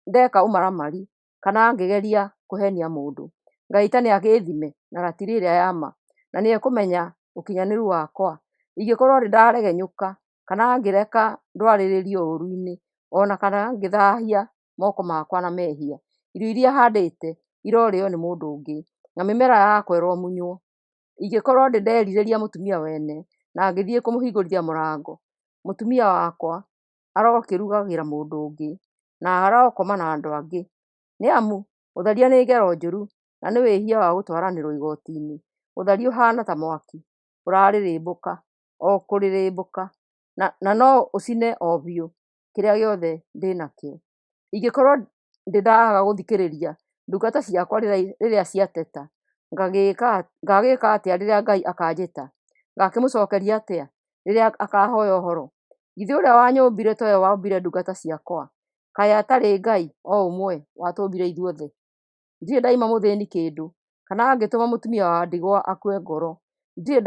ndeka ũmaramari kana ngĩgeria kũhenia mũndũ. Ngai ta nĩagĩĩthime na ratiri ĩrĩa ya ma, na nĩekũmenya ũkinyanĩru wakwa. Ingĩkorwo nĩndaregenyũka kana ngĩreka ndwarĩrĩrio ũũru-inĩ, ona kana ngĩthaahia moko makwa na mehia, irio iria handĩte irorĩo nĩ mũndũ ũngĩ, na mĩmera yakwa ĩromunywo. Ingĩkorwo ndĩnderirĩria mũtumia wene na ngĩthiĩ kũmũhingũrĩria mũrango, mũtumia wakwa arokĩrugagĩra mũndũ ũngĩ na arokoma na andũ angĩ. Nĩamu ũtharia nĩ ngero njũru na nĩ wĩhia wa gũtwaranĩrwo igoti-inĩ. Ũtharia ũhaana ta mwaki ũrarĩrĩmbũka o kũrĩrĩmbũka, na no ũcine o biũ kĩrĩa gĩothe ndĩnakĩo. Ingĩkorwo ndĩndaga gũthikĩrĩria ndungata ciakwa rĩrĩa ciateta, ngagĩĩka atĩa rĩrĩa Ngai akanjĩta? Ngakĩmũcokeria atĩa rĩrĩa akahoya ũhoro? Githĩ ũrĩa wanyũmbire towe wombire ndungata ciakwa? Kaĩ atarĩ Ngai o ũmwe watũũmbire ithuothe? Ndirĩ ndaima mũthĩni kĩndũ, kana ngĩtũma mũtumia wa ndigwa akue ngoro. Ndirĩ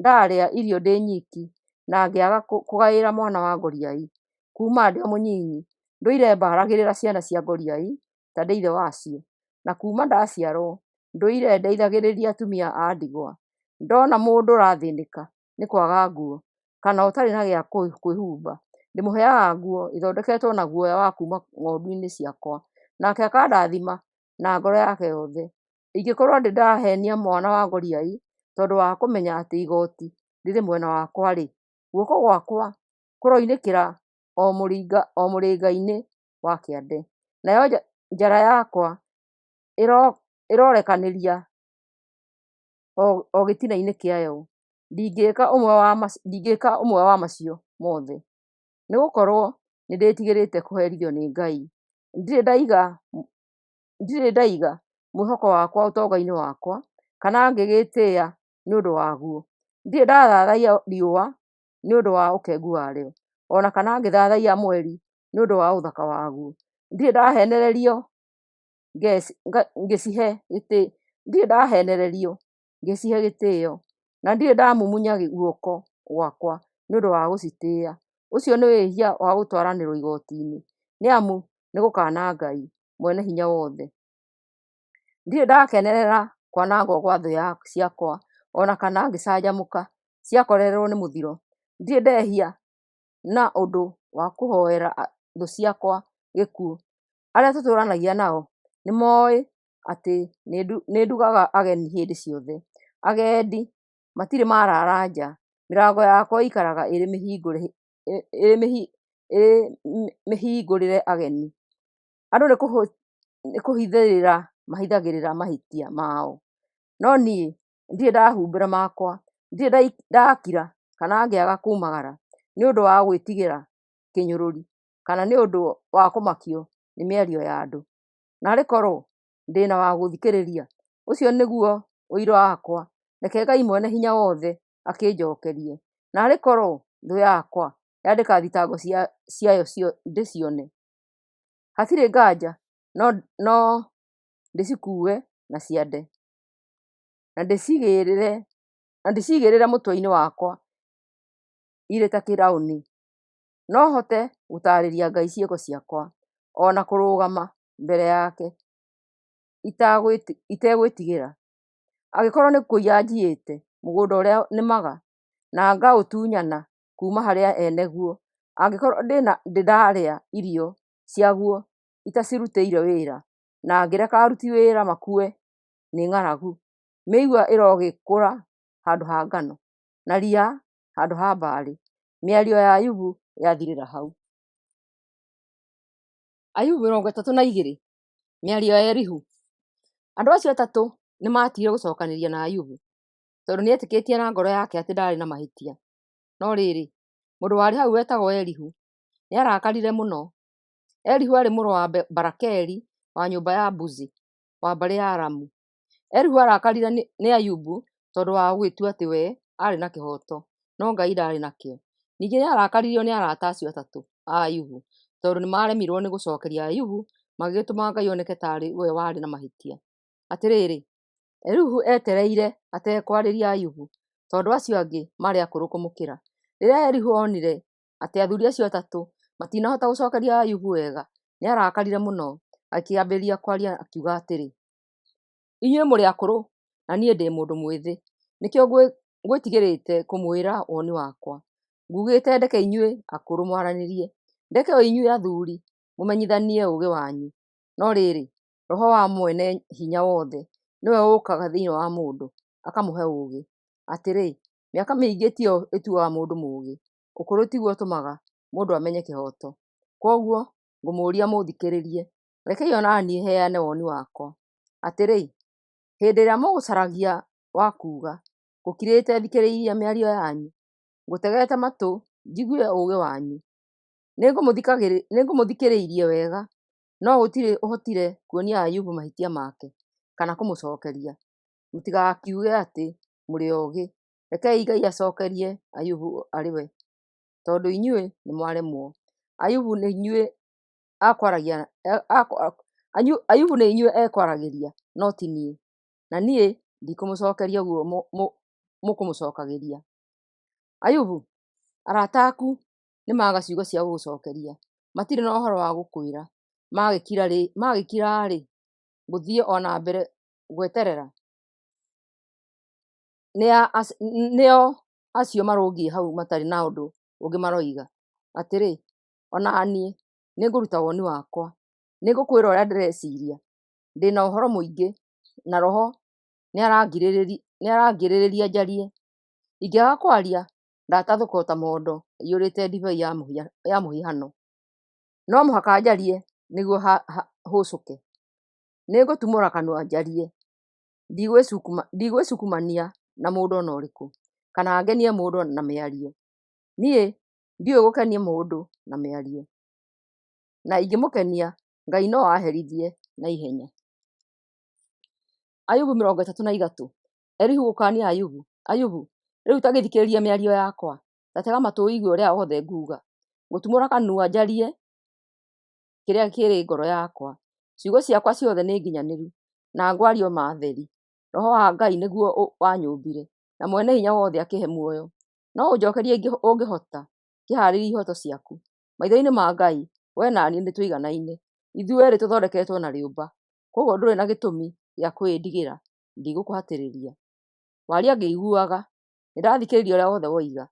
ndarĩa irio ndĩ nyiki, na ngĩaga kũgaĩra mwana wa ngoriai. Kuuma ndĩ o mũnyinyi ndũire mbaragĩrĩra ciana cia ngoriai ta ndĩ ithe wacio, na kuuma ndaciarwo ndũire ndeithagĩrĩria atumia a ndigwa. Ndona mũndũ ũrathĩnĩka nĩ kwaga nguo, kana ũtarĩ na gĩa kwĩhumba, ndĩmũheaga nguo ĩthondeketwo na guoya wa kuuma ng'ondu-inĩ ciakwa, nake akandathima na ngoro yake yothe. Ingĩkorwo ndĩndahenia mwana wa ngoriai tondũ wa kũmenya atĩ igoti rĩrĩ mwena wakwa-rĩ, guoko gwakwa kũroinĩkĩra o mũrĩnga-inĩ wa kĩande, nayo njara yakwa ĩrorekanĩria o gĩtina-inĩ kĩayo. Ndingĩka ũmwe wa macio mothe, nĩgũkorwo nĩndĩtigĩrĩte kũherithio nĩ Ngai. Ndirĩ ndaiga mwĩhoko wakwa ũtonga-inĩ wakwa, kana ngĩgĩtĩĩa nĩ ũndũ waguo. Ndirĩ ndathathaiya riũa nĩ ũndũ wa ũkengu warĩo, ona kana ngĩthathaiya mweri nĩ ũndũ wa ũthaka waguo. Ndirĩ ndahenererio ngĩcihe gĩtĩĩo, na ndirĩ ndamumunya guoko gwakwa nĩ ũndũ wa gũcitĩĩa. Ũcio nĩ wĩhia wa gũtwaranĩrwo igoti-inĩ, nĩamu nĩ gũkaana Ngai mwene hinya wothe. Ndirĩ ndakenerera kwanangwo gwa thũ ciakwa, ona kana ngĩcanjamũka ciakorererwo nĩ mũthiro. Ndirĩ ndehia na ũndũ wa kũhoera thũ ciakwa gĩkuũ. Arĩa tũtũũranagia nao nĩ moĩ atĩ nĩndugaga ageni hĩndĩ ciothe. Agendi matirĩ marara nja, mĩrango yakwa ĩikaraga ĩrĩ mĩhingũrĩre ageni. Andũ nĩ kũhithĩrĩra mahithagĩrĩra mahĩtia mao, no niĩ ndirĩ ndahumbĩra makwa. Ndirĩ ndakira kana ngĩaga kumagara nĩ ũndũ wa gwĩtigĩra kĩnyũrũri, kana nĩ ũndũ wa kũmakio nĩ mĩario ya andũ. Narĩ korwo ndĩna wa gũthikĩrĩria, ũcio nĩguo ũira wakwa, reke Ngai mwene hinya wothe akĩnjokerie. Narĩ korwo thũ yakwa yandĩka thitango ciayo ndĩcione, hatirĩ nganja no ndĩcikue na ciande, na ndĩcigĩrĩre na ndĩcigĩrĩre mũtwe-inĩ wakwa irĩ ta kĩrauni. No hote gũtarĩria Ngai ciĩko ciakwa, ona kũrũgama mbere yake itegwĩtigĩra. Angĩkorwo nĩ kũiya njiyĩte mũgũnda ũrĩa nĩmaga na ngaũtunyana kuma harĩa eneguo, angĩkorwo ndĩrarĩa irio ciaguo itacirutĩire wĩra, na ngĩreka aruti wĩra makue nĩ ng'aragu, mĩigua ĩrogĩkũra handũ ha ngano, na ria handũ ha mbari. Mĩario ya Ayubu yathirĩra hau. Ayubu 32. Mĩario ya Elihu. Andũ acio atatũ nĩmatigire gũcokanĩria na Ayubu, tondũ nĩetĩkĩtie na ngoro yake atĩ ndarĩ na mahĩtia. No rĩrĩ, mũndũ warĩ hau wetagwo Elihu nĩarakarire mũno. Elihu arĩ mũrũ wa Barakeli wa nyũmba ya Buzi wa mbarĩ ya Aramu. Elihu arakarire nĩ Ayubu tondũ wa gũgĩtua atĩ we arĩ na kĩhoto, no Ngai ndarĩ nakĩo. Ningĩ nĩarakaririo nĩ arata acio atatũ a Ayubu tondũ nĩmaremirwo nĩ gũcokeria Ayubu, magĩgĩtũma Ngai oneke tarĩ we warĩ na mahĩtia. Atĩrĩrĩ, Elihu etereire atekwarĩria Ayubu tondũ acio angĩ marĩ akũrũ kũmũkĩra. Rĩrĩa Elihu onire atĩ athuri acio atatũ matinahota gũcokeria Ayubu wega, nĩarakarire mũno, akĩambĩrĩria kwaria akiuga atĩrĩ, inyuĩ mũrĩ akũrũ na niĩ ndĩ mũndũ mwĩthĩ, nĩkĩo ngwĩtigĩrĩte kũmwĩra woni wakwa. Ngugĩte ndeke inyuĩ akũrũ mwaranĩrie, ndeke o inyuĩ athuri mũmenyithanie ũũgĩ wanyu. No rĩrĩ, roho wa mwene hinya wothe nĩwe ũkaga thĩinĩ wa mũndũ akamũhe ũũgĩ. Atĩrĩ, mĩaka mĩingĩ tiyo ĩtuaga mũndũ mũũgĩ, ũkũrũ tiguo ũtũmaga mũndũ amenye kĩhoto. Koguo ngũmũria mũthikĩrĩrie, rekei onaniĩ heane woni wakwa. Atĩrĩ, hĩndĩ ĩrĩa mũgũcaragia wa kuuga, ngũkirĩte thikĩrĩirie mĩario yanyu, ngũtegete matũ njigue ũũgĩ wanyu. Nĩngũmũthikĩrĩirie wega, no gũtirĩ ũhotire kuonia Ayubu mahĩtia make kana kũmũcokeria. Mũtigakiuge atĩ mũrĩ oogĩ, rekei Ngai acokerie Ayubu arĩ we, tondũ inyuĩ nĩ mwaremwo. Ayubu nĩ inyuĩ ekwaragĩria, no ti niĩ, na niĩ ndikũmũcokeria ũguo mũkũmũcokagĩria. Ayubu, arata aku nĩmaga ciugo cia gũgũcokeria, matirĩ na ũhoro wa gũkwĩra. Magĩkira-rĩ, gũthiĩ ona mbere gweterera. Nĩo acio marũngiĩ hau matarĩ na ũndũ ũngĩ maroiga. Atĩrĩ, ona niĩ nĩngũruta woni wakwa, nĩngũkwĩra ũrĩa ndĩreciria. Ndĩna ũhoro mũingĩ na roho nĩarangirĩrĩria njarie. Ingĩaga kwaria ndatathũka o ta mondo ĩiyũrĩte ndibei ya mũhihano. No mũhaka njarie nĩguo hũcũke. Nĩngũtumũra kanua njarie, ndigwĩcukumania na mũndũ ona ũrĩkũ, kana ngenie mũndũ na mĩario. Niĩ ndiũĩ gũkenia mũndũ na mĩario, na ingĩmũkenia Ngai no aherithie na ihenya. Ayubu 33. Elihu gũkania Ayubu. Ayubu, rĩu ta gĩthikĩrĩrie mĩario yakwa, ta tega matũ ũigue ũrĩa wothe nguuga. Ngũtumũra kanua njarie kĩrĩa kĩrĩ ngoro yakwa. Ciugo ciakwa ciothe nĩ nginyanĩru na ngwario matheri. Roho wa Ngai nĩguo wanyũmbire, na mwene hinya wothe akĩhe muoyo. No ũnjokerie ũngĩhota, kĩharĩrie ihoto ciaku. Maitho-inĩ ma Ngai, we na niĩ nĩtũiganaine. Ithuĩ erĩ tũthondeketwo na rĩũmba, koguo ndũrĩ na gĩtũmi gĩa kwĩndigĩra, ndigũkũhatĩrĩria. Waria ngĩiguaga, nĩndathikĩrĩria ũrĩa wothe woiga.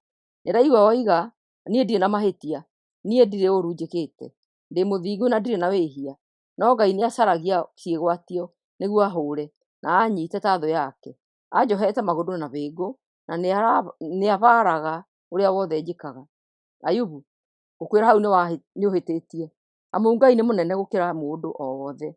Nĩndaigua woiga, niĩ ndirĩ na mahĩtia, niĩ ndirĩ ũũru njĩkĩte, ndĩ mũthingu na ndirĩ na wĩhia. No Ngai nĩacaragia ciĩgwatio nĩguo ahũre, na anyite ta thũ yake. Anjohete magũrũ na bĩngũ, na nĩabaraga ũrĩa wothe njĩkaga. Ayubu, ngũkwĩra hau nĩũhĩtĩtie, amu Ngai nĩ mũnene gũkĩra mũndũ o wothe.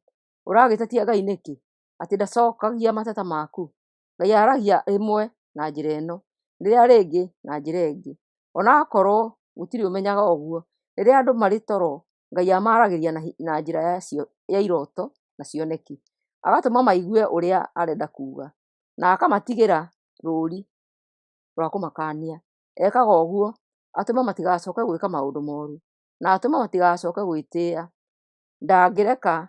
Ũragĩtetia Ngai nĩkĩ, atĩ ndacokagia mateta maku? Ngai aragia rĩmwe na njĩra ĩno, rĩrĩa rĩngĩ na njĩra ĩngĩ. Onakorwo gũtirĩ ũmenyaga ũguo, rĩrĩa andũ marĩ toro, Ngai amaragĩria na njĩra ya iroto na cioneki, agatũma maigue ũrĩa arenda kuuga, na akamatigĩra rũũri rwa kũmakania. Ekaga ũguo atũme matigacoke gwĩka maũndũ moru, na atũme matigacoke gwĩtĩĩa. Ndangĩreka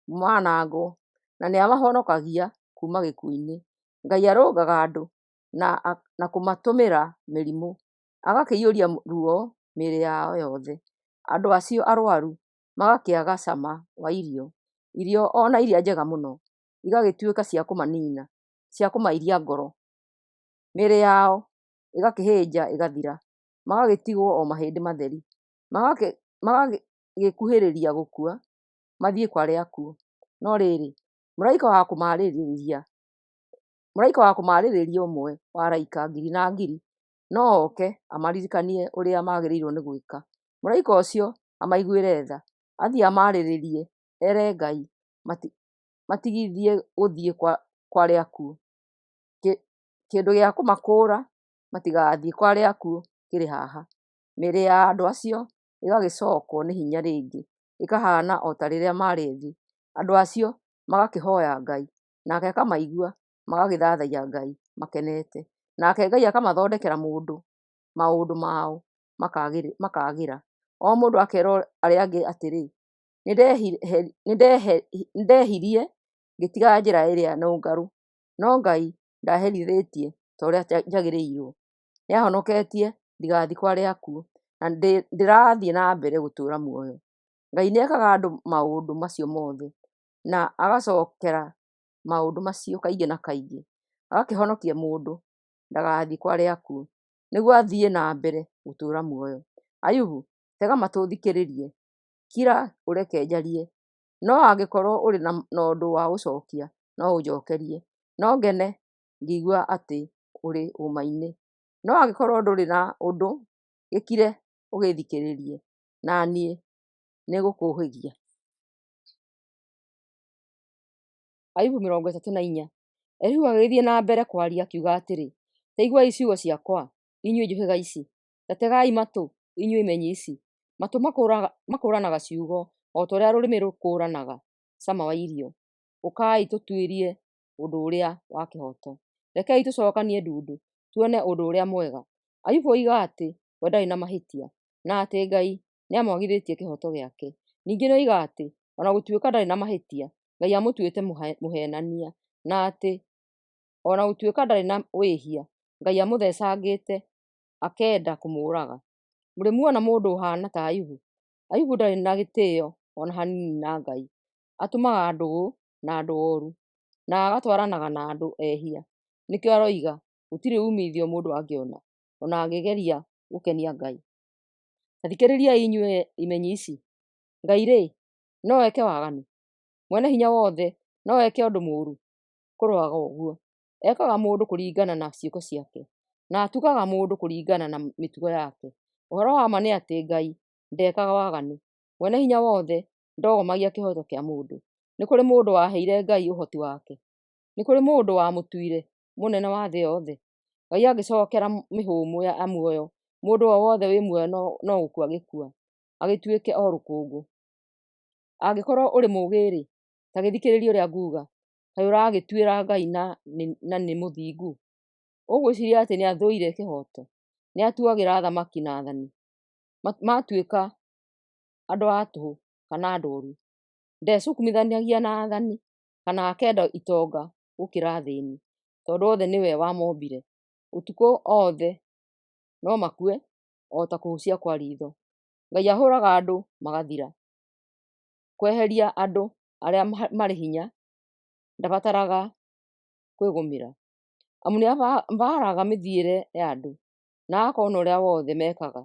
manangwo, na nĩamahonokagia kuma gĩkuũ-inĩ. Ngai arũngaga andũ na kũmatũmĩra mĩrimũ, agakĩiyũria ruo mĩĩrĩ yao yothe. Andũ acio arwaru magakĩaga cama wa irio ona iria njega mũno igagĩtuĩka cia kũmanina, cia kũmairia ngoro, mĩĩrĩ yao ĩgakĩhĩnja ĩgathira, magagĩtigwo o mahĩndĩ matheri, magagĩkuhĩrĩria gũkua mathiĩ kwa arĩa akuũ. No rĩrĩ, mũraika wa kũmarĩrĩria ũmwe wa araika ngiri na ngiri no oke amaririkanie ũrĩa magĩrĩirwo nĩ gwĩka. Mũraika ũcio amaiguĩre tha, athiĩ amarĩrĩrie, ere Ngai matigithie gũthiĩ kwa arĩa akuũ. Kĩndũ gĩa kũmakũũra matigathiĩ kwa arĩa akuũ kĩrĩ haha. Mĩĩrĩ ya andũ acio ĩgagĩcokwo nĩ hinya rĩngĩ, ĩkahana o ta rĩrĩa marĩ thĩ. Andũ acio magakĩhoya Ngai, nake akamaigua, magagĩthathaiya Ngai makenete. Nake Ngai akamathondekera maũndũ mao makagĩra. O mũndũ akera arĩa angĩ atĩrĩ, nĩndehirie ngĩtiga njĩra ĩrĩa nũngarũ, no Ngai ndaherithĩtie ta ũrĩa njagĩrĩirwo. Nĩahonoketie ndigathiĩ kwa arĩa akuũ, na ndĩrathiĩ na mbere gũtũũra muoyo. Ngai nĩekaga andũ maũndũ macio mothe, na agacokera maũndũ macio kaingĩ na kaingĩ, agakĩhonokia mũndũ ndagathiĩ kwa arĩa akuũ, nĩguo athiĩ na mbere gũtũũra muoyo. Ayubu, tega matũ ũthikĩrĩrie, kira ũreke njarie, no angĩkorwo ũrĩ na ũndũ wa gũcokia no ũnjokerie, no ngene ngĩigua atĩ ũrĩ ũma-inĩ. No angĩkorwo ndũrĩ na ũndũ, gĩkire ũgĩthikĩrĩrie, na niĩ nĩngũkũhĩgia. Ayubu 34. Elihu agĩthiĩ na mbere kwaria akiuga atĩrĩ, ta iguai ciugo ciakwa, inyuĩ njũhĩga ici, ta tegai matũ, inyuĩ imenyi ici. Matũ makũũranaga ciugo o ta ũrĩa rũrĩmĩ rũkũũranaga cama wa irio. Ũkai tũtuĩrie ũndũ ũrĩa wa kĩhoto, rekei tũcokanie ndundu, tuone ũndũ ũrĩa mwega. Ayubu oiga atĩ we ndarĩ na mahĩtia, na atĩ Ngai nĩamwagithĩtie kĩhoto gĩake. Ningĩ nĩoiga atĩ ona gũtuĩka ndarĩ na mahĩtia, Ngai amũtuĩte mũhenania, na atĩ ona gũtuĩka ndarĩ na wĩhia, Ngai amũthecangĩte akenda kũmũũraga. Mũrĩmuona mũndũ ũhana ta Ayubu? Ayubu ndarĩ na gĩtĩo ona hanini na Ngai. Atũmaga ndũgũ na andũ oru, na agatwaranaga na andũ ehia. Nĩkĩo aroiga gũtirĩ umithio mũndũ angĩona ona angĩgeria gũkenia Ngai. Thikĩrĩriai inyuĩ imenyi ici, Ngai-rĩ, no eke waganu? Mwene hinya wothe no eke ũndũ mũũru? Kũroaga ũguo. Ekaga mũndũ kũringana na ciĩko ciake, na atugaga mũndũ kũringana na mĩtugo yake. Ũhoro wa ma nĩ atĩ Ngai ndekaga waganu. Mwene hinya wothe ndogomagia kĩhoto kĩa mũndũ. Nĩ kũrĩ mũndũ waheire Ngai ũhoti wake? Nĩ kũrĩ mũndũ wamũtuire mũnene wa thĩ yothe? Ngai agĩcokera mĩhũmũ ya muoyo, mũndũ o wothe wĩ muoyo no gũkua agĩkua, agĩtuĩke o rũkũngũ. Angĩkorwo ũrĩ mũũgĩ-rĩ, ta gĩthikĩrĩrie ũrĩa nguuga, kaĩ ũragĩtuĩra Ngai na nĩ mũthingu? Ũgwĩciria atĩ nĩathũire kĩhoto? Nĩatuagĩra athamaki na athani matuĩka andũ a tũhũ kana andũ oru. Ndecukumithanagia na athani kana akenda itonga gũkĩra athĩni, tondũ othe nĩwe wamombire. Ũtukũ othe no makue o ta kũhucia kwa riitho. Ngai ahũraga andũ magathira. Kweheria andũ arĩa marĩ hinya ndabataraga kwĩgũmĩra, amu nĩabaraga mĩthiĩre ya andũ na akona ũrĩa wothe mekaga.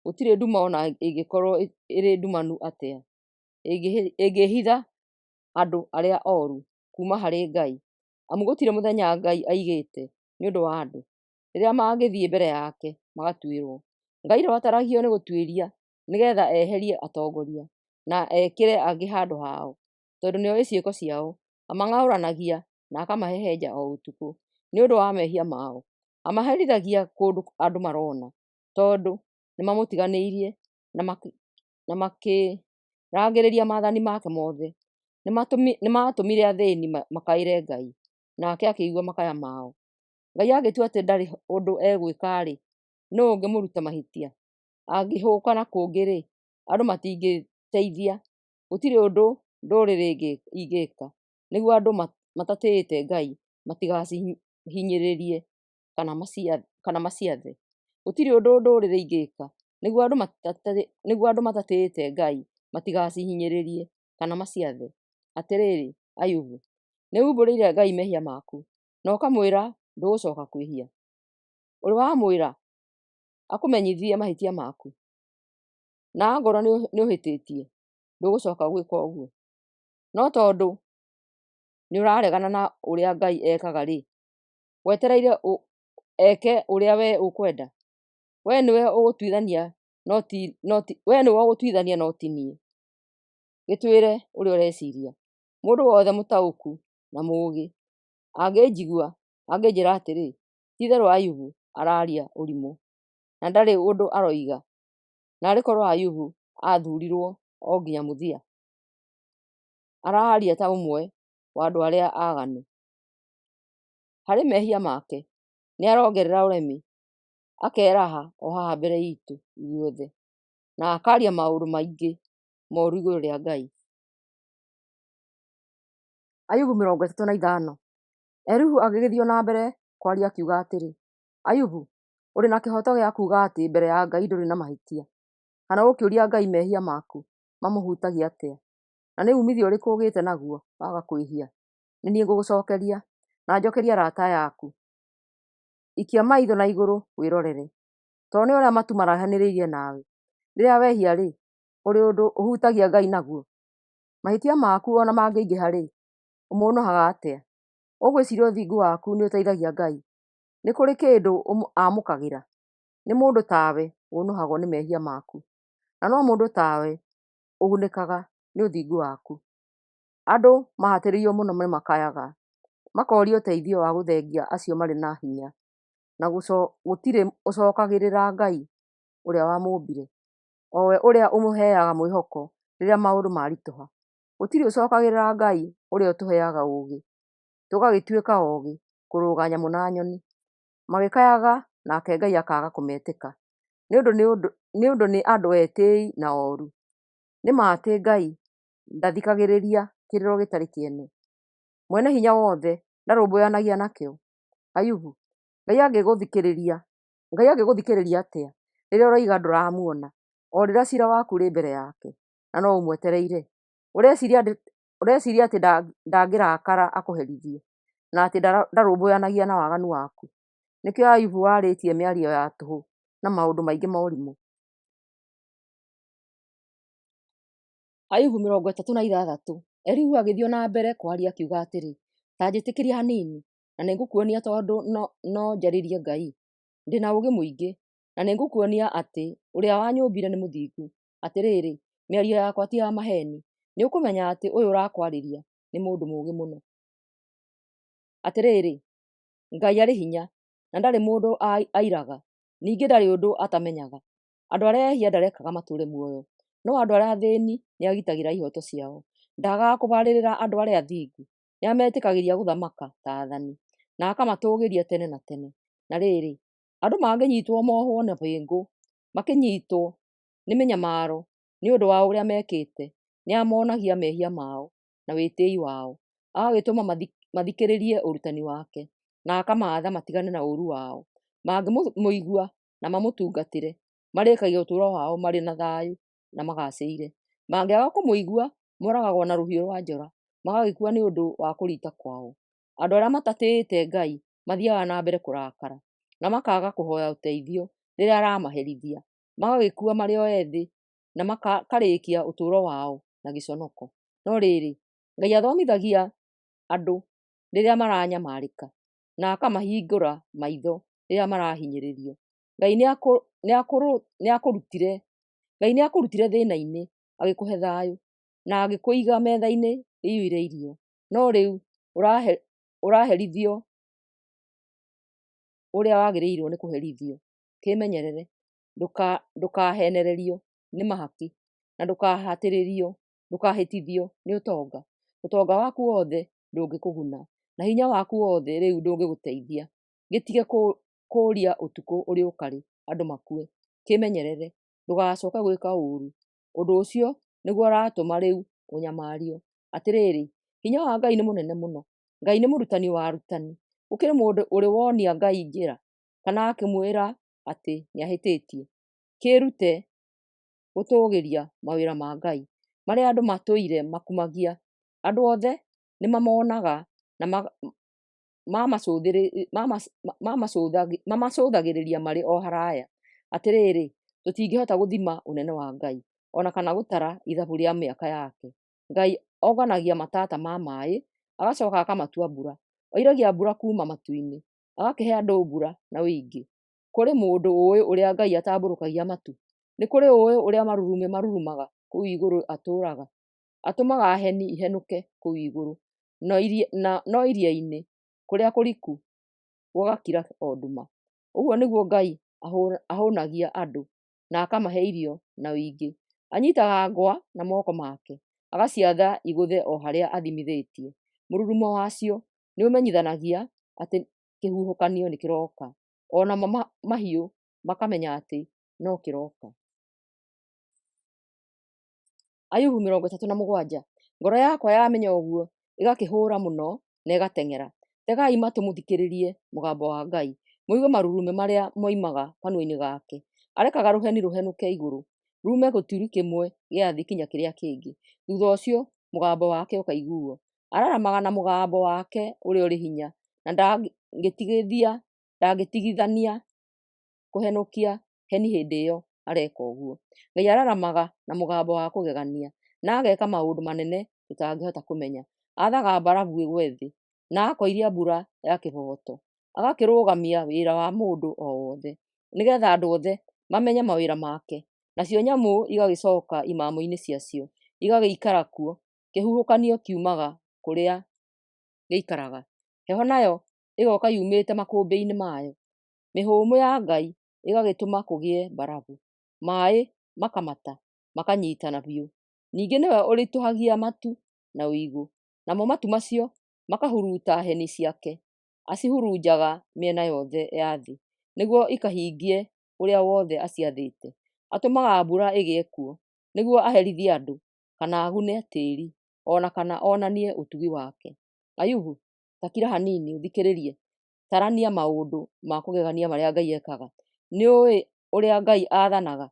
Gũtirĩ nduma ona ĩngĩkorwo ĩrĩ ndumanu atĩa ĩngĩhitha andũ arĩa oru kuma harĩ Ngai, amu gũtirĩ mũthenya Ngai aigĩte nĩũndũ wa andũ rĩrĩa mangĩthiĩ mbere yake magatuĩrwo. Ngai ndabataragio nĩ gũtuĩria nĩgetha eherie atongoria na ekĩre angĩ handũ hao, tondũ nĩoĩ ciĩko ciao. Amang'aũranagia na akamahehenja o ũtukũ nĩũndũ wa mehia mao. Amaherithagia kũndũ andũ marona, tondũ nĩmamũtiganĩirie na makĩrangĩrĩria maathani make mothe. Nĩmatũmire athĩĩni makaĩre Ngai, nake akĩigua makaya mao. Ngai agĩtua atĩ ndarĩ ũndũ egwĩka-rĩ, nũũ ũngĩmũruta mahĩtia? Angĩhũka na kũngĩ-rĩ, andũ matingĩteithia. Gũtirĩ ũndũ ndũrĩrĩ ingĩka nĩguo andũ matatĩĩte Ngai matigacihinyĩrĩrie. kana maciathe. Gũtirĩ ũndũ ndũrĩrĩ ingĩka nĩguo andũ matatĩĩte Ngai matigacihinyĩrĩrie kana maciathe. Atĩrĩrĩ, Ayubu, nĩumbũrĩire Ngai mehia maku na ũkamwĩra ndũgũcoka kwĩhia. Ũrĩ wamwĩra akũmenyithie mahĩtia maku, na ngoro nĩũhĩtĩtie ndũgũcoka gwĩka ũguo. No tondũ nĩũraregana na ũrĩa Ngai ekaga-rĩ, wetereire eke ũrĩa we ũkwenda. We nĩwe ũgũtuithania no ti niĩ. Gĩtwĩre ũrĩa ũreciria. Mũndũ wothe mũtaũku na mũũgĩ angĩnjigua angĩnjĩra atĩrĩ, ti-itherũ Ayubu araria ũrimũ na ndarĩ ũndũ aroiga, narĩ korwo Ayubu athurirwo o nginya mũthia. Araria ta ũmwe wa andũ arĩa aganu. Harĩ mehia make nĩarongerera ũremi, akeraha o haha mbere itũ ithuothe, na akaria maũndũ maingĩ moru igũrũ rĩa Ngai. Ayubu 35. Elihu agĩgĩthiĩ na mbere kwaria akiuga atĩrĩ, Ayubu, ũrĩ na kĩhoto gĩa kuuga atĩ mbere ya Ngai ndũrĩ na mahĩtia, kana gũkĩũria Ngai mehia maku mamũhutagia atĩa, na nĩ umithio ũrĩkũ ũgĩte naguo waga kwĩhia. Nĩ niĩ ngũgũcokeria na njokerie arata yaku. Ikia maitho na igũrũ wĩrorere, tondũ nĩ ũrĩa matu marahanĩrĩirie nawe. Rĩrĩa wehia-rĩ, ũrĩ ũndũ ũhutagia Ngai naguo. Mahĩtia maku ona mangĩingĩha-rĩ, ũmonohaga atĩa? Ũgwĩciria ũthingu waku nĩũteithagia Ngai? Nĩ kũrĩ kĩndũ amũkagĩra? Nĩ mũndũ tawe ũnũhagwo nĩ mehia maku, na no mũndũ tawe ũgunĩkaga nĩ ũthingu waku. Andũ mahatĩrĩirio mũno nĩmakayaga, makoria ũteithio wa gũthengia acio marĩ na hinya, na gũtirĩ ũcokagĩrĩra Ngai ũrĩa wamũmbire, o we ũrĩa ũmũheaga mwĩhoko rĩrĩa maũndũ maritũha. Gũtirĩ ũcokagĩrĩra Ngai ũrĩa ũtũheaga ũũgĩ, tũgagĩtuĩka oogĩ kũrũga nyamũ na nyoni. Magĩkayaga nake Ngai akaga kũmetĩka, nĩũndũ nĩ andũ etĩĩi na ooru. Nĩma atĩ Ngai ndathikagĩrĩria kĩrĩro gĩtarĩ kĩene. Mwene hinya wothe ndarũmbũyanagia nakĩo. Ayubu, Ngai angĩgũthikĩrĩria atĩa rĩrĩa ũroiga ndũramuona, o rĩrĩa ciira waku ũrĩ mbere yake, na no ũmwetereire? Ũreciria atĩ ndangĩrakara akũherithie, na atĩ ndarũmbũyanagia na waganu waku? Nĩkĩo Ayubu warĩtie mĩario ya tũhũ na maũndũ maingĩ ma ũrimũ. Ayubu 36. Elihu agĩthiĩ na mbere kwaria akiuga atĩrĩ, ta njĩtĩkĩria hanini na nĩngũkuonia, tondũ no njarĩrie Ngai. Ndĩna ũũgĩ mũingĩ na nĩngũkuonia atĩ ũrĩa wanyũmbire nĩ mũthingu. Atĩrĩrĩ, mĩario yakwa ti ya maheni. Nĩũkũmenya atĩ ũyũ ũrakwarĩria nĩ mũndũ mũũgĩ mũno. Atĩrĩrĩ, Ngai arĩ hinya na ndarĩ mũndũ airaga, ningĩ ndarĩ ũndũ atamenyaga. Andũ arĩa ehia ndarekaga matũũre muoyo, no andũ arĩa athĩĩni nĩagitagĩra ihooto ciao. Ndaagaga kũbarĩrĩra andũ arĩa athingu, nĩametĩkagĩria gũthamaka ta aathani, na akamatũũgĩria tene na tene. Na rĩrĩ, andũ mangĩnyitwo mohwo na bĩngũ, makĩnyitwo nĩ mĩnyamaro nĩ ũndũ wa ũrĩa mekĩte, nĩamonagia mehia mao na wĩtĩĩi wao, agagĩtũma mathikĩrĩrie ũrutani wake, na akamaatha matigane na ũũru wao. Mangĩmũigua na mamũtungatĩre, marĩkagia ũtũũro wao marĩ na thayũ na magacĩire. Mangĩaga kũmũigua, moragagwo na rũhiũ rwa njora, magagĩkua nĩ ũndũ wa kũrita kwao. Andũ arĩa matatĩĩte Ngai mathiaga na mbere kũrakara, na makaga kũhoya ũteithio rĩrĩa aramaherithia, magagĩkua marĩ o ethĩ, na makarĩkia ũtũũro wao na gĩconoko. No rĩrĩ, Ngai athomithagia andũ rĩrĩa maranyamarĩka, na akamahingũra maitho rĩrĩa marahinyĩrĩrio. Ngai nĩakũrutire thĩĩna-inĩ, agĩkũhe thayũ, na agĩkũiga metha-inĩ ĩiyũire irio. No rĩu ũraherithio ũrĩa wagĩrĩirwo nĩ kũherithio. Kĩmenyerere, ndũkahenererio nĩ mahaki, na ndũkahĩtithio nĩ ũtonga. Ũtonga waku wothe ndũngĩkũguna, na hinya waku wothe rĩu ndũngĩgũteithia. Gĩtige kũũria ũtukũ ũrĩũka rĩ andũ makue. Kĩmenyerere, ndũgacoke gwĩka ũũru. Ũndũ ũcio nĩguo ũratũma rĩu ũnyamario. Atĩrĩrĩ, hinya wa Ngai nĩ mũnene mũno. Ngai nĩ mũrutani wa arutani. Gũkĩrĩ mũndũ ũrĩ wonia Ngai njĩra? kana akĩmwĩra atĩ nĩahĩtĩtie. Kĩrute gũtũũgĩria mawĩra ma Ngai marĩa andũ matũire makumagia. Andũ othe nĩmamonaga na mamacũthagĩrĩria marĩ o haraya. Atĩrĩrĩ, tũtingĩhota gũthima ũnene wa Ngai, ona kana gũtara ithabu rĩa mĩaka yake. Ngai onganagia matata ma maĩ, agacoka akamatua mbura. Oiragia mbura kuma matu-inĩ, agakĩhe andũ mbura na wĩingĩ. Kũrĩ mũndũ ũĩ ũrĩa Ngai atambũrũkagia matu? Nĩ kũrĩ ũĩ ũrĩa marurumĩ marurumaga kũu igũrũ atũũraga? Atũmaga heni ihenũke kũu igũrũ, no iria-inĩ kũrĩa kũriku gũgakira o nduma. Ũguo nĩguo Ngai ahũnagia andũ na akamahe irio na wĩingĩ. Anyitaga ngwa na moko make, agaciatha igũthe o harĩa athimithĩtie. Mũrurumo wacio nĩũmenyithanagia atĩ kĩhuhũkanio nĩkĩroka, onamo mahiũ makamenya atĩ no kĩroka. Ayubu 37. Ngoro yakwa yamenya ũguo, ĩgakĩhũra mũno na ĩgateng'era. Tegai matũ mũthikĩrĩrie mũgambo wa Ngai, mũigue marurumĩ marĩa moimaga kanua-inĩ gake. Arekaga rũheni rũhenũke igũrũ, rume gũturi kĩmwe gĩa thĩ kinya kĩrĩa kĩngĩ. Thutha ũcio mũgambo wake ũkaiguo. Araramaga na mũgambo wake ũrĩa ũrĩ hinya, na ndangĩtigithania kũhenũkia heni hĩndĩ ĩyo areka ũguo. Ngai araramaga na mũgambo wa kũgegania, na ageka maũndũ manene tũtangĩhota kũmenya. Athaga mbarabu ĩgwe thĩ, na akoiria mbura ya kĩbogoto. Agakĩrũgamia wĩra wa mũndũ o wothe, nĩgetha andũ othe mamenye mawĩra make. Nacio nyamũ igagĩcoka imamo-inĩ ciacio, igagĩikara kuo. Kĩhuhũkanio kiumaga kũrĩa gĩikaraga. Heho nayo ĩgoka yumĩte makũmbĩ-inĩ mayo. Mĩhũmũ ya Ngai ĩgagĩtũma kũgĩe mbarabu. Maĩ makamata, makanyitana biũ. Ningĩ nĩwe ũritũhagia matu na ũigũ. Namo matu macio makahuruta heni ciake. Acihurunjaga mĩena yothe ya thĩ, nĩguo ikahingie ũrĩa wothe aciathĩte. Atũmaga mbura ĩgĩe kuo, nĩguo aherithie andũ, kana agune tĩĩri, ona kana onanie ũtugi wake. Ayubu, takira hanini ũthikĩrĩrie. Tarania maũndũ ma kũgegania marĩa Ngai ekaga. Nĩũĩ ũrĩa Ngai athanaga?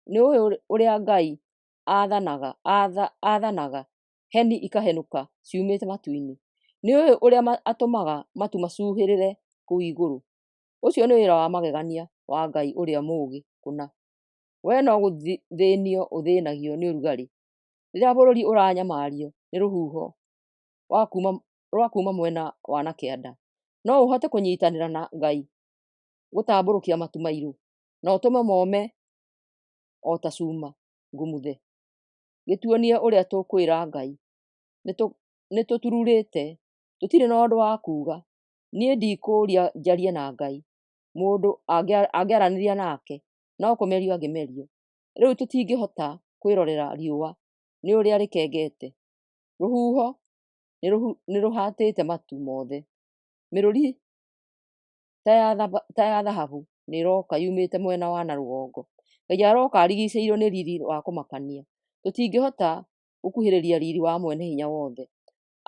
Nĩũĩ ũrĩa Ngai athanaga heni ikahenũka ciumĩte matu-inĩ? Nĩũĩ ũrĩa atũmaga matu macuhĩrĩre kũu igũrũ? Ũcio nĩ wĩra wa magegania wa Ngai ũrĩa mũũgĩ kũna. We no gũthĩnio ũthĩnagio nĩ ũrugarĩ, rĩrĩa bũrũri ũranyamario nĩ rũhuho rwa kuma mwena wa nakĩanda. No ũhote kũnyitanĩra na Ngai gũtambũrũkia matu mairũ, na ũtũme mome o ta cuma ngumuthe. Gĩtuonie ũrĩa tũkwĩra Ngai. Nĩtũtururĩte, tũtirĩ na ũndũ wa kuuga. Niĩ ndikũũria njarie na Ngai. Mũndũ angĩaranĩria nake, no kũmerio angĩmerio. Rĩu tũtingĩhota kwĩrorera riũa nĩ ũrĩa rĩkengete. Rũhuho nĩrũhatĩte matu mothe. Mĩrũri ta ya thahabu nĩĩroka yumĩte mwena wa na rũgongo. Ngai aroka arigicĩirwo nĩ riri wa kũmakania. Tũtingĩhota gũkuhĩrĩria riri wa mwene hinya wothe.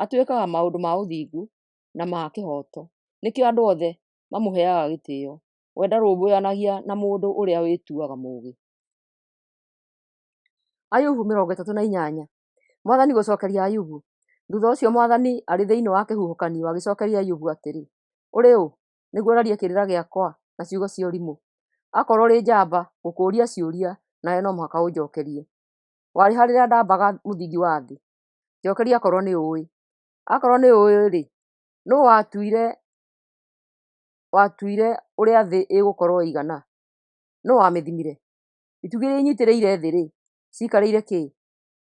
Atwĩkaga maũndũ ma ũthingu na ma kĩhoto. Nĩkĩo andũ othe mamũheaga gĩtĩo. We ndarũmbũyanagia na mũndũ ũrĩa wĩtuaga mũũgĩ. Ayubu 38. Mwathani gũcokeria Ayubu. Thutha ũcio Mwathani arĩ thĩinĩ wa kĩhuhũkanio agĩcokeria Ayubu atĩrĩ, ũrĩ ũ? Nĩguo ũrarie kĩrĩra gĩakwa na ciugo cia ũrimũ. Akorwo ũrĩ njamba gũkũũria ciũria, nawe no mũhaka ũnjokerie. Warĩ ha rĩrĩa ndambaga mũthingi wa thĩ? Njokeria akorwo nĩ ũĩ. Akorwo nĩ ũĩ-rĩ, nũũ watuire ũrĩa thĩ ĩgũkorwo ĩigana? Nũũ wamĩthimire? Itugĩ iria inyitĩrĩire thĩ-rĩ, ciikarĩire kĩ?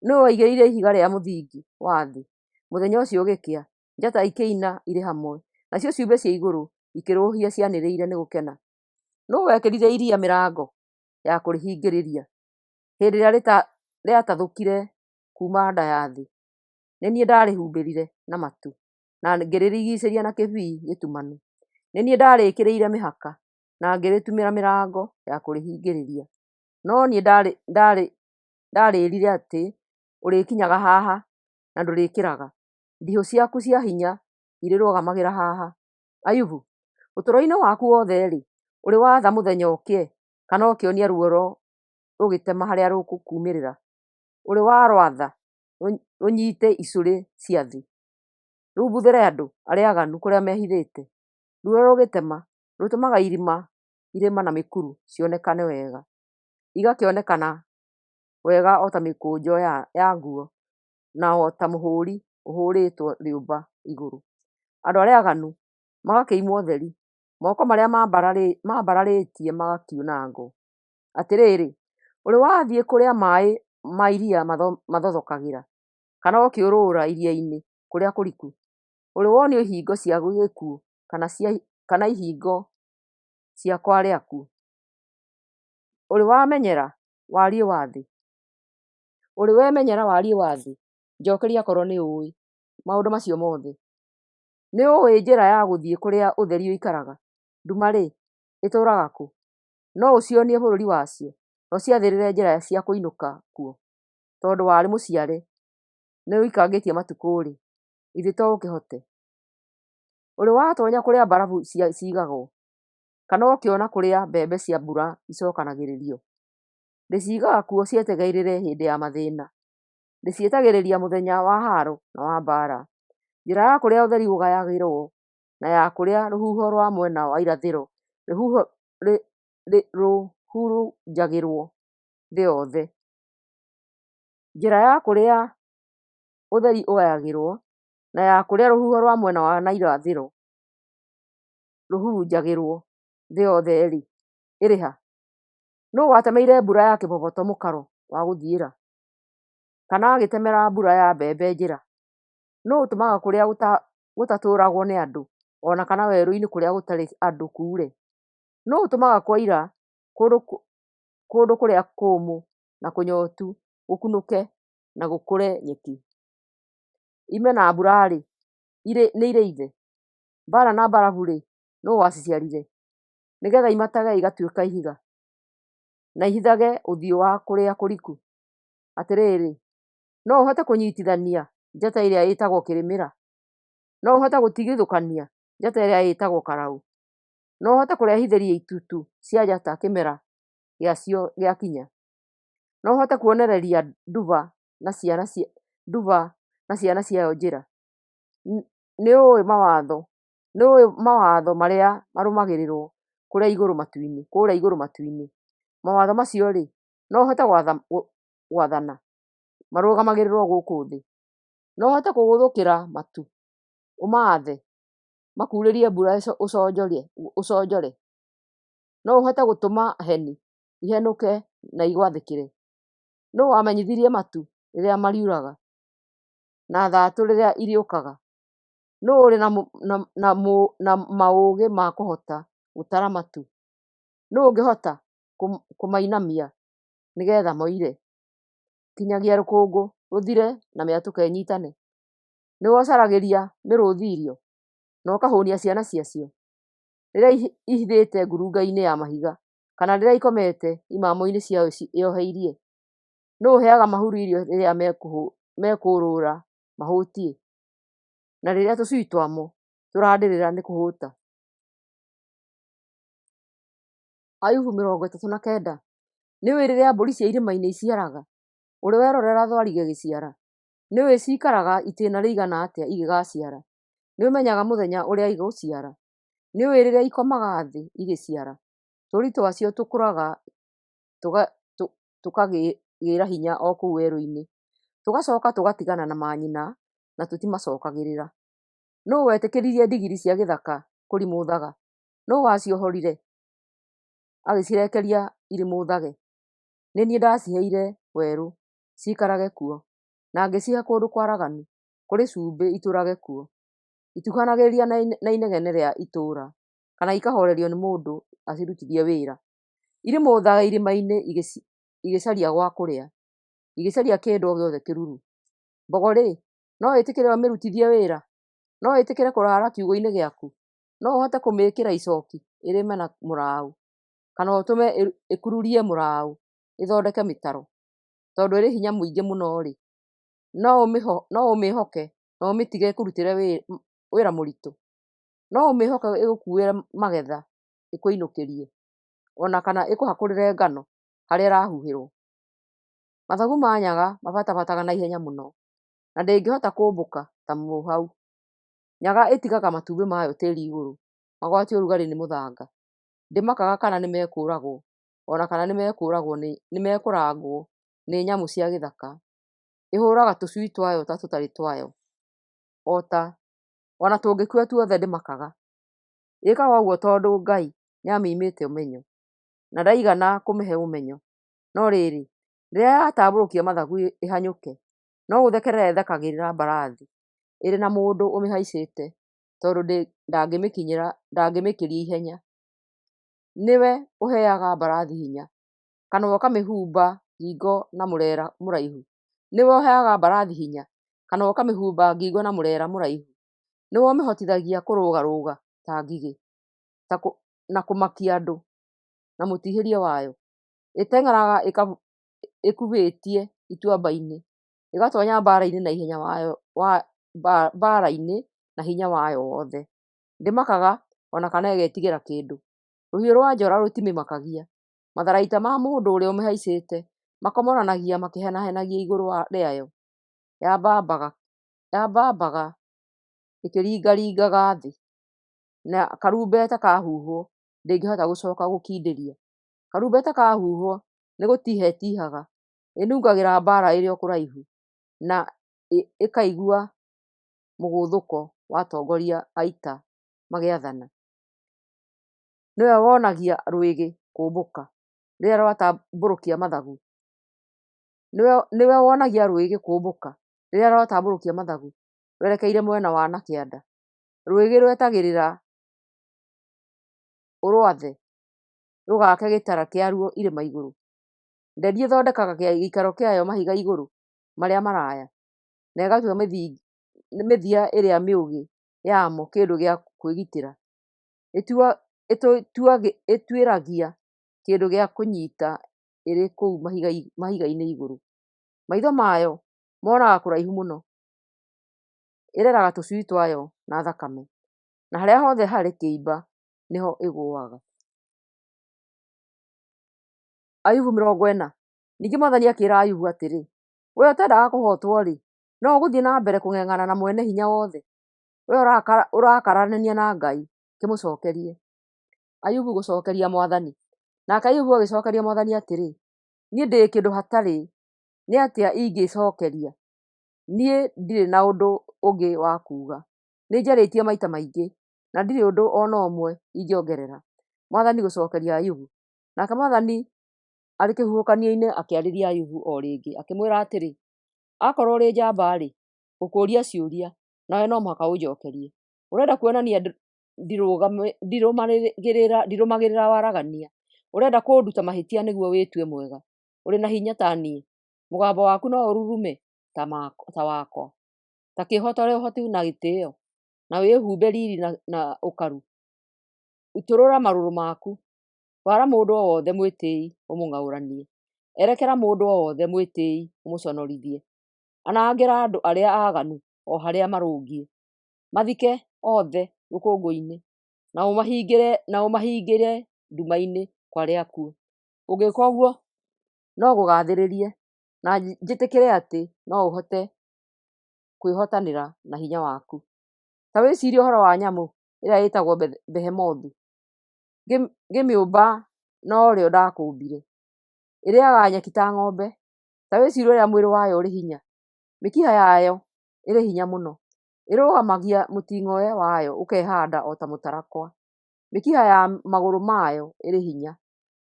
Nũũ waigĩrĩire ihiga rĩa mũthingi wa thĩ? Mũthenya ũcio ũgĩkĩa, njata ikĩina irĩ hamwe, nacio ciũmbe cia igũrũ ikĩrũũhia cianĩrĩire nĩ gũkena. Nũũ wekĩrire iria mĩrango ya kũrĩhingĩrĩria hĩndĩ ĩrĩa rĩatathũkire kuma nda ya thĩ? Nĩ niĩ ndarĩhumbĩrire na matu, na ngĩrĩrigicĩria na kĩbii gĩtumanu. Nĩ niĩ ndarĩkĩrĩire mĩhaka, na ngĩrĩtumĩra mĩrango ya kũrĩhingĩrĩria. No niĩ ndarĩrire atĩ ũrĩkinyaga haha na ndũrĩkĩraga. Ndihũ ciaku cia hinya irĩrũgamagĩra haha. Ayubu, Ũtũũro-inĩ waku wothe-rĩ, ũrĩ watha mũthenya ũkĩe, kana ũkĩonia ruo rũgĩtema harĩa rũgũkumĩrĩra? Ũrĩ warwatha rũnyite icũrĩ cia thĩ, rũmbuthĩre andũ arĩa aaganu kũrĩa mehithĩte? Ruo rũgĩtema rũtũmaga irĩma na mĩkuru cionekane wega, igakĩonekana wega o ta mĩkũnjo ya nguo, na o ta mũhũri ũhũrĩtwo rĩũmba igũrũ. Andũ arĩa aaganu magakĩimwo ũtheri, moko marĩa mambararĩtie magakiunangwo. Atĩrĩrĩ, ũrĩ wathiĩ kũrĩa maaĩ ma iria mathothokagĩra, kana ũkĩũrũra iria-inĩ kũrĩa kũriku? Ũrĩ wonio ihingo cia gĩkuũ, kana ihingo cia kwarĩ akuũ? Ũrĩ wamenyera wariĩ wa thĩ? Ũrĩ wemenyera wariĩ wa thĩ? Njokeria korwo nĩ ũĩ maũndũ macio mothe. Nĩ ũĩ njĩra ya gũthiĩ kũrĩa ũtheri ũikaraga? Nduma-rĩ, ĩtũũraga kũ? No ũcionie bũrũri wacio, na ũciathĩrĩre njĩra cia kũinũka kuo? Tondũ warĩ mũciare nĩ ũikangĩtie matukũ-rĩ, githĩ to ũkĩhote? Ũrĩ watonya kũrĩa mbarabu cigagwo, kana ũkĩona kũrĩa mbembe cia mbura icokanagĩrĩrio? Ndĩciigaga kuo cietegeirĩre hĩndĩ ya mathĩna, ndĩcietagĩrĩria mũthenya wa haro na wa mbaara. Njĩra ya kũrĩa ũtheri ũgayagĩrwo, na ya kũrĩa rũhuho rwa mwena wa irathĩro rũhurunjagĩrwo thĩ yothe. Njĩra ya kũrĩa ũtheri ũgayagĩrwo, na ya kũrĩa rũhuho rwa mwena wa irathĩro rũhurunjagĩrwo thĩ yothe-rĩ, ĩrĩ ha? Nũũ watemeire mbura ya kĩboboto mũkaro wa gũthiĩra, kana agĩtemera mbura ya mbembe njĩra? Nũũ ũtũmaga kũrĩa gũtatũũragwo nĩ andũ, ona kana werũ-inĩ kũrĩa gũtarĩ andũ kuure? Nũũ ũtũmaga kwaira kũndũ kũrĩa kũmũ na kũnyotu gũkunũke na gũkũre nyeki? Ime na mbura-rĩ, nĩ irĩ ithe? Mbara na mbarabu-rĩ, nũũ waciciarire? Nĩgetha imatage igatuĩka ihiga, na ihithage ũthiũ wa kũrĩa kũriku? Atĩrĩrĩ, no ũhote kũnyitithania njata ĩrĩa ĩtagwo kĩrĩmĩra? No ũhote gũtigithũkania njata ĩrĩa ĩtagwo karaũ? No ũhote kũrehithĩria itutu cia njata kĩmera gĩacio gĩakinya? No ũhote kuonereria nduba na ciana ciayo njĩra? Nĩ ũĩ mawatho marĩa marũmagĩrĩrwo kũrĩa igũrũ matu-inĩ? Mawatho macio-rĩ, no ũhote gwathana marũgamagĩrĩrwo gũkũ thĩ? No ũhote kũgũthũkĩra matu ũmaathe makurĩrie mbura ũconjore? No ũhote gũtũma heni ihenũke na igwathĩkĩre? Nũũ wamenyithirie matu rĩrĩa mariuraga, na thaatũ rĩrĩa iriũkaga? Nũũ ũrĩ na maũgĩ ma kũhota gũtara matu? Nũũ ũngĩhota kũmainamia nĩgetha moire, kinyagia rũkũngũ rũthire na mĩatũka ĩnyitane? Nĩwe ũcaragĩria mĩrũthi irio, na ũkahũnia ciana ciacio rĩrĩa ihithĩte ngurunga-inĩ ya mahiga, kana rĩrĩa ikomete imamo-inĩ ciao ioheirie? Nũũ ũheaga mahuru irio rĩrĩa mekũũrũra mahũtiĩ, na rĩrĩa tũcui twamo tũrandĩrĩra nĩ kũhũta? Ayubu 39. Nĩũĩ rĩrĩa mbũri cia irĩma-inĩ iciaraga? Ũrĩ werorera thwariga igĩciara? Nĩũĩ cikaraga itĩĩna rĩigana atĩa igĩgaciara? Nĩũmenyaga mũthenya ũrĩa igũciara? Nĩũĩ rĩrĩa ikomaga thĩ igĩciara? Tũũri twacio tũkũraga tũkagĩĩra hinya o kũu werũ-inĩ, tũgacoka tũgatigana na manyina na tũtimacokagĩrĩra. Nũũ wetĩkĩririe ndigiri cia gĩthaka kũrimũthaga? Nũũ waciohorire agĩcirekeria irimũthage? Nĩ niĩ ndaciheire werũ ciikarage kuo, na ngĩcihe kũndũ kwaraganu kũrĩ cumbĩ itũũrage kuo, itikanagĩrĩria na inegene rĩa itũũra, kana ikahorerio nĩ mũndũ acirutithie wĩra. Irimũthaga irĩma-inĩ igĩcaria gwa kũrĩa, igĩcaria kĩndũ o gĩothe kĩruru. Mbogo-rĩ, no ĩtĩkĩre ũmĩrutithie wĩra? No ĩtĩkĩre kũrara kiugũ-inĩ gĩaku? No ũhote kũmĩĩkĩra icoki ĩrĩme na mũraũ, kana ũtũme ĩkururie mũraũ ĩthondeke mĩtaro? Tondũ ĩrĩ hinya mũingĩ mũno-rĩ, no ũmĩhoke na ũmĩtige ĩkũrutĩre wĩra mũritũ? no ũmĩhoke ĩgũkuĩre magetha ĩkũinũkĩrie, ona kana ĩkũhakũrĩre ngano harĩa ĩrahuhĩrwo. Mathagu ma nyaga mabatabataga na ihenya mũno na ndĩngĩhota kũmbũka ta mũhau. Nyaga ĩtigaga matumbĩ mayo tĩri igũrũ magwatio ũrugarĩ nĩ mũthanga. Ndĩmakaga kana nĩmekũragwo, ona kana nĩmekũrangwo nĩ nyamũ cia gĩthaka. Ĩhũraga tũcui twayo ta tũtarĩ twayo, ona tũngĩkua tuothe ndĩmakaga. Ĩkaga ũguo tondũ Ngai nĩamĩimĩte ũmenyo na ndaigana kũmĩhe ũmenyo. No rĩrĩ, rĩrĩa yatambũrũkia mathagu ĩhanyũke, no gũthekerera ĩthekagĩrĩra mbarathi ĩrĩ na mũndũ ũmĩhaicĩte tondũ ndangĩmĩkĩria ihenya. Nĩwe ũheaga mbarathi hinya, kanua ũkamĩhumba ngingo na mũrera mũraihu. Nĩwe ũheaga mbarathi hinya, kanua ũkamĩhumba ngingo na mũrera mũraihu. Nĩwe ũmĩhotithagia kũrũgarũga ta ngigĩ na kũmakia andũ na mũtihĩrie wayo. Ĩteng'eraga ĩkubĩtie ituamba-inĩ, ĩgatonya mbara-inĩ na hinya wayo wothe. Ndĩmakaga ona kana ĩgetigĩra kĩndũ. Rũhiũ rwa njora rũtimĩmakagia. Matharaita ma mũndũ ũrĩa ũmĩhaicĩte makomoranagia makĩhenahenagia igũrũ rĩayo. Yambambaga ĩkĩringaringaga thĩ, na karumbeta kahuhwo ndĩngĩhota gũcoka gũkindĩria. Karumbeta kahuhwo nĩgũtiha ĩtihaga, ĩnungagĩra mbara ĩrĩ o kũraihu na ĩkaigua mũgũthũko wa atongoria a ita magĩathana. Nĩwe wonagia rwĩgĩ kũmbũka rĩrĩa rwatambũrũkia mathagu. Nĩwe wonagia rwĩgĩ kũmbũka rĩrĩa rwatambũrũkia mathagu rwerekeire mwena wa nakĩanda. Rwĩgĩ rwetagĩrĩra ũrwathe rũgake gĩtara kĩaruo irĩma igũrũ. Nderi ĩthondekaga gĩikaro kĩayo mahiga igũrũ marĩa maraya, na ĩgatua mĩthia ĩrĩa mĩũgĩ yamo kĩndũ gĩa kwĩgitĩra. Ĩtuĩragia kĩndũ gĩa kũnyita ĩrĩ kũu mahiga-inĩ igũrũ. Maitho mayo monaga kũraihu mũno. Ĩreraga tũcui twayo na thakame, na harĩa hothe harĩ kĩimba nĩho ĩgũaga. Ayubu 40. Ningĩ Mwathani akĩĩra Ayubu atĩrĩ, we ũtendaga kũhotwo-rĩ, no ũgũthiĩ na mbere kũng'eng'ana na mwene hinya wothe? We ũrakararania na Ngai, kĩmũcokerie. Ayubu gũcokeria Mwathani. Nake Ayubu agĩcokeria Mwathani atĩrĩ, niĩ ndĩ kĩndũ hatarĩ, nĩ atĩa ingĩcokeria? Niĩ ndirĩ na ũndũ ũngĩ wa kuuga. Nĩnjarĩtie maita maingĩ, na ndirĩ ũndũ ona ũmwe ingĩongerera. Mwathani gũcokeria Ayubu. Nake Mwathani arĩ kĩhuhũkanio-inĩ akĩarĩria Ayubu o rĩngĩ, akĩmwĩra atĩrĩ, akorwo ũrĩ njamba-rĩ, ngũkũũria ciũria, nawe no mũhaka ũnjokerie. Ũrenda kuonania ndirũmagĩrĩra waragania? Ũrenda kũnduta mahĩtia nĩguo wĩtue mwega? Ũrĩ na hinya ta niĩ? Mũgambo waku no ũrurume ta wakwa? Ta kĩhotore ũhoti na gĩtĩĩo, na wĩhumbe riri na ũkaru. Itũrũra marũrũ maku. Wara mũndũ o wothe mwĩtĩĩi ũmũng'aũranie. Erekera mũndũ o wothe mwĩtĩĩi ũmũconorithie. Anangĩra andũ arĩa aaganu o harĩa marũngiĩ. Mathike othe rũkũngũ-inĩ, na ũmahingĩre nduma-inĩ kwarĩ akuo. Ũngĩka ũguo no gũgathĩrĩrie, na njĩtĩkĩre atĩ no ũhote kwĩhotanĩra na hinya waku. Ta wĩcirie ũhoro wa nyamũ ĩrĩa ĩtagwo Behemothu, ngĩmĩũmba no rĩo ndakũmbire. Ĩrĩaga nyeki ta ng'ombe. Ta wĩcirie ũrĩa mwĩrĩ wayo ũrĩ hinya. Mĩkiha yayo ĩrĩ hinya mũno. Ĩrũgamagia mũting'oe wayo ũkehanda o ta mũtarakwa. Mĩkiha ya magũrũ mayo ĩrĩ hinya.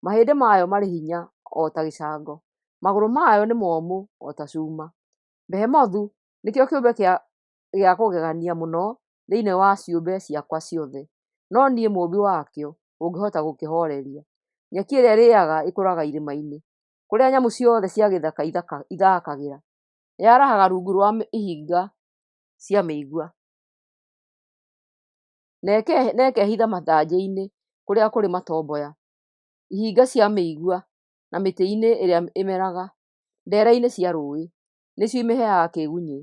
Mahĩndĩ mayo marĩ hinya o ta gĩcango. Magũrũ mayo nĩ momũ o ta cuma. Behemothu nĩkĩo kĩũmbe gĩa kũgegania mũno thĩinĩ wa ciũmbe ciakwa ciothe. No niĩ mũũmbi wakĩo ũngĩhota gũkĩhoreria. Nyeki ĩrĩa ĩrĩaga ĩkũraga irĩma-inĩ, kũrĩa nyamũ ciothe cia gĩthaka ithakagĩra. Yarahaga rungu rwa ihinga cia mĩigua, na ĩkehitha mathanjĩ-inĩ kũrĩa kũrĩ matomboya, ihinga cia mĩigua na mĩtĩ-inĩ ĩrĩa ĩmeraga ndere-inĩ cia rũĩ, nĩcio imĩheaga kĩgunyĩ.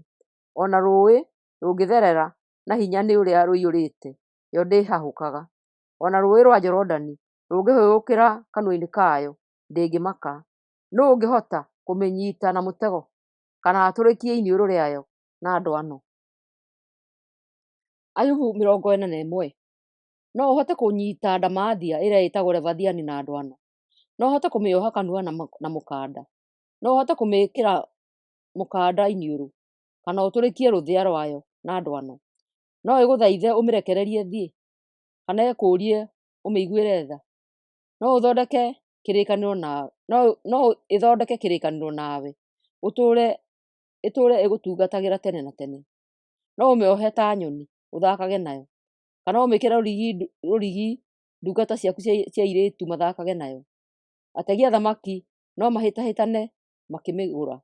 Ona rũĩ rũngĩtherera na hinya nĩ ũrĩa rũiyũrĩte, yo ndĩhahũkaga. Ona rũĩ rwa Jorodani rũngĩhũyũkĩra kanua-inĩ kayo ndĩngĩmaka. Nũũ ũngĩhota kũmĩnyita na mũtego, kana atũrĩkie iniũrũ rĩayo na ndwano? Ayubu 41. No ũhote kũnyita ndamathia ĩrĩa ĩtagwo levathiani na ndwano? No ũhote kũmĩoha kanua na mũkanda? No ũhote kũmĩkĩra mũkanda iniũrũ, kana ũtũrĩkie rũthĩa rwayo na ndwano? No ĩgũthaithe ũmĩrekererie thiĩ, kana ĩkũrie ũmĩiguĩre tha? No ĩthondeke kĩrĩkanĩro nawe ĩtũũre ĩgũtungatagĩra tene na tene? No ũmĩohe ta nyoni ũthakage nayo, kana ũmĩkĩre rũrigi ndungata ciaku cia airĩtu mathakage nayo? Ategi a thamaki no mahĩtahĩtane makĩmĩgũra,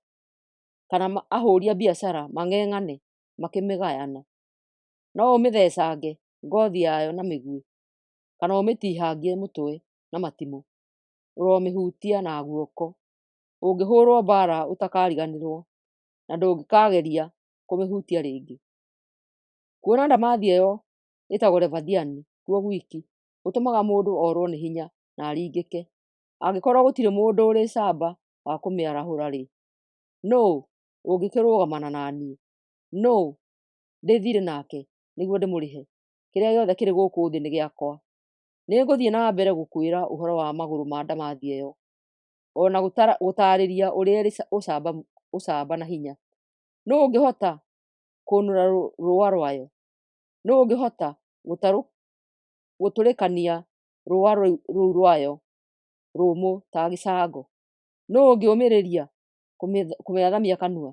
kana ahũri a biacara mang'eng'ane makĩmĩgayana? No ũmĩthecange ngothi yayo na mĩguĩ, kana ũmĩtihangie mũtwe na matimũ ũromĩhutia na guoko? Ũngĩhũrwo mbara ũtakariganĩrwo, na ndũngĩkageria kũmĩhutia rĩngĩ. Kuona ndamathi ĩyo ĩtagwo levathiani kuo gwiki gũtũmaga mũndũ orwo nĩ hinya na aringĩke. Angĩkorwo gũtirĩ mũndũ ũrĩ camba wa kũmĩarahũra-rĩ, nũũ ũngĩkĩrũgamana na niĩ? Nũũ ndĩthire nake nĩguo ndĩmũrĩhe? Kĩrĩa gĩothe kĩrĩ gũkũ thĩ nĩ gĩakwa. Nĩngũthiĩ na mbere gũkwĩra ũhoro wa magũrũ ma ndamathi ĩyo, ona gũtarĩria ũrĩa ĩrĩ ũcamba na hinya. Nũũ ũngĩhota kũnũra rũũa rwayo? Nũũ ũngĩhota gũtũrĩkania rũũa rũu rwayo rũmũ ta gĩcango? Nũũ ũngĩũmĩrĩria kũmĩathamia kanua?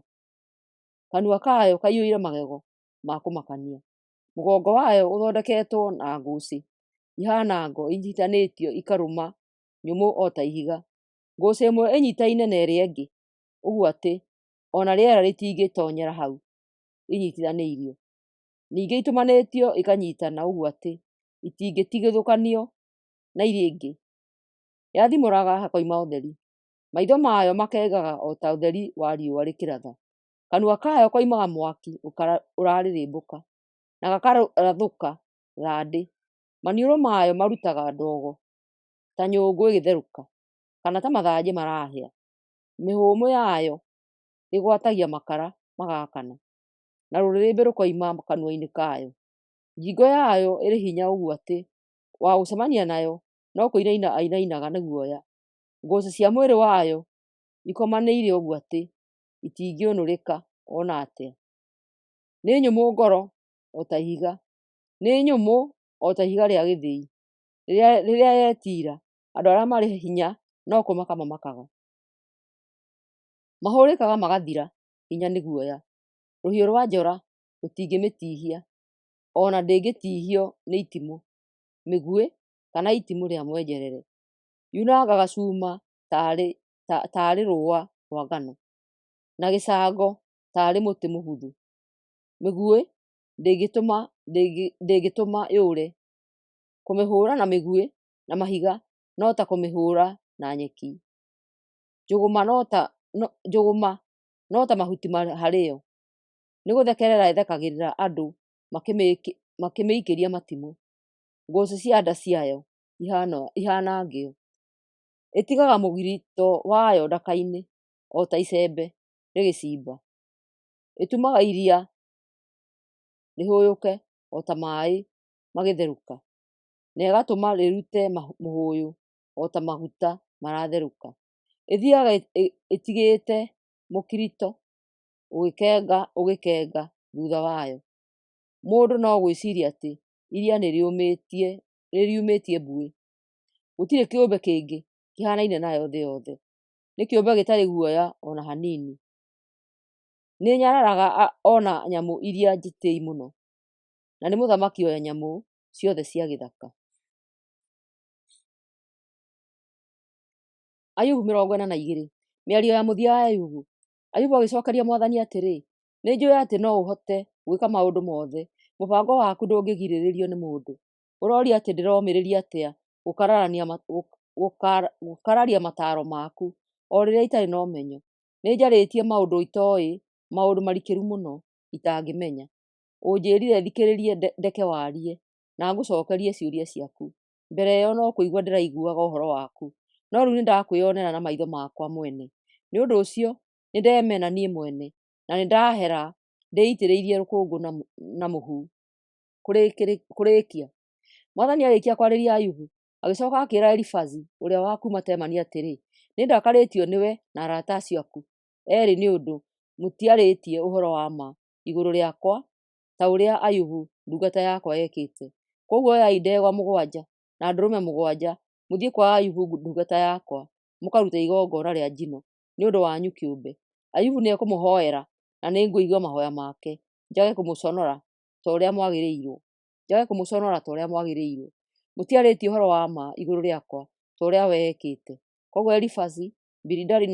Kanua kayo kaiyũire magego ma kũmakania. Mũgongo wayo ũthondeketwo na ngũcĩ ihana ngo inyitanĩtio ikarũma nyũmũ o ta ihiga. Ngũcĩ ĩmwe ĩnyitaine na ĩrĩa ĩngĩ, ũguo atĩ ona rĩera rĩtingĩtonyera hau inyitithanĩirio. Ningĩ itumanĩtio ikanyitana ũguo atĩ itingĩtigithũkanio na iria ingĩ. Yathimũraga hakoima ũtheri. Maitho mayo makegaga o ta ũtheri wa riũa rĩkĩratha. Kanua kayo koimaga mwaki ũrarĩrĩmbũka, na gakarathũka thandĩ. Maniũrũ mayo marutaga ndogo ta nyũngũ ĩgĩtherũka, kana ta mathanjĩ marahĩa. Mĩhũmũ yayo ĩgwatagia makara magakana, na rũrĩrĩmbĩ rũkoima kanua-inĩ kayo. Ngingo yayo ĩrĩ hinya ũguo atĩ wa gũcemania nayo no kũinaina ainainaga nĩ guoya. Ngũcĩ cia mwĩrĩ wayo ikomanĩire ũguo atĩ itingĩũnũrĩka ona atĩa. Nĩ nyũmũ ngoro o ta ihiga, nĩ nyũmũ o ta ihiga rĩa gĩthĩi. Rĩrĩa yetiira, andũ arĩa marĩ hinya no kũmaka mamakaga. Mahũrĩkaga magathira hinya nĩ guoya. Rũhiũ rwa njora rũtingĩmĩtihia, ona ndĩngĩtihio nĩ itimũ, mĩguĩ kana itimũ rĩa mwenjerere. Yunangaga cuma tarĩ rũũa rwa ngano, na gĩcango tarĩ mũtĩ mũbuthu. Mĩguĩ ndĩngĩtũma yũre. Kũmĩhũra na mĩguĩ na mahiga no ta kũmĩhũra na nyeki. Njũgũma no ta mahuti harĩyo. Nĩ gũthekerera ĩthekagĩrĩra andũ makĩmĩikĩria matimũ. Ngũcĩ cia nda ciayo ihana ngĩo. Ĩtigaga mũgirito wayo ndaka-inĩ o ta icembe rĩgĩcimba. Ĩtumaga iria rĩhũyũke o ta maaĩ magĩtherũka, na ĩgatũma rĩrute mũhũyũ o ta maguta maratherũka. Ĩthiaga ĩtigĩte mũkirito ũgĩkenga thutha wayo. Mũndũ no gwĩciria atĩ iria nĩriumĩtie mbuĩ. Gũtirĩ kĩũmbe kĩngĩ kĩhanaine nayo thĩ yothe. Nĩ kĩũmbe gĩtarĩ guoya ona hanini. Nĩ nyararaga ona nyamũ iria njĩtĩi mũno, na nĩ mũthamaki wa nyamũ ciothe cia gĩthaka. Ayubu 42. Mĩario ya mũthia ya Ayubu. Ayubu agĩcokeria Mwathani atĩrĩ, nĩnjũĩ atĩ no ũhote gwĩka maũndũ mothe. Mũbango waku ndũngĩgirĩrĩrio nĩ mũndũ. Ũroria atĩ ndĩromĩrĩria atĩa gũkararia mataaro maku o rĩrĩa itarĩ na ũmenyo. Nĩnjarĩtie maũndũ itoĩ, maũndũ marikĩru mũno itangĩmenya. Ũnjĩrire thikĩrĩrie ndeke warie. na ngũcokerie ciũria ciaku. Mbere ĩyo no kũigua ndĩraiguaga ũhoro waku, no rĩu nĩndakwĩyonera na maitho makwa mwene. Nĩ ũndũ ũcio nĩndemena niĩ mwene, na nĩndahera ndĩitĩrĩirie rũkũngũ na mũhu. Kũrĩkia. Mwathani arĩkia kwarĩria Ayubu, agĩcoka akĩĩra Elifazi ũrĩa wa kuuma Temani atĩrĩ, nĩndakarĩtio nĩwe na arata acio aku erĩ nĩ ũndũ mũtiarĩtie ũhoro wa ma igũrũ rĩakwa ta ũrĩa Ayubu ndungata yakwa ekĩte. Koguo oyai ndegwa 7 na ndũrũme 7 mũthiĩ kwa Ayubu ndungata yakwa mũkarute igongona rĩa njino nĩ ũndũ wanyu kĩũmbe. Ayubu nĩekũmũhoera na nĩngũigua mahoya make, njage kũmũconora ta ũrĩa mwagĩrĩirwo. Mũtiarĩtie ũhoro wa ma igũrũ rĩakwa ta ũrĩa we ekĩte. Koguo Elifazi, Bilidadi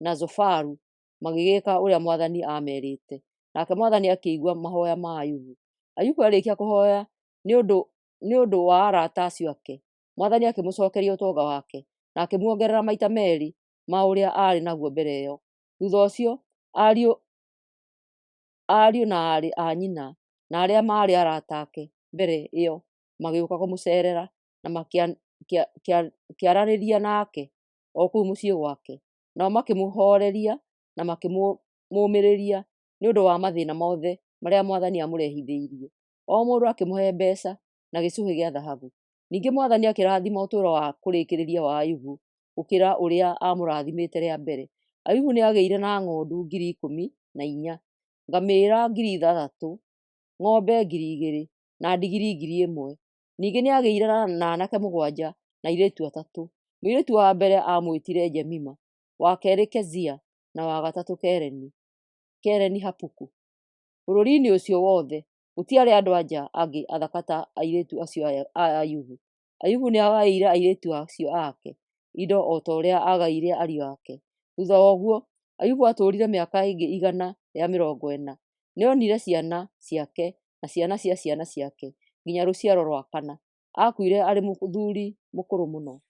na Zofaru magĩgĩka ũrĩa Mwathani amerĩte. Nake Mwathani akĩigua mahoya ma Ayubu. Ayubu arĩkia kũhoya nĩ ũndũ wa arata acio ake, Mwathani akĩmũcokeria ũtonga wake na akĩmuongerera maita 2 ma ũrĩa arĩ naguo mbere ĩyo. Thutha ũcio ariũ na aarĩ a nyina na arĩa maarĩ arata ake mbere ĩyo magĩũka kũmũceerera na makĩaranĩria nake o kũu mũciĩ gwake. Nao makĩmũhooreria na makĩmũũmĩrĩria nĩ ũndũ wa mathĩna mothe marĩa Mwathani amũrehithĩirie. O mũndũ akĩmũhe mbeeca na gĩcũhĩ gĩa thahabu. Ningĩ Mwathani akĩrathima ũtũũro wa kũrĩkĩrĩria wa Ayubu gũkĩra ũrĩa amũrathimĩte rĩa mbere. Ayubu nĩagĩire na ng'ondu 14,000, ngamĩĩra 3,000, ng'ombe 2,000 na ndigiri 1,000. Ningĩ nĩagĩire na aanake 7 na airĩtu 3. Mũirĩtu wa mbere amwĩtire Jemima, wa kerĩ Kezia na wa gatatũ Kereni Hapuku. Bũrũri-inĩ ũcio wothe gũtiarĩ andũ-a-nja angĩ athaka ta airĩtu acio a Ayubu. Ayubu nĩagaĩire airĩtu acio ake indo o ta ũrĩa agaĩire ariũ ake. Thutha wa ũguo Ayubu atũũrire mĩaka ĩngĩ 140. Nĩonire ciana ciake na ciana cia ciana ciake nginya rũciaro rwa 4. Aakuire arĩ mũthuri mũkũrũ mũno.